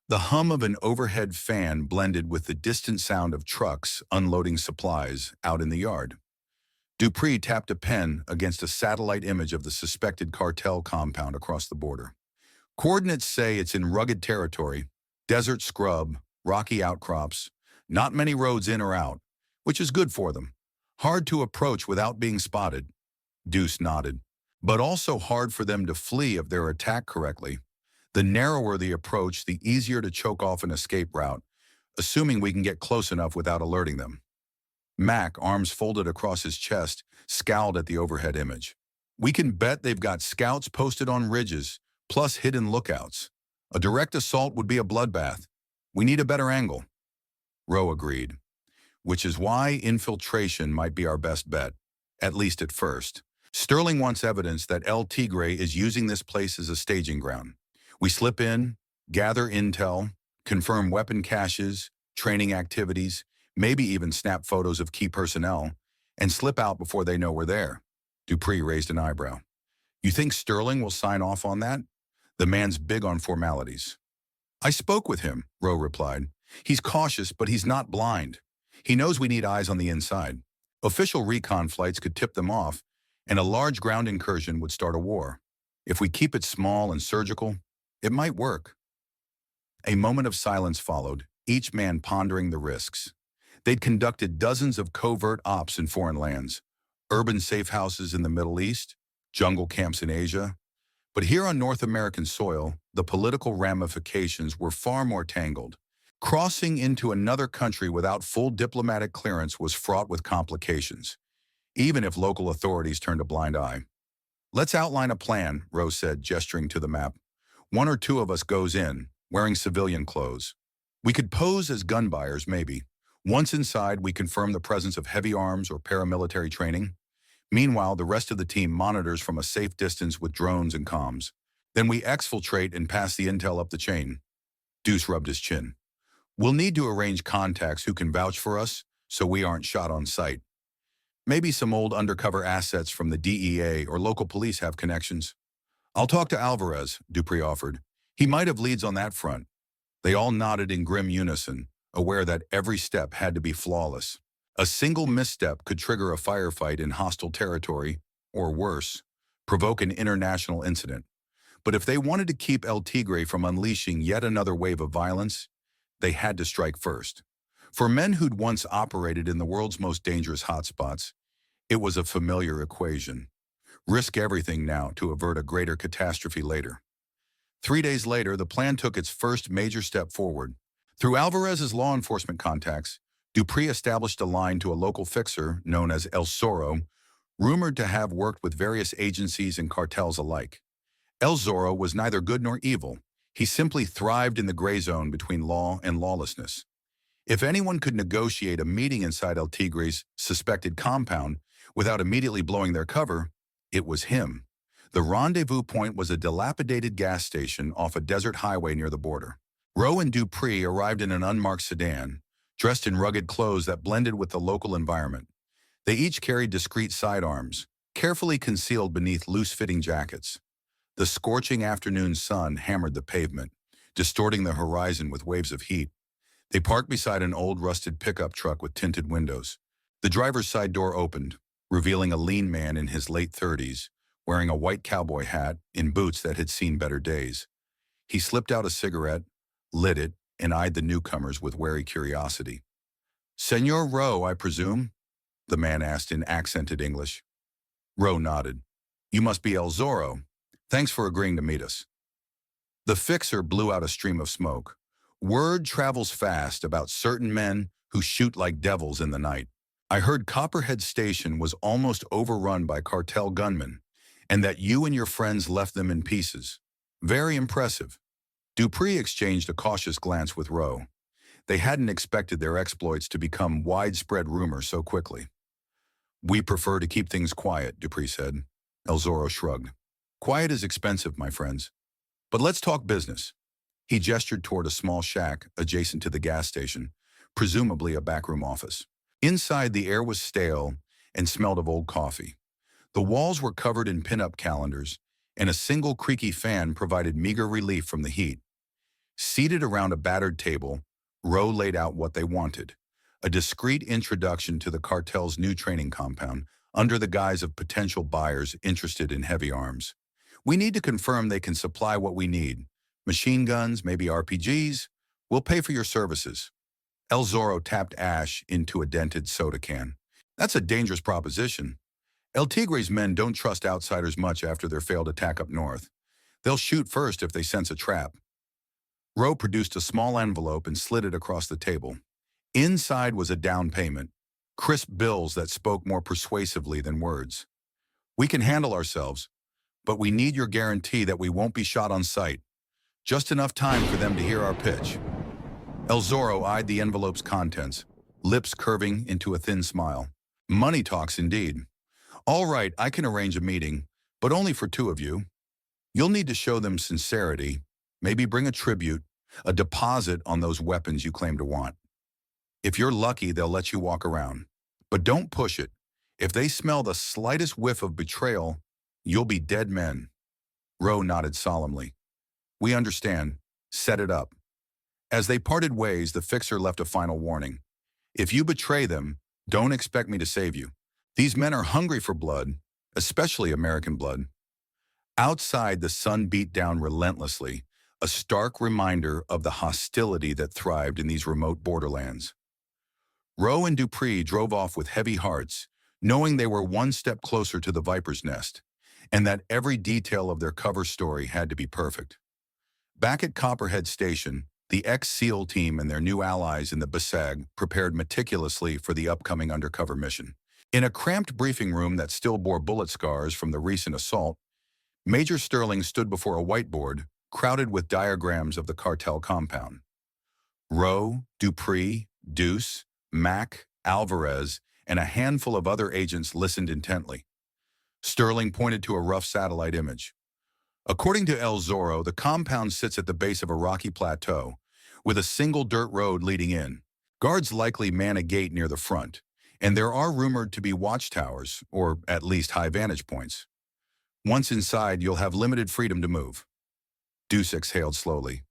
The hum of an overhead fan blended with the distant sound of trucks unloading supplies out in the yard. Dupree tapped a pen against a satellite image of the suspected cartel compound across the border. "Coordinates say it's in rugged territory, desert scrub, rocky outcrops, not many roads in or out, which is good for them. Hard to approach without being spotted." Deuce nodded. "But also hard for them to flee if they're attacked correctly. The narrower the approach, the easier to choke off an escape route, assuming we can get close enough without alerting them." Mac, arms folded across his chest, scowled at the overhead image. "We can bet they've got scouts posted on ridges, plus hidden lookouts. A direct assault would be a bloodbath. We need a better angle." Rowe agreed. "Which is why infiltration might be our best bet, at least at first. Sterling wants evidence that El Tigre is using this place as a staging ground. We slip in, gather intel, confirm weapon caches, training activities, maybe even snap photos of key personnel, and slip out before they know we're there." Dupree raised an eyebrow. "You think Sterling will sign off on that? The man's big on formalities." "I spoke with him," Rowe replied. "He's cautious, but he's not blind. He knows we need eyes on the inside. Official recon flights could tip them off, and a large ground incursion would start a war. If we keep it small and surgical, it might work. A moment of silence followed, each man pondering the risks. They'd conducted dozens of covert ops in foreign lands, urban safe houses in the Middle East, jungle camps in Asia. But here on North American soil, the political ramifications were far more tangled. Crossing into another country without full diplomatic clearance was fraught with complications, even if local authorities turned a blind eye. "Let's outline a plan," Rose said, gesturing to the map. "One or two of us goes in, wearing civilian clothes. We could pose as gun buyers, maybe. Once inside, we confirm the presence of heavy arms or paramilitary training. Meanwhile, the rest of the team monitors from a safe distance with drones and comms. Then we exfiltrate and pass the intel up the chain." Deuce rubbed his chin. "We'll need to arrange contacts who can vouch for us so we aren't shot on sight. Maybe some old undercover assets from the DEA or local police have connections." "I'll talk to Alvarez," Dupree offered. "He might have leads on that front." They all nodded in grim unison, aware that every step had to be flawless. A single misstep could trigger a firefight in hostile territory, or worse, provoke an international incident. But if they wanted to keep El Tigre from unleashing yet another wave of violence, they had to strike first. For men who'd once operated in the world's most dangerous hotspots, it was a familiar equation. Risk everything now to avert a greater catastrophe later. 3 days later, the plan took its first major step forward. Through Alvarez's law enforcement contacts, Dupree established a line to a local fixer known as El Zorro, rumored to have worked with various agencies and cartels alike. El Zorro was neither good nor evil. He simply thrived in the gray zone between law and lawlessness. If anyone could negotiate a meeting inside El Tigre's suspected compound without immediately blowing their cover, it was him. The rendezvous point was a dilapidated gas station off a desert highway near the border. Rowe and Dupree arrived in an unmarked sedan, dressed in rugged clothes that blended with the local environment. They each carried discreet sidearms, carefully concealed beneath loose-fitting jackets. The scorching afternoon sun hammered the pavement, distorting the horizon with waves of heat. They parked beside an old rusted pickup truck with tinted windows. The driver's side door opened, revealing a lean man in his late 30s, wearing a white cowboy hat and boots that had seen better days. He slipped out a cigarette, lit it, and eyed the newcomers with wary curiosity. "Senor Rowe, I presume?" the man asked in accented English. Rowe nodded. "You must be El Zorro. Thanks for agreeing to meet us." The fixer blew out a stream of smoke. "Word travels fast about certain men who shoot like devils in the night. I heard Copperhead Station was almost overrun by cartel gunmen, and that you and your friends left them in pieces. Very impressive." Dupree exchanged a cautious glance with Rowe. They hadn't expected their exploits to become widespread rumor so quickly. "We prefer to keep things quiet," Dupree said. El Zorro shrugged. "Quiet is expensive, my friends. But let's talk business." He gestured toward a small shack adjacent to the gas station, presumably a backroom office. Inside, the air was stale and smelled of old coffee. The walls were covered in pin-up calendars, and a single creaky fan provided meager relief from the heat. Seated around a battered table, Rowe laid out what they wanted: a discreet introduction to the cartel's new training compound under the guise of potential buyers interested in heavy arms. "We need to confirm they can supply what we need. Machine guns, maybe RPGs. We'll pay for your services." El Zorro tapped ash into a dented soda can. "That's a dangerous proposition. El Tigre's men don't trust outsiders much after their failed attack up north. They'll shoot first if they sense a trap." Rowe produced a small envelope and slid it across the table. Inside was a down payment, crisp bills that spoke more persuasively than words. "We can handle ourselves, but we need your guarantee that we won't be shot on sight. Just enough time for them to hear our pitch." El Zorro eyed the envelope's contents, lips curving into a thin smile. "Money talks indeed. All right, I can arrange a meeting, but only for two of you. You'll need to show them sincerity, maybe bring a tribute, a deposit on those weapons you claim to want. If you're lucky, they'll let you walk around. But don't push it. If they smell the slightest whiff of betrayal, you'll be dead men." Rowe nodded solemnly. "We understand. Set it up." As they parted ways, the fixer left a final warning. If you betray them, don't expect me to save you. These men are hungry for blood, especially American blood. Outside, the sun beat down relentlessly, a stark reminder of the hostility that thrived in these remote borderlands. Rowe and Dupree drove off with heavy hearts, knowing they were one step closer to the Viper's nest, and that every detail of their cover story had to be perfect. Back at Copperhead Station, the ex-SEAL team and their new allies in the BSAG prepared meticulously for the upcoming undercover mission. In a cramped briefing room that still bore bullet scars from the recent assault, Major Sterling stood before a whiteboard crowded with diagrams of the cartel compound. Rowe, Dupree, Deuce, Mack, Alvarez, and a handful of other agents listened intently. Sterling pointed to a rough satellite image. According to El Zorro, the compound sits at the base of a rocky plateau, with a single dirt road leading in. Guards likely man a gate near the front, and there are rumored to be watchtowers, or at least high vantage points. Once inside, you'll have limited freedom to move. Deuce exhaled slowly.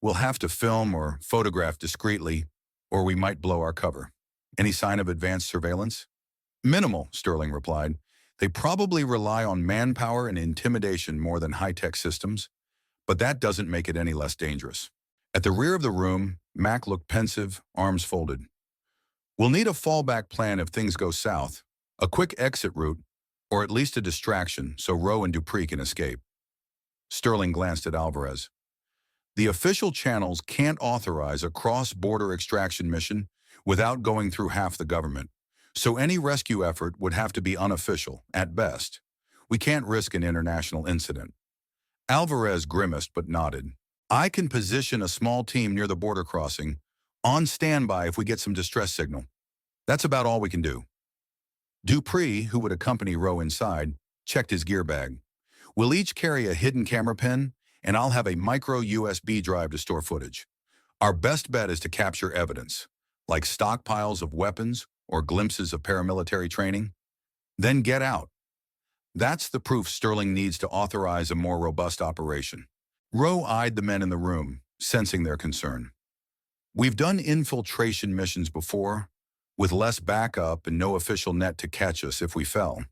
We'll have to film or photograph discreetly, or we might blow our cover. Any sign of advanced surveillance? Minimal, Sterling replied. They probably rely on manpower and intimidation more than high-tech systems, but that doesn't make it any less dangerous. At the rear of the room, Mac looked pensive, arms folded. We'll need a fallback plan if things go south, a quick exit route, or at least a distraction so Rowe and Dupree can escape. Sterling glanced at Alvarez. The official channels can't authorize a cross-border extraction mission without going through half the government, so any rescue effort would have to be unofficial, at best. We can't risk an international incident. Alvarez grimaced but nodded. I can position a small team near the border crossing, on standby if we get some distress signal. That's about all we can do. Dupree, who would accompany Rowe inside, checked his gear bag. We'll each carry a hidden camera pin, and I'll have a micro USB drive to store footage. Our best bet is to capture evidence, like stockpiles of weapons or glimpses of paramilitary training. Then get out. That's the proof Sterling needs to authorize a more robust operation. Rowe eyed the men in the room, sensing their concern. We've done infiltration missions before, with less backup and no official net to catch us if we fell.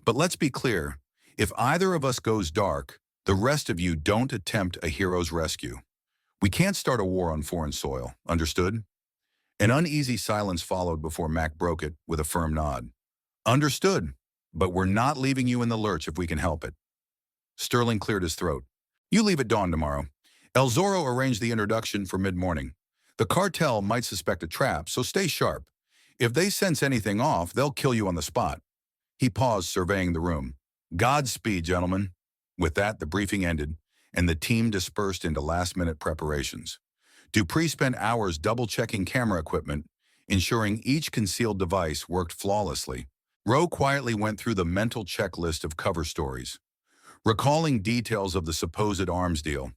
But let's be clear, if either of us goes dark, the rest of you don't attempt a hero's rescue. We can't start a war on foreign soil, understood? An uneasy silence followed before Mac broke it with a firm nod. Understood, but we're not leaving you in the lurch if we can help it. Sterling cleared his throat. You leave at dawn tomorrow. El Zorro arranged the introduction for mid-morning. The cartel might suspect a trap, so stay sharp. If they sense anything off, they'll kill you on the spot. He paused, surveying the room. Godspeed, gentlemen. With that, the briefing ended, and the team dispersed into last-minute preparations. Dupree spent hours double-checking camera equipment, ensuring each concealed device worked flawlessly. Rowe quietly went through the mental checklist of cover stories, recalling details of the supposed arms deal.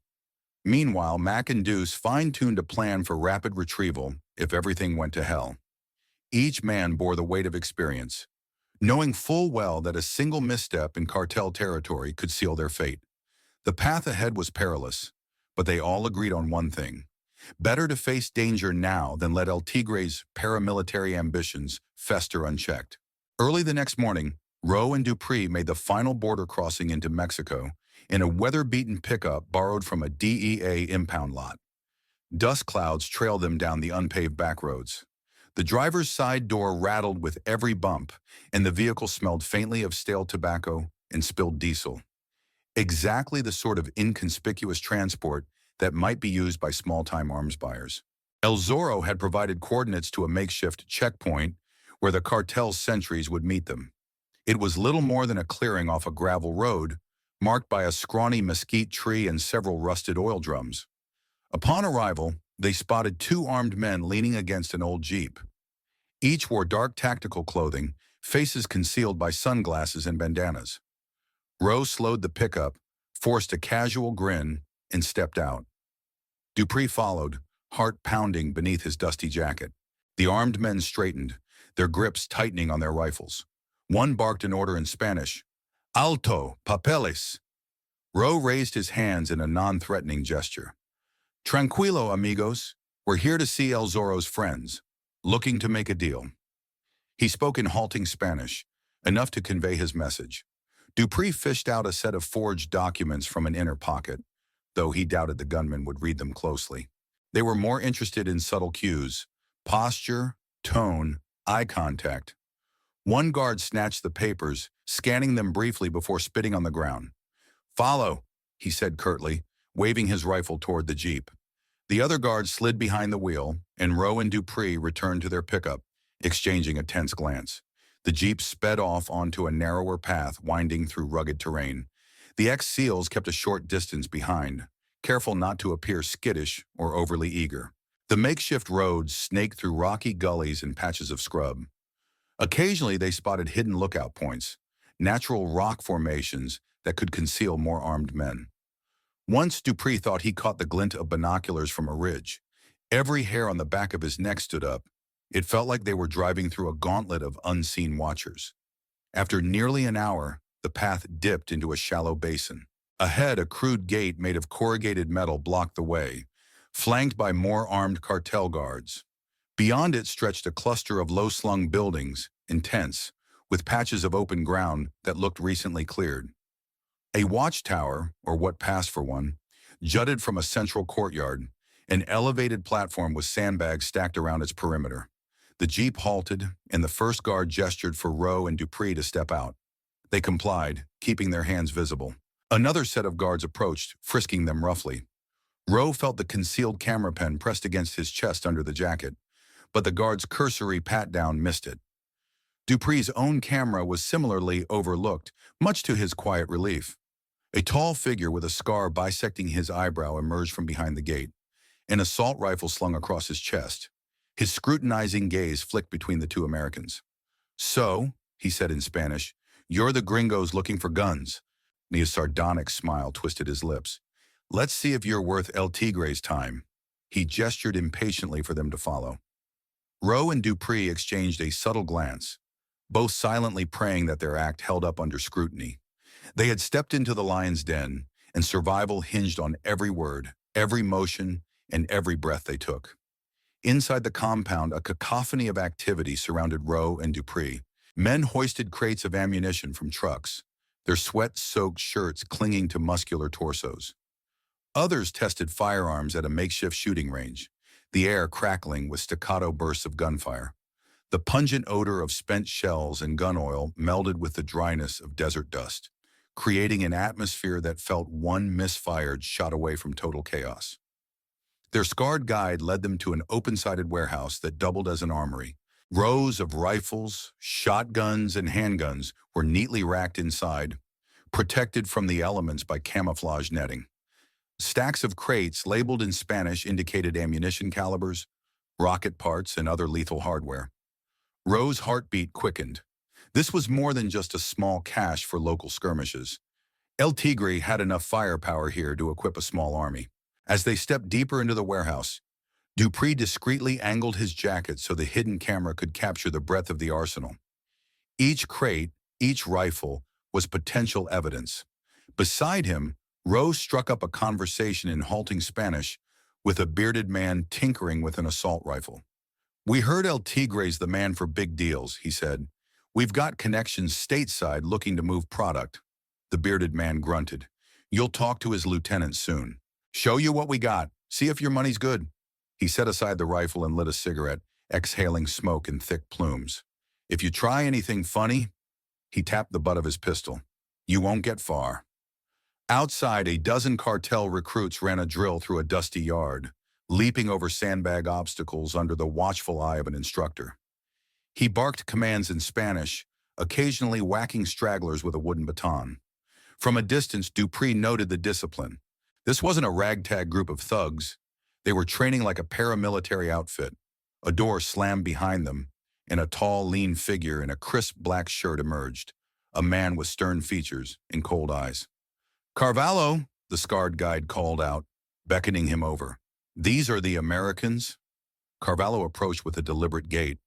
Meanwhile, Mac and Deuce fine-tuned a plan for rapid retrieval if everything went to hell. Each man bore the weight of experience, knowing full well that a single misstep in cartel territory could seal their fate. The path ahead was perilous, but they all agreed on one thing. Better to face danger now than let El Tigre's paramilitary ambitions fester unchecked. Early the next morning, Rowe and Dupree made the final border crossing into Mexico in a weather-beaten pickup borrowed from a DEA impound lot. Dust clouds trailed them down the unpaved backroads. The driver's side door rattled with every bump, and the vehicle smelled faintly of stale tobacco and spilled diesel. Exactly the sort of inconspicuous transport that might be used by small-time arms buyers. El Zorro had provided coordinates to a makeshift checkpoint where the cartel's sentries would meet them. It was little more than a clearing off a gravel road, marked by a scrawny mesquite tree and several rusted oil drums. Upon arrival, they spotted two armed men leaning against an old Jeep. Each wore dark tactical clothing, faces concealed by sunglasses and bandanas. Rowe slowed the pickup, forced a casual grin, and stepped out. Dupree followed, heart pounding beneath his dusty jacket. The armed men straightened, their grips tightening on their rifles. One barked an order in Spanish, "Alto, papeles." Rowe raised his hands in a non-threatening gesture. "Tranquilo, amigos. We're here to see El Zorro's friends." looking to make a deal. He spoke in halting Spanish, enough to convey his message. Dupree fished out a set of forged documents from an inner pocket, though he doubted the gunman would read them closely. They were more interested in subtle cues, posture, tone, eye contact. One guard snatched the papers, scanning them briefly before spitting on the ground. "Follow," he said curtly, waving his rifle toward the jeep. The other guard slid behind the wheel, and Rowe and Dupree returned to their pickup, exchanging a tense glance. The jeep sped off onto a narrower path winding through rugged terrain. The ex-SEALs kept a short distance behind, careful not to appear skittish or overly eager. The makeshift roads snaked through rocky gullies and patches of scrub. Occasionally they spotted hidden lookout points, natural rock formations that could conceal more armed men. Once Dupree thought he caught the glint of binoculars from a ridge. Every hair on the back of his neck stood up. It felt like they were driving through a gauntlet of unseen watchers. After nearly an hour, the path dipped into a shallow basin. Ahead, a crude gate made of corrugated metal blocked the way, flanked by more armed cartel guards. Beyond it stretched a cluster of low-slung buildings, intense, with patches of open ground that looked recently cleared. A watchtower, or what passed for one, jutted from a central courtyard. An elevated platform with sandbags stacked around its perimeter. The jeep halted, and the first guard gestured for Rowe and Dupree to step out. They complied, keeping their hands visible. Another set of guards approached, frisking them roughly. Rowe felt the concealed camera pen pressed against his chest under the jacket, but the guard's cursory pat-down missed it. Dupree's own camera was similarly overlooked, much to his quiet relief. A tall figure with a scar bisecting his eyebrow emerged from behind the gate, an assault rifle slung across his chest. His scrutinizing gaze flicked between the two Americans. "So," he said in Spanish, "you're the gringos looking for guns." A sardonic smile twisted his lips. "Let's see if you're worth El Tigre's time." He gestured impatiently for them to follow. Rowe and Dupree exchanged a subtle glance, both silently praying that their act held up under scrutiny. They had stepped into the lion's den, and survival hinged on every word, every motion, and every breath they took. Inside the compound, a cacophony of activity surrounded Rowe and Dupree. Men hoisted crates of ammunition from trucks, their sweat-soaked shirts clinging to muscular torsos. Others tested firearms at a makeshift shooting range, the air crackling with staccato bursts of gunfire. The pungent odor of spent shells and gun oil melded with the dryness of desert dust, creating an atmosphere that felt one misfired shot away from total chaos. Their scarred guide led them to an open-sided warehouse that doubled as an armory. Rows of rifles, shotguns, and handguns were neatly racked inside, protected from the elements by camouflage netting. Stacks of crates labeled in Spanish indicated ammunition calibers, rocket parts, and other lethal hardware. Rowe's heartbeat quickened. This was more than just a small cache for local skirmishes. El Tigre had enough firepower here to equip a small army. As they stepped deeper into the warehouse, Dupree discreetly angled his jacket so the hidden camera could capture the breadth of the arsenal. Each crate, each rifle, was potential evidence. Beside him, Rowe struck up a conversation in halting Spanish with a bearded man tinkering with an assault rifle. "We heard El Tigre's the man for big deals," he said. "We've got connections stateside looking to move product." The bearded man grunted. "You'll talk to his lieutenant soon. Show you what we got. See if your money's good." He set aside the rifle and lit a cigarette, exhaling smoke in thick plumes. "If you try anything funny," he tapped the butt of his pistol, "you won't get far." Outside, a dozen cartel recruits ran a drill through a dusty yard, leaping over sandbag obstacles under the watchful eye of an instructor. He barked commands in Spanish, occasionally whacking stragglers with a wooden baton. From a distance, Dupree noted the discipline. This wasn't a ragtag group of thugs. They were training like a paramilitary outfit. A door slammed behind them, and a tall, lean figure in a crisp black shirt emerged, a man with stern features and cold eyes. "Carvalho," the scarred guide called out, beckoning him over. "These are the Americans?" Carvalho approached with a deliberate gait,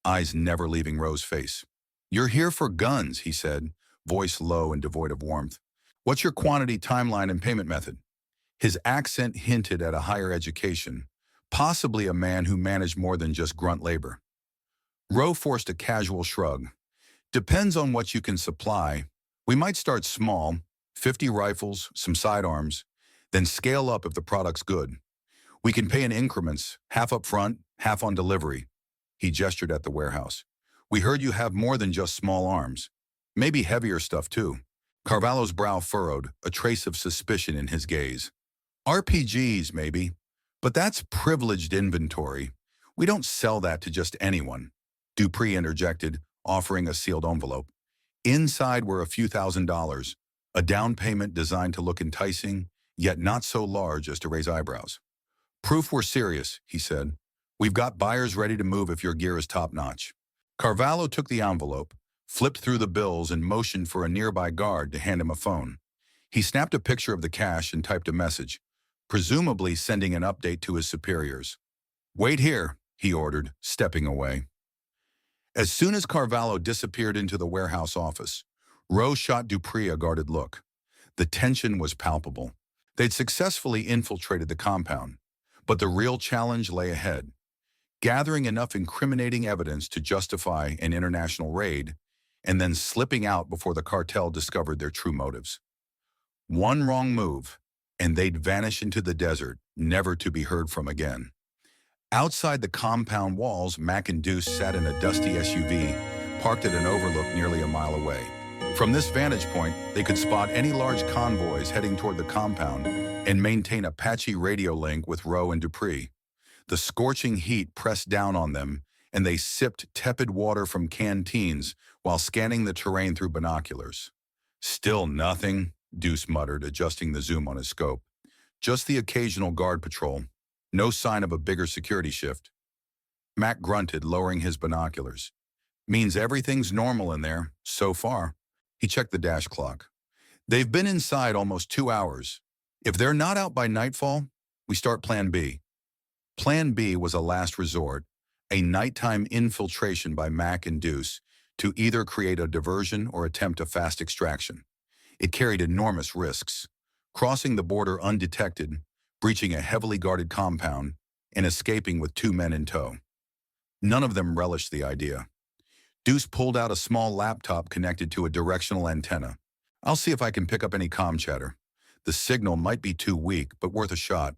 eyes never leaving Rowe's face. "You're here for guns," he said, voice low and devoid of warmth. "What's your quantity, timeline, and payment method?" His accent hinted at a higher education, possibly a man who managed more than just grunt labor. Rowe forced a casual shrug. Depends on what you can supply. We might start small, 50 rifles, some sidearms, then scale up if the product's good. We can pay in increments, half up front, half on delivery. He gestured at the warehouse. We heard you have more than just small arms. Maybe heavier stuff too. Carvalho's brow furrowed, a trace of suspicion in his gaze. RPGs, maybe. But that's privileged inventory. We don't sell that to just anyone. Dupree interjected, offering a sealed envelope. Inside were a few $1,000s, a down payment designed to look enticing, yet not so large as to raise eyebrows. Proof we're serious, he said. We've got buyers ready to move if your gear is top-notch. Carvalho took the envelope, flipped through the bills, and motioned for a nearby guard to hand him a phone. He snapped a picture of the cash and typed a message, presumably sending an update to his superiors. Wait here, he ordered, stepping away. As soon as Carvalho disappeared into the warehouse office, Rowe shot Dupree a guarded look. The tension was palpable. They'd successfully infiltrated the compound, but the real challenge lay ahead. Gathering enough incriminating evidence to justify an international raid, and then slipping out before the cartel discovered their true motives. One wrong move, and they'd vanish into the desert, never to be heard from again. Outside the compound walls, Mac and Deuce sat in a dusty SUV, parked at an overlook nearly a mile away. From this vantage point, they could spot any large convoys heading toward the compound and maintain a patchy radio link with Rowe and Dupree. The scorching heat pressed down on them, and they sipped tepid water from canteens while scanning the terrain through binoculars. Still nothing, Deuce muttered, adjusting the zoom on his scope. Just the occasional guard patrol. No sign of a bigger security shift. Mac grunted, lowering his binoculars. Means everything's normal in there, so far. He checked the dash clock. They've been inside almost 2 hours. If they're not out by nightfall, we start Plan B. Plan B was a last resort, a nighttime infiltration by Mac and Deuce to either create a diversion or attempt a fast extraction. It carried enormous risks, crossing the border undetected, breaching a heavily guarded compound, and escaping with 2 men in tow. None of them relished the idea. Deuce pulled out a small laptop connected to a directional antenna. I'll see if I can pick up any comm chatter. The signal might be too weak, but worth a shot.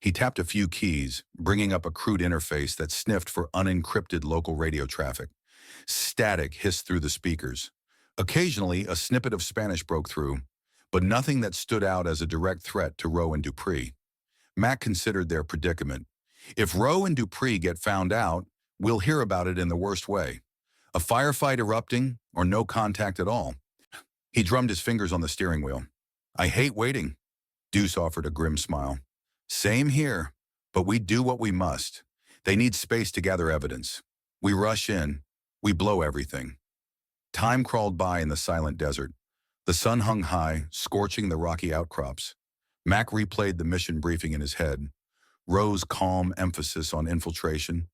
He tapped a few keys, bringing up a crude interface that sniffed for unencrypted local radio traffic. Static hissed through the speakers. Occasionally, a snippet of Spanish broke through, but nothing that stood out as a direct threat to Rowe and Dupree. Mac considered their predicament. If Rowe and Dupree get found out, we'll hear about it in the worst way. A firefight erupting, or no contact at all. He drummed his fingers on the steering wheel. I hate waiting. Deuce offered a grim smile. Same here, but we do what we must. They need space to gather evidence. We rush in. We blow everything. Time crawled by in the silent desert. The sun hung high, scorching the rocky outcrops. Mac replayed the mission briefing in his head. Rowe's calm emphasis on infiltration,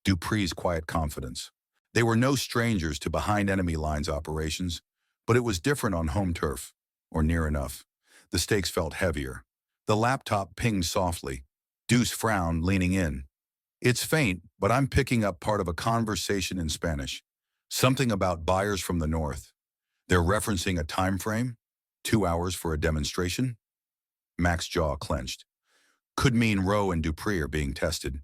Dupree's quiet confidence. They were no strangers to behind enemy lines operations, but it was different on home turf, or near enough. The stakes felt heavier. The laptop pinged softly. Deuce frowned, leaning in. It's faint, but I'm picking up part of a conversation in Spanish. Something about buyers from the north. They're referencing a time frame? 2 hours for a demonstration? Mac's jaw clenched. Could mean Rowe and Dupree are being tested.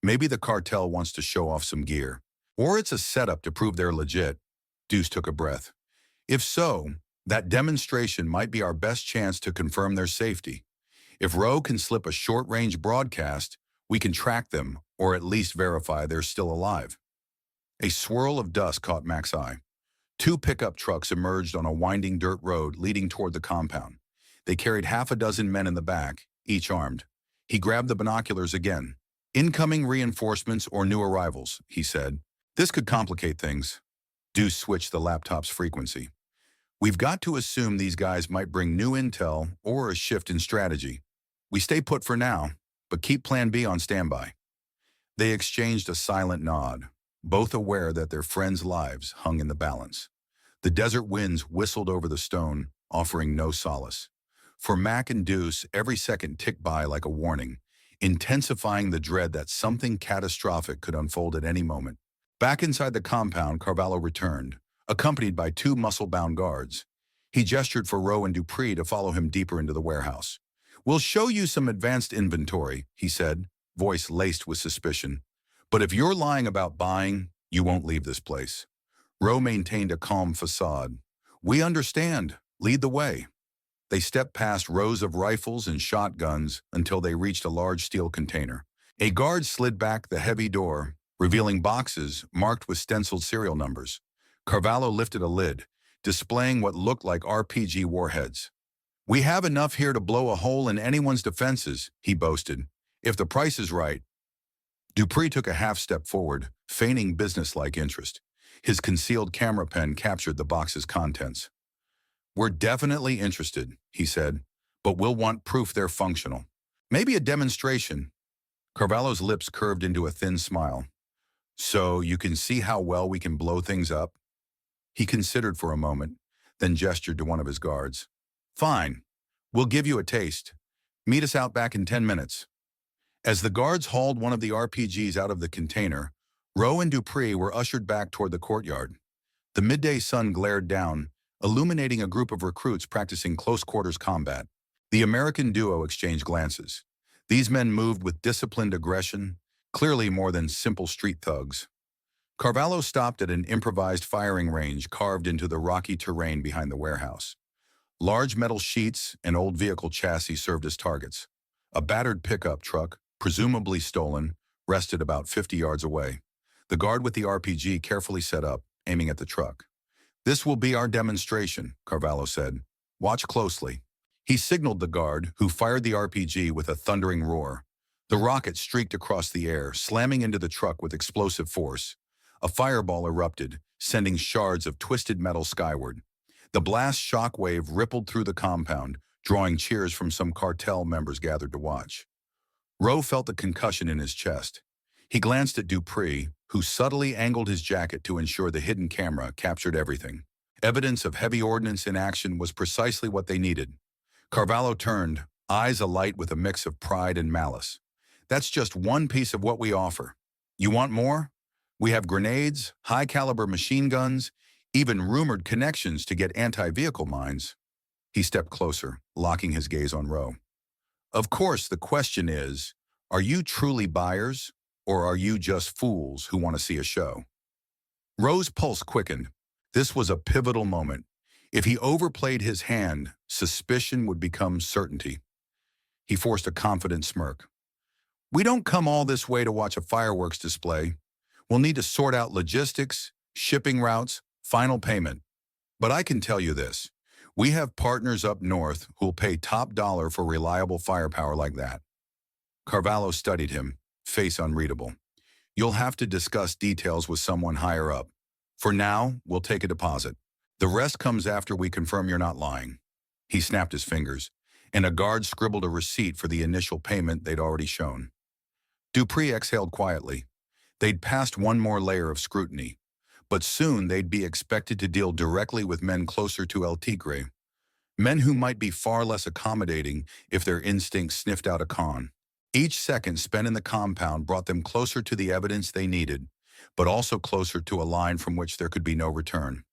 Maybe the cartel wants to show off some gear. Or it's a setup to prove they're legit. Deuce took a breath. If so, that demonstration might be our best chance to confirm their safety. If Rowe can slip a short-range broadcast, we can track them, or at least verify they're still alive. A swirl of dust caught Mac's eye. 2 pickup trucks emerged on a winding dirt road leading toward the compound. They carried half a dozen men in the back, each armed. He grabbed the binoculars again. Incoming reinforcements or new arrivals, he said. This could complicate things. Deuce switched the laptop's frequency. We've got to assume these guys might bring new intel or a shift in strategy. We stay put for now, but keep Plan B on standby. They exchanged a silent nod, both aware that their friends' lives hung in the balance. The desert winds whistled over the stone, offering no solace. For Mac and Deuce, every second ticked by like a warning, intensifying the dread that something catastrophic could unfold at any moment. Back inside the compound, Carvalho returned, accompanied by two muscle-bound guards. He gestured for Rowe and Dupree to follow him deeper into the warehouse. "We'll show you some advanced inventory," he said, voice laced with suspicion. "But if you're lying about buying, you won't leave this place." Rowe maintained a calm facade. "We understand. Lead the way." They stepped past rows of rifles and shotguns until they reached a large steel container. A guard slid back the heavy door, revealing boxes marked with stenciled serial numbers. Carvalho lifted a lid, displaying what looked like RPG warheads. "We have enough here to blow a hole in anyone's defenses," he boasted, "if the price is right." Dupree took a half step forward, feigning businesslike interest. His concealed camera pen captured the box's contents. "We're definitely interested," he said, "but we'll want proof they're functional. Maybe a demonstration." Carvalho's lips curved into a thin smile. "So you can see how well we can blow things up?" He considered for a moment, then gestured to one of his guards. "Fine. We'll give you a taste. Meet us out back in 10 minutes. As the guards hauled one of the RPGs out of the container, Rowe and Dupree were ushered back toward the courtyard. The midday sun glared down, illuminating a group of recruits practicing close-quarters combat. The American duo exchanged glances. These men moved with disciplined aggression, clearly more than simple street thugs. Carvalho stopped at an improvised firing range carved into the rocky terrain behind the warehouse. Large metal sheets and old vehicle chassis served as targets. A battered pickup truck, presumably stolen, rested about 50 yards away. The guard with the RPG carefully set up, aiming at the truck. "This will be our demonstration," Carvalho said. "Watch closely." He signaled the guard, who fired the RPG with a thundering roar. The rocket streaked across the air, slamming into the truck with explosive force. A fireball erupted, sending shards of twisted metal skyward. The blast shockwave rippled through the compound, drawing cheers from some cartel members gathered to watch. Rowe felt the concussion in his chest. He glanced at Dupree, who subtly angled his jacket to ensure the hidden camera captured everything. Evidence of heavy ordnance in action was precisely what they needed. Carvalho turned, eyes alight with a mix of pride and malice. "That's just one piece of what we offer. You want more? We have grenades, high-caliber machine guns, even rumored connections to get anti-vehicle mines." He stepped closer, locking his gaze on Rowe. "Of course, the question is, are you truly buyers, or are you just fools who want to see a show?" Rowe's pulse quickened. This was a pivotal moment. If he overplayed his hand, suspicion would become certainty. He forced a confident smirk. "We don't come all this way to watch a fireworks display. We'll need to sort out logistics, shipping routes, final payment. But I can tell you this. We have partners up north who'll pay top dollar for reliable firepower like that." Carvalho studied him, face unreadable. "You'll have to discuss details with someone higher up. For now, we'll take a deposit. The rest comes after we confirm you're not lying." He snapped his fingers, and a guard scribbled a receipt for the initial payment they'd already shown. Dupree exhaled quietly. They'd passed one more layer of scrutiny, but soon they'd be expected to deal directly with men closer to El Tigre, men who might be far less accommodating if their instincts sniffed out a con. Each second spent in the compound brought them closer to the evidence they needed, but also closer to a line from which there could be no return.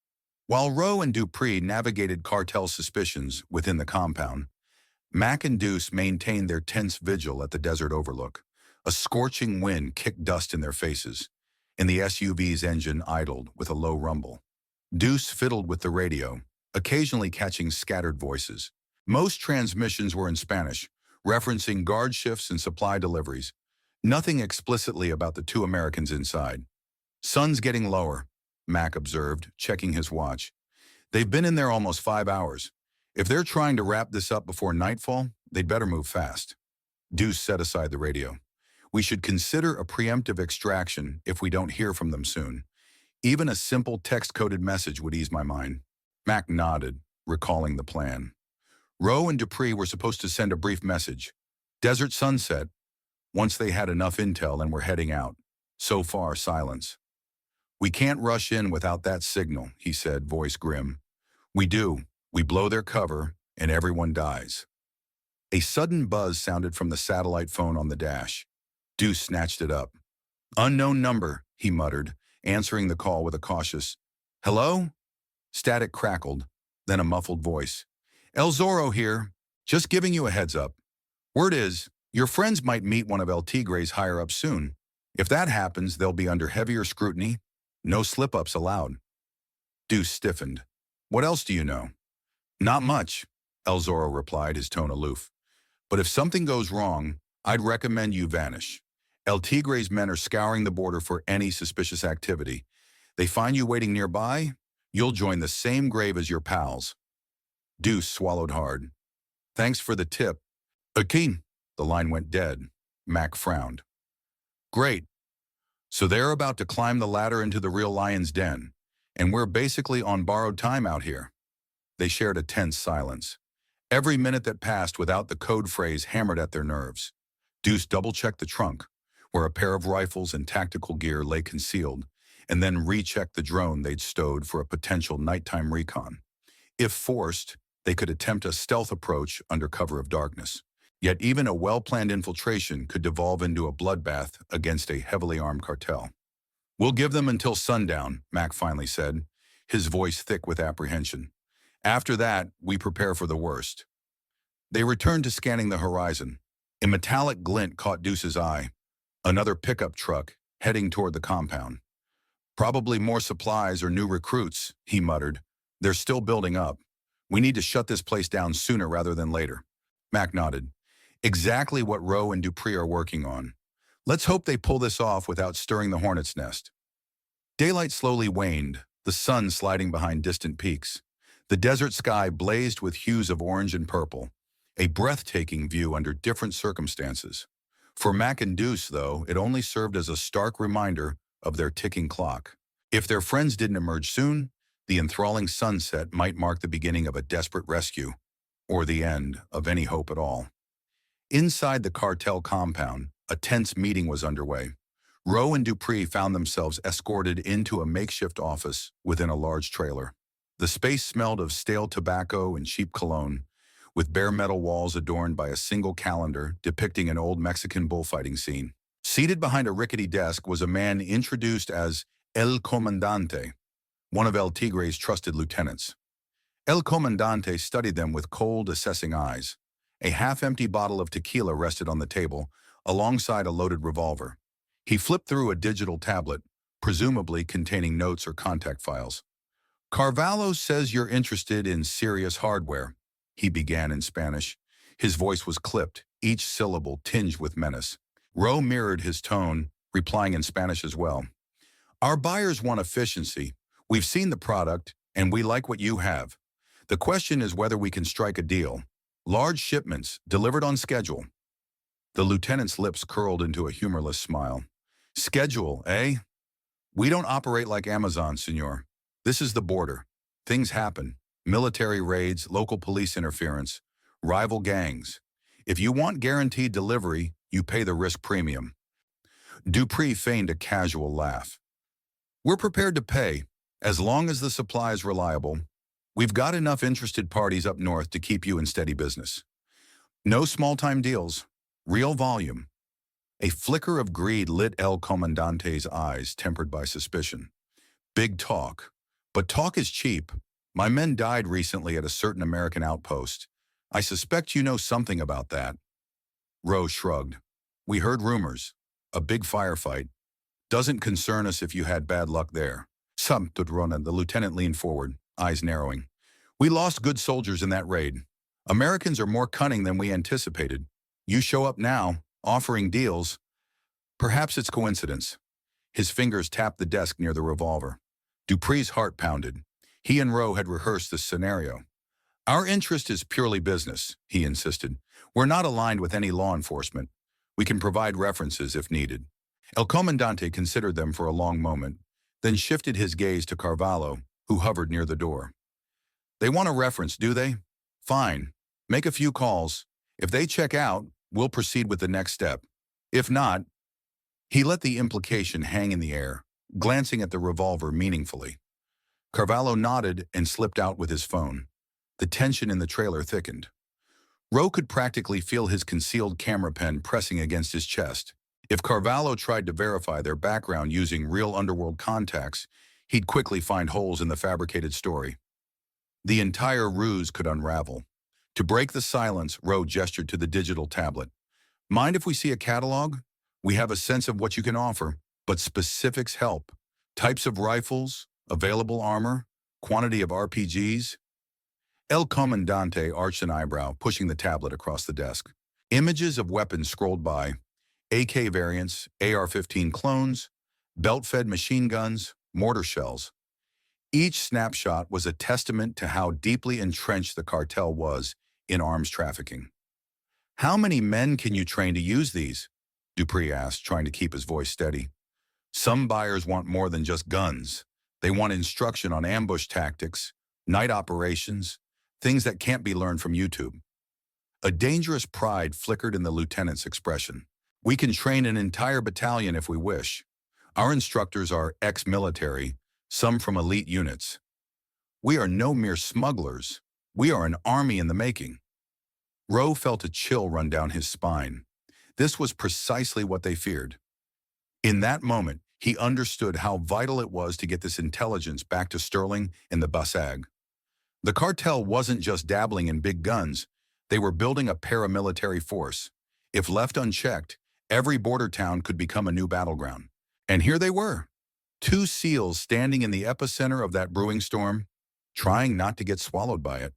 While Rowe and Dupree navigated cartel suspicions within the compound, Mac and Deuce maintained their tense vigil at the desert overlook. A scorching wind kicked dust in their faces, and the SUV's engine idled with a low rumble. Deuce fiddled with the radio, occasionally catching scattered voices. Most transmissions were in Spanish, referencing guard shifts and supply deliveries. Nothing explicitly about the two Americans inside. "Sun's getting lower," Mac observed, checking his watch. "They've been in there almost 5 hours. If they're trying to wrap this up before nightfall, they'd better move fast." Deuce set aside the radio. "We should consider a preemptive extraction if we don't hear from them soon. Even a simple text-coded message would ease my mind." Mac nodded, recalling the plan. Rowe and Dupree were supposed to send a brief message. "Desert sunset," once they had enough intel and were heading out. So far, silence. "We can't rush in without that signal," he said, voice grim. "We do. We blow their cover, and everyone dies." A sudden buzz sounded from the satellite phone on the dash. Deuce snatched it up. "Unknown number," he muttered, answering the call with a cautious, "Hello?" Static crackled, then a muffled voice. "El Zorro here. Just giving you a heads up. Word is, your friends might meet one of El Tigre's higher-ups soon. If that happens, they'll be under heavier scrutiny. No slip-ups allowed." Deuce stiffened. "What else do you know?" "Not much," El Zorro replied, his tone aloof. "But if something goes wrong, I'd recommend you vanish. El Tigre's men are scouring the border for any suspicious activity. They find you waiting nearby, you'll join the same grave as your pals." Deuce swallowed hard. "Thanks for the tip." "Akeem." The line went dead. Mac frowned. "Great. So they're about to climb the ladder into the real lion's den, and we're basically on borrowed time out here." They shared a tense silence. Every minute that passed without the code phrase hammered at their nerves. Deuce double-checked the trunk, where a pair of rifles and tactical gear lay concealed, and then rechecked the drone they'd stowed for a potential nighttime recon. If forced, they could attempt a stealth approach under cover of darkness. Yet even a well-planned infiltration could devolve into a bloodbath against a heavily armed cartel. "We'll give them until sundown," Mac finally said, his voice thick with apprehension. "After that, we prepare for the worst." They returned to scanning the horizon. A metallic glint caught Deuce's eye. Another pickup truck, heading toward the compound. "Probably more supplies or new recruits," he muttered. "They're still building up. We need to shut this place down sooner rather than later." Mac nodded. "Exactly what Rowe and Dupree are working on. Let's hope they pull this off without stirring the hornet's nest." Daylight slowly waned, the sun sliding behind distant peaks. The desert sky blazed with hues of orange and purple, a breathtaking view under different circumstances. For Mac and Deuce, though, it only served as a stark reminder of their ticking clock. If their friends didn't emerge soon, the enthralling sunset might mark the beginning of a desperate rescue, or the end of any hope at all. Inside the cartel compound, a tense meeting was underway. Rowe and Dupree found themselves escorted into a makeshift office within a large trailer. The space smelled of stale tobacco and cheap cologne, with bare metal walls adorned by a single calendar depicting an old Mexican bullfighting scene. Seated behind a rickety desk was a man introduced as El Comandante, one of El Tigre's trusted lieutenants. El Comandante studied them with cold, assessing eyes. A half-empty bottle of tequila rested on the table, alongside a loaded revolver. He flipped through a digital tablet, presumably containing notes or contact files. "Carvalho says you're interested in serious hardware," he began in Spanish. His voice was clipped, each syllable tinged with menace. Rowe mirrored his tone, replying in Spanish as well. "Our buyers want efficiency. We've seen the product, and we like what you have. The question is whether we can strike a deal. Large shipments, delivered on schedule." The lieutenant's lips curled into a humorless smile. "Schedule, eh? We don't operate like Amazon, senor. This is the border. Things happen. Military raids, local police interference, rival gangs. If you want guaranteed delivery, you pay the risk premium." Dupree feigned a casual laugh. "We're prepared to pay, as long as the supply is reliable. We've got enough interested parties up north to keep you in steady business. No small-time deals, real volume." A flicker of greed lit El Comandante's eyes, tempered by suspicion. "Big talk. But talk is cheap. My men died recently at a certain American outpost. I suspect you know something about that." Rowe shrugged. "We heard rumors. A big firefight. Doesn't concern us if you had bad luck there." "Some, Tudrona," the lieutenant leaned forward, eyes narrowing. "We lost good soldiers in that raid. Americans are more cunning than we anticipated. You show up now, offering deals. Perhaps it's coincidence." His fingers tapped the desk near the revolver. Dupree's heart pounded. He and Rowe had rehearsed this scenario. "Our interest is purely business," he insisted. "We're not aligned with any law enforcement. We can provide references if needed." El Comandante considered them for a long moment, then shifted his gaze to Carvalho, who hovered near the door. "They want a reference, do they? Fine. Make a few calls. If they check out, we'll proceed with the next step. If not..." He let the implication hang in the air, glancing at the revolver meaningfully. Carvalho nodded and slipped out with his phone. The tension in the trailer thickened. Rowe could practically feel his concealed camera pen pressing against his chest. If Carvalho tried to verify their background using real underworld contacts, he'd quickly find holes in the fabricated story. The entire ruse could unravel. To break the silence, Rowe gestured to the digital tablet. Mind if we see a catalog? We have a sense of what you can offer, but specifics help. Types of rifles, available armor, quantity of RPGs. El Comandante arched an eyebrow, pushing the tablet across the desk. Images of weapons scrolled by, AK variants, AR-15 clones, belt-fed machine guns, mortar shells. Each snapshot was a testament to how deeply entrenched the cartel was in arms trafficking. How many men can you train to use these? Dupree asked, trying to keep his voice steady. Some buyers want more than just guns. They want instruction on ambush tactics, night operations, things that can't be learned from YouTube. A dangerous pride flickered in the lieutenant's expression. We can train an entire battalion if we wish. Our instructors are ex-military, some from elite units. We are no mere smugglers. We are an army in the making. Rowe felt a chill run down his spine. This was precisely what they feared. In that moment, he understood how vital it was to get this intelligence back to Sterling and the Basag. The cartel wasn't just dabbling in big guns. They were building a paramilitary force. If left unchecked, every border town could become a new battleground. And here they were, two SEALs standing in the epicenter of that brewing storm, trying not to get swallowed by it.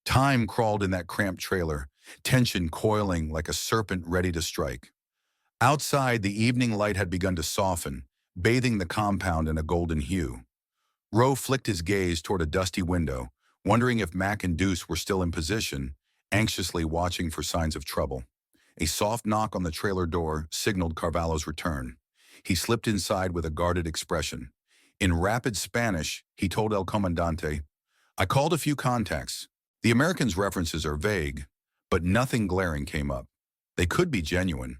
Time crawled in that cramped trailer, tension coiling like a serpent ready to strike. Outside, the evening light had begun to soften, bathing the compound in a golden hue. Rowe flicked his gaze toward a dusty window, wondering if Mac and Deuce were still in position, anxiously watching for signs of trouble. A soft knock on the trailer door signaled Carvalho's return. He slipped inside with a guarded expression. In rapid Spanish, he told El Comandante, I called a few contacts. The Americans' references are vague, but nothing glaring came up. They could be genuine.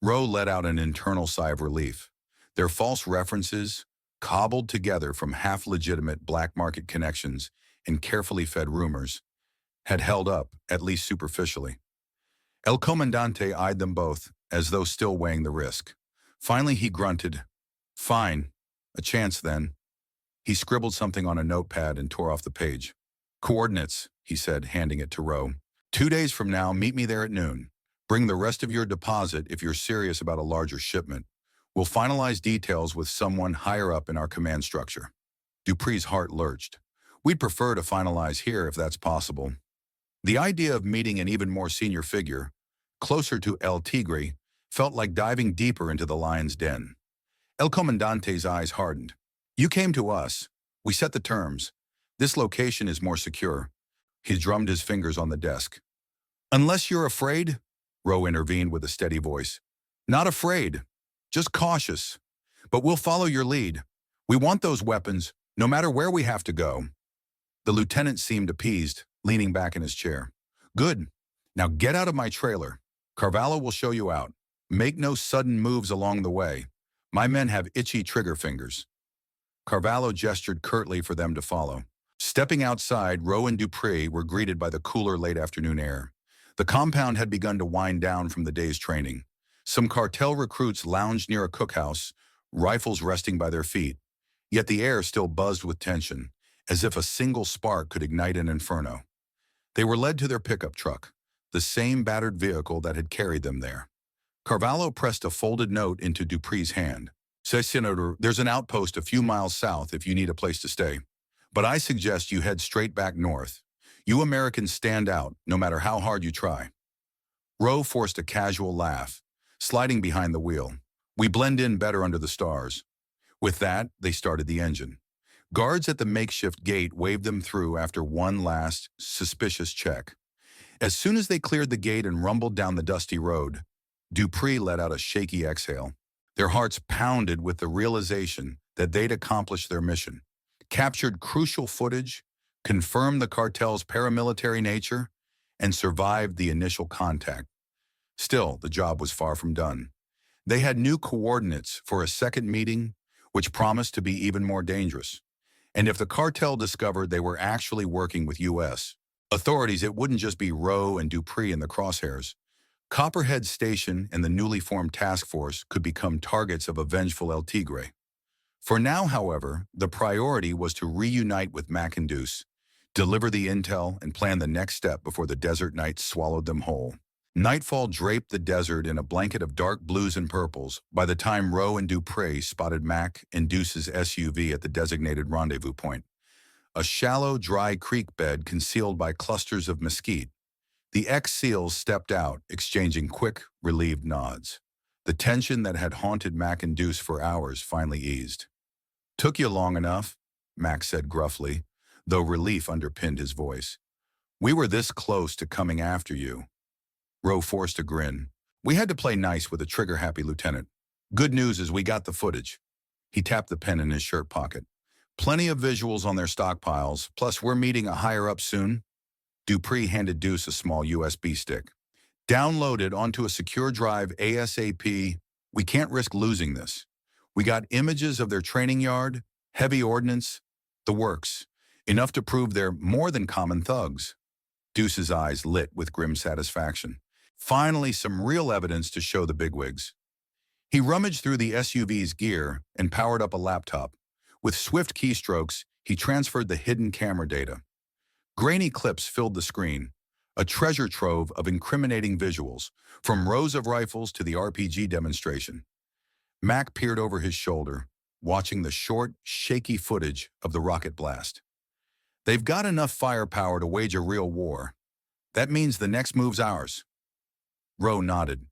Rowe let out an internal sigh of relief. Their false references, cobbled together from half-legitimate black market connections and carefully fed rumors, had held up, at least superficially. El Comandante eyed them both, as though still weighing the risk. Finally, he grunted, Fine, a chance then. He scribbled something on a notepad and tore off the page. Coordinates, he said, handing it to Rowe. 2 days from now, meet me there at noon. Bring the rest of your deposit if you're serious about a larger shipment. We'll finalize details with someone higher up in our command structure. Dupree's heart lurched. We'd prefer to finalize here if that's possible. The idea of meeting an even more senior figure, closer to El Tigre, felt like diving deeper into the lion's den. El Comandante's eyes hardened. You came to us. We set the terms. This location is more secure. He drummed his fingers on the desk. Unless you're afraid, Rowe intervened with a steady voice. Not afraid, just cautious. But we'll follow your lead. We want those weapons, no matter where we have to go. The lieutenant seemed appeased, leaning back in his chair. Good. Now get out of my trailer. Carvalho will show you out. Make no sudden moves along the way. My men have itchy trigger fingers. Carvalho gestured curtly for them to follow. Stepping outside, Rowe and Dupree were greeted by the cooler late afternoon air. The compound had begun to wind down from the day's training. Some cartel recruits lounged near a cookhouse, rifles resting by their feet. Yet the air still buzzed with tension, as if a single spark could ignite an inferno. They were led to their pickup truck, the same battered vehicle that had carried them there. Carvalho pressed a folded note into Dupree's hand. Say, Senator, there's an outpost a few miles south if you need a place to stay. But I suggest you head straight back north. You Americans stand out, no matter how hard you try. Rowe forced a casual laugh, sliding behind the wheel. We blend in better under the stars. With that, they started the engine. Guards at the makeshift gate waved them through after one last, suspicious check. As soon as they cleared the gate and rumbled down the dusty road, Dupree let out a shaky exhale. Their hearts pounded with the realization that they'd accomplished their mission, captured crucial footage, confirmed the cartel's paramilitary nature, and survived the initial contact. Still, the job was far from done. They had new coordinates for a second meeting, which promised to be even more dangerous. And if the cartel discovered they were actually working with U.S. authorities, it wouldn't just be Rowe and Dupree in the crosshairs. Copperhead Station and the newly formed task force could become targets of a vengeful El Tigre. For now, however, the priority was to reunite with Mac and Deuce, deliver the intel, and plan the next step before the desert night swallowed them whole. Nightfall draped the desert in a blanket of dark blues and purples by the time Rowe and Dupree spotted Mac and Deuce's SUV at the designated rendezvous point, a shallow, dry creek bed concealed by clusters of mesquite. The ex-SEALs stepped out, exchanging quick, relieved nods. The tension that had haunted Mac and Deuce for hours finally eased. "Took you long enough," Mac said gruffly, though relief underpinned his voice. "We were this close to coming after you." Rowe forced a grin. "We had to play nice with a trigger-happy lieutenant. Good news is we got the footage." He tapped the pen in his shirt pocket. "Plenty of visuals on their stockpiles, plus we're meeting a higher-up soon." Dupree handed Deuce a small USB stick. "Download it onto a secure drive ASAP. We can't risk losing this. We got images of their training yard, heavy ordnance, the works. Enough to prove they're more than common thugs." Deuce's eyes lit with grim satisfaction. Finally, some real evidence to show the bigwigs. He rummaged through the SUV's gear and powered up a laptop. With swift keystrokes, he transferred the hidden camera data. Grainy clips filled the screen, a treasure trove of incriminating visuals, from rows of rifles to the RPG demonstration. Mac peered over his shoulder, watching the short, shaky footage of the rocket blast. "They've got enough firepower to wage a real war. That means the next move's ours." Rowe nodded.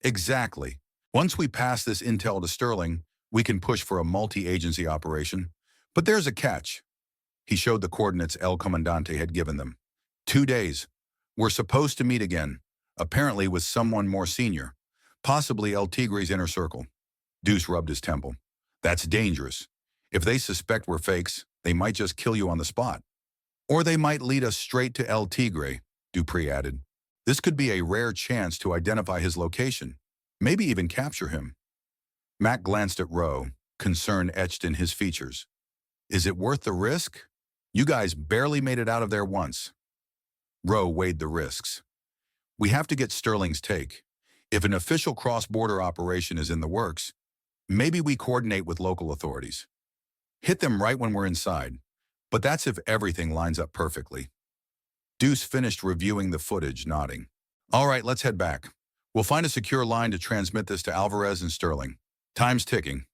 "Exactly. Once we pass this intel to Sterling, we can push for a multi-agency operation. But there's a catch." He showed the coordinates El Comandante had given them. 2 days. We're supposed to meet again, apparently with someone more senior, possibly El Tigre's inner circle." Deuce rubbed his temple. "That's dangerous. If they suspect we're fakes, they might just kill you on the spot. Or they might lead us straight to El Tigre," Dupree added. "This could be a rare chance to identify his location, maybe even capture him." Mac glanced at Rowe, concern etched in his features. "Is it worth the risk? You guys barely made it out of there once." Rowe weighed the risks. "We have to get Sterling's take. If an official cross-border operation is in the works, maybe we coordinate with local authorities. Hit them right when we're inside. But that's if everything lines up perfectly." Deuce finished reviewing the footage, nodding. "All right, let's head back. We'll find a secure line to transmit this to Alvarez and Sterling. Time's ticking."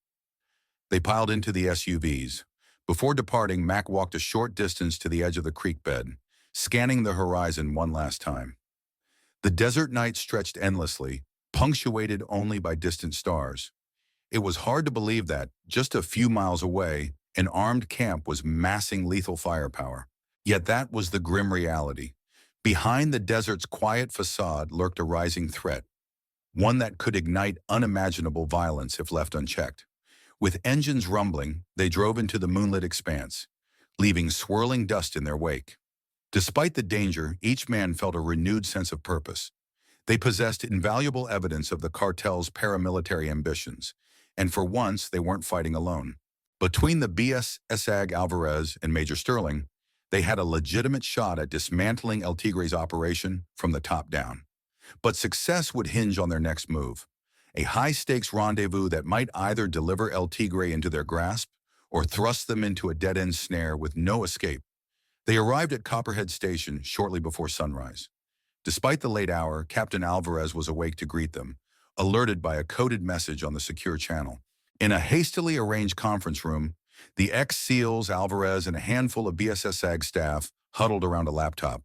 They piled into the SUVs. Before departing, Mac walked a short distance to the edge of the creek bed, scanning the horizon one last time. The desert night stretched endlessly, punctuated only by distant stars. It was hard to believe that, just a few miles away, an armed camp was massing lethal firepower. Yet that was the grim reality. Behind the desert's quiet facade lurked a rising threat, one that could ignite unimaginable violence if left unchecked. With engines rumbling, they drove into the moonlit expanse, leaving swirling dust in their wake. Despite the danger, each man felt a renewed sense of purpose. They possessed invaluable evidence of the cartel's paramilitary ambitions, and for once they weren't fighting alone. Between the BS Esag Alvarez and Major Sterling, they had a legitimate shot at dismantling El Tigre's operation from the top down. But success would hinge on their next move, a high-stakes rendezvous that might either deliver El Tigre into their grasp or thrust them into a dead-end snare with no escape. They arrived at Copperhead Station shortly before sunrise. Despite the late hour, Captain Alvarez was awake to greet them, alerted by a coded message on the secure channel. In a hastily arranged conference room, the ex-SEALs, Alvarez, and a handful of BSSAG staff huddled around a laptop.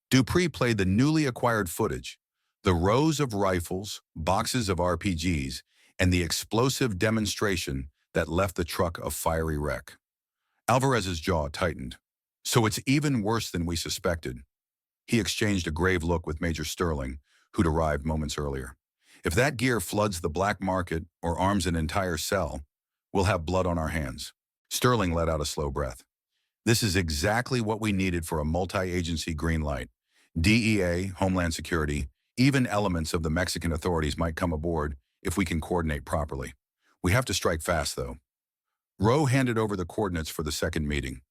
Dupree played the newly acquired footage, the rows of rifles, boxes of RPGs, and the explosive demonstration that left the truck a fiery wreck. Alvarez's jaw tightened. "So it's even worse than we suspected." He exchanged a grave look with Major Sterling, who'd arrived moments earlier. "If that gear floods the black market or arms an entire cell, we'll have blood on our hands." Sterling let out a slow breath. "This is exactly what we needed for a multi-agency green light. DEA, Homeland Security, even elements of the Mexican authorities might come aboard if we can coordinate properly. We have to strike fast, though." Rowe handed over the coordinates for the second meeting.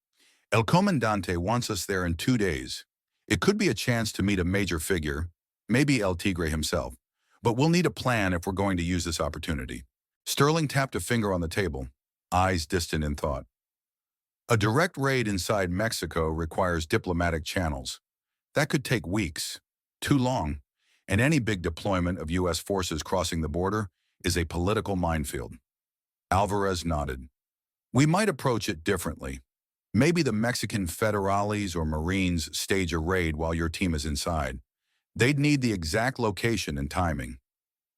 "El Comandante wants us there in 2 days. It could be a chance to meet a major figure, maybe El Tigre himself. But we'll need a plan if we're going to use this opportunity. Sterling tapped a finger on the table, eyes distant in thought. A direct raid inside Mexico requires diplomatic channels. That could take weeks, too long, and any big deployment of U.S. forces crossing the border is a political minefield. Alvarez nodded. We might approach it differently. Maybe the Mexican federales or Marines stage a raid while your team is inside. They'd need the exact location and timing.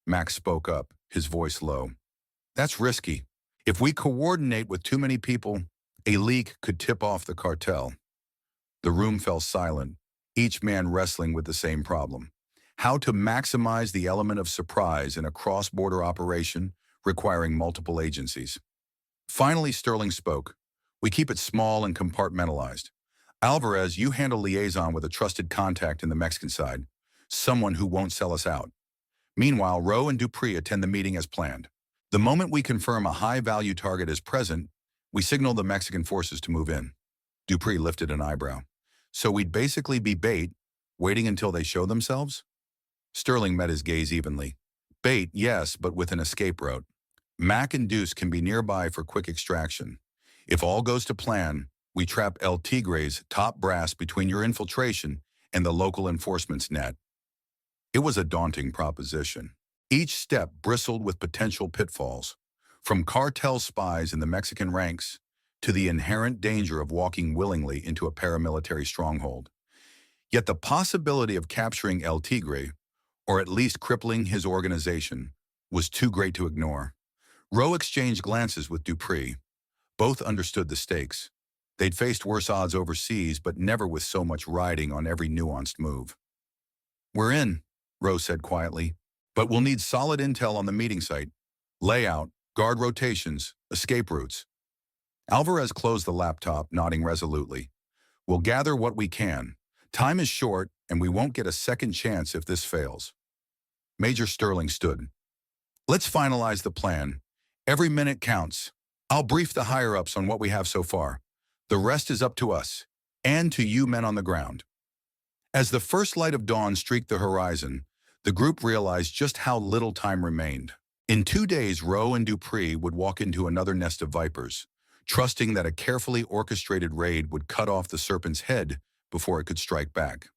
Max spoke up, his voice low. That's risky. If we coordinate with too many people, a leak could tip off the cartel. The room fell silent, each man wrestling with the same problem. How to maximize the element of surprise in a cross-border operation requiring multiple agencies. Finally, Sterling spoke. We keep it small and compartmentalized. Alvarez, you handle liaison with a trusted contact in the Mexican side, someone who won't sell us out. Meanwhile, Rowe and Dupree attend the meeting as planned. The moment we confirm a high-value target is present, we signal the Mexican forces to move in. Dupree lifted an eyebrow. So we'd basically be bait, waiting until they show themselves? Sterling met his gaze evenly. Bait, yes, but with an escape route. Mac and Deuce can be nearby for quick extraction. If all goes to plan, we trap El Tigre's top brass between your infiltration and the local enforcement's net. It was a daunting proposition. Each step bristled with potential pitfalls, from cartel spies in the Mexican ranks to the inherent danger of walking willingly into a paramilitary stronghold. Yet the possibility of capturing El Tigre, or at least crippling his organization, was too great to ignore. Rowe exchanged glances with Dupree. Both understood the stakes. They'd faced worse odds overseas, but never with so much riding on every nuanced move. We're in, Rowe said quietly, but we'll need solid intel on the meeting site. Layout, guard rotations, escape routes. Alvarez closed the laptop, nodding resolutely. We'll gather what we can. Time is short, and we won't get a second chance if this fails. Major Sterling stood. Let's finalize the plan. Every minute counts. I'll brief the higher-ups on what we have so far. The rest is up to us, and to you men on the ground. As the first light of dawn streaked the horizon, the group realized just how little time remained. In 2 days, Rowe and Dupree would walk into another nest of vipers, trusting that a carefully orchestrated raid would cut off the serpent's head before it could strike back.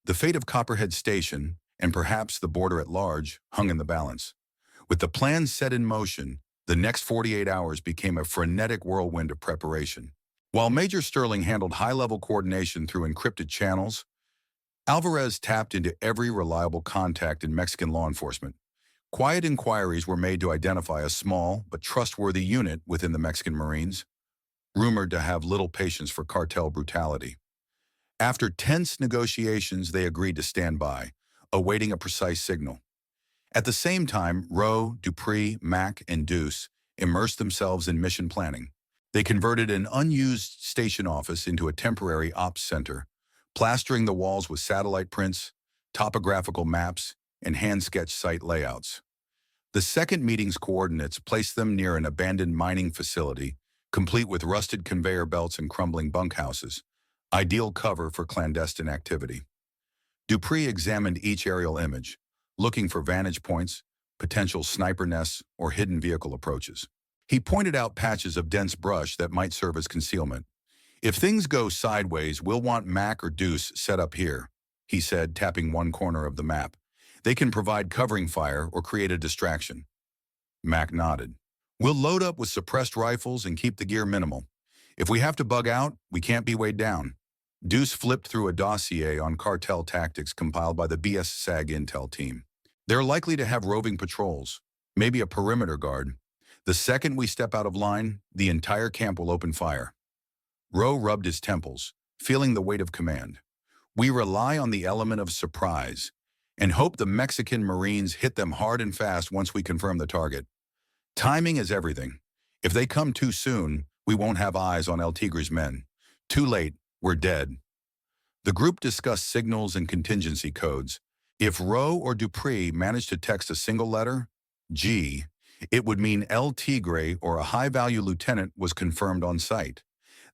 The fate of Copperhead Station, and perhaps the border at large, hung in the balance. With the plan set in motion, the next 48 hours became a frenetic whirlwind of preparation. While Major Sterling handled high-level coordination through encrypted channels, Alvarez tapped into every reliable contact in Mexican law enforcement. Quiet inquiries were made to identify a small but trustworthy unit within the Mexican Marines, rumored to have little patience for cartel brutality. After tense negotiations, they agreed to stand by, awaiting a precise signal. At the same time, Rowe, Dupree, Mac, and Deuce immersed themselves in mission planning. They converted an unused station office into a temporary ops center, plastering the walls with satellite prints, topographical maps, and hand-sketched site layouts. The second meeting's coordinates placed them near an abandoned mining facility, complete with rusted conveyor belts and crumbling bunkhouses, ideal cover for clandestine activity. Dupree examined each aerial image, looking for vantage points, potential sniper nests, or hidden vehicle approaches. He pointed out patches of dense brush that might serve as concealment. If things go sideways, we'll want Mac or Deuce set up here, he said, tapping one corner of the map. They can provide covering fire or create a distraction. Mac nodded. We'll load up with suppressed rifles and keep the gear minimal. If we have to bug out, we can't be weighed down. Deuce flipped through a dossier on cartel tactics compiled by the BS-SAG intel team. They're likely to have roving patrols, maybe a perimeter guard. The second we step out of line, the entire camp will open fire. Rowe rubbed his temples, feeling the weight of command. We rely on the element of surprise and hope the Mexican Marines hit them hard and fast once we confirm the target. Timing is everything. If they come too soon, we won't have eyes on El Tigre's men. Too late, we're dead. The group discussed signals and contingency codes. If Rowe or Dupree managed to text a single letter, G, it would mean El Tigre or a high-value lieutenant was confirmed on site.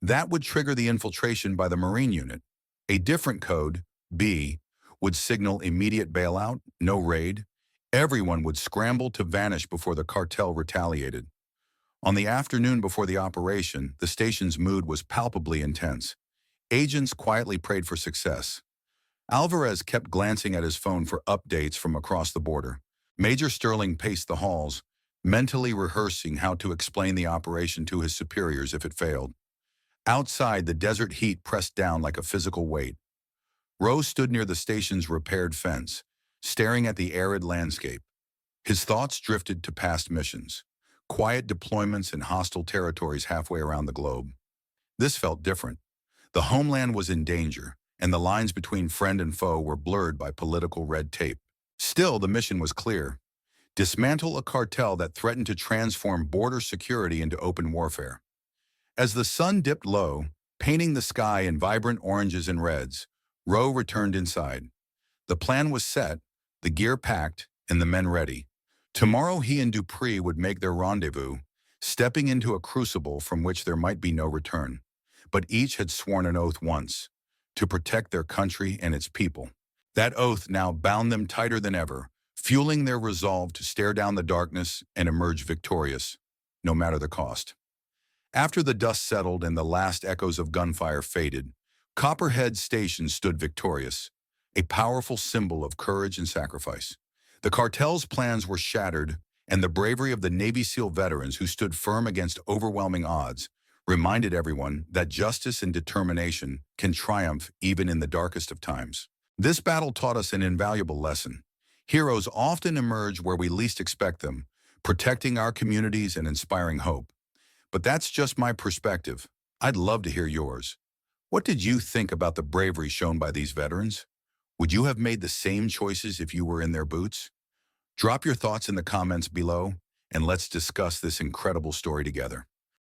That would trigger the infiltration by the Marine unit. A different code, B, would signal immediate bailout, no raid. Everyone would scramble to vanish before the cartel retaliated. On the afternoon before the operation, the station's mood was palpably intense. Agents quietly prayed for success. Alvarez kept glancing at his phone for updates from across the border. Major Sterling paced the halls, mentally rehearsing how to explain the operation to his superiors if it failed. Outside, the desert heat pressed down like a physical weight. Rose stood near the station's repaired fence, staring at the arid landscape. His thoughts drifted to past missions, quiet deployments in hostile territories halfway around the globe. This felt different. The homeland was in danger, and the lines between friend and foe were blurred by political red tape. Still, the mission was clear: dismantle a cartel that threatened to transform border security into open warfare. As the sun dipped low, painting the sky in vibrant oranges and reds, Rowe returned inside. The plan was set, the gear packed, and the men ready. Tomorrow he and Dupree would make their rendezvous, stepping into a crucible from which there might be no return. But each had sworn an oath once, to protect their country and its people. That oath now bound them tighter than ever, fueling their resolve to stare down the darkness and emerge victorious, no matter the cost. After the dust settled and the last echoes of gunfire faded, Copperhead Station stood victorious, a powerful symbol of courage and sacrifice. The cartel's plans were shattered, and the bravery of the Navy SEAL veterans who stood firm against overwhelming odds reminded everyone that justice and determination can triumph even in the darkest of times. This battle taught us an invaluable lesson. Heroes often emerge where we least expect them, protecting our communities and inspiring hope. But that's just my perspective. I'd love to hear yours. What did you think about the bravery shown by these veterans? Would you have made the same choices if you were in their boots? Drop your thoughts in the comments below, and let's discuss this incredible story together.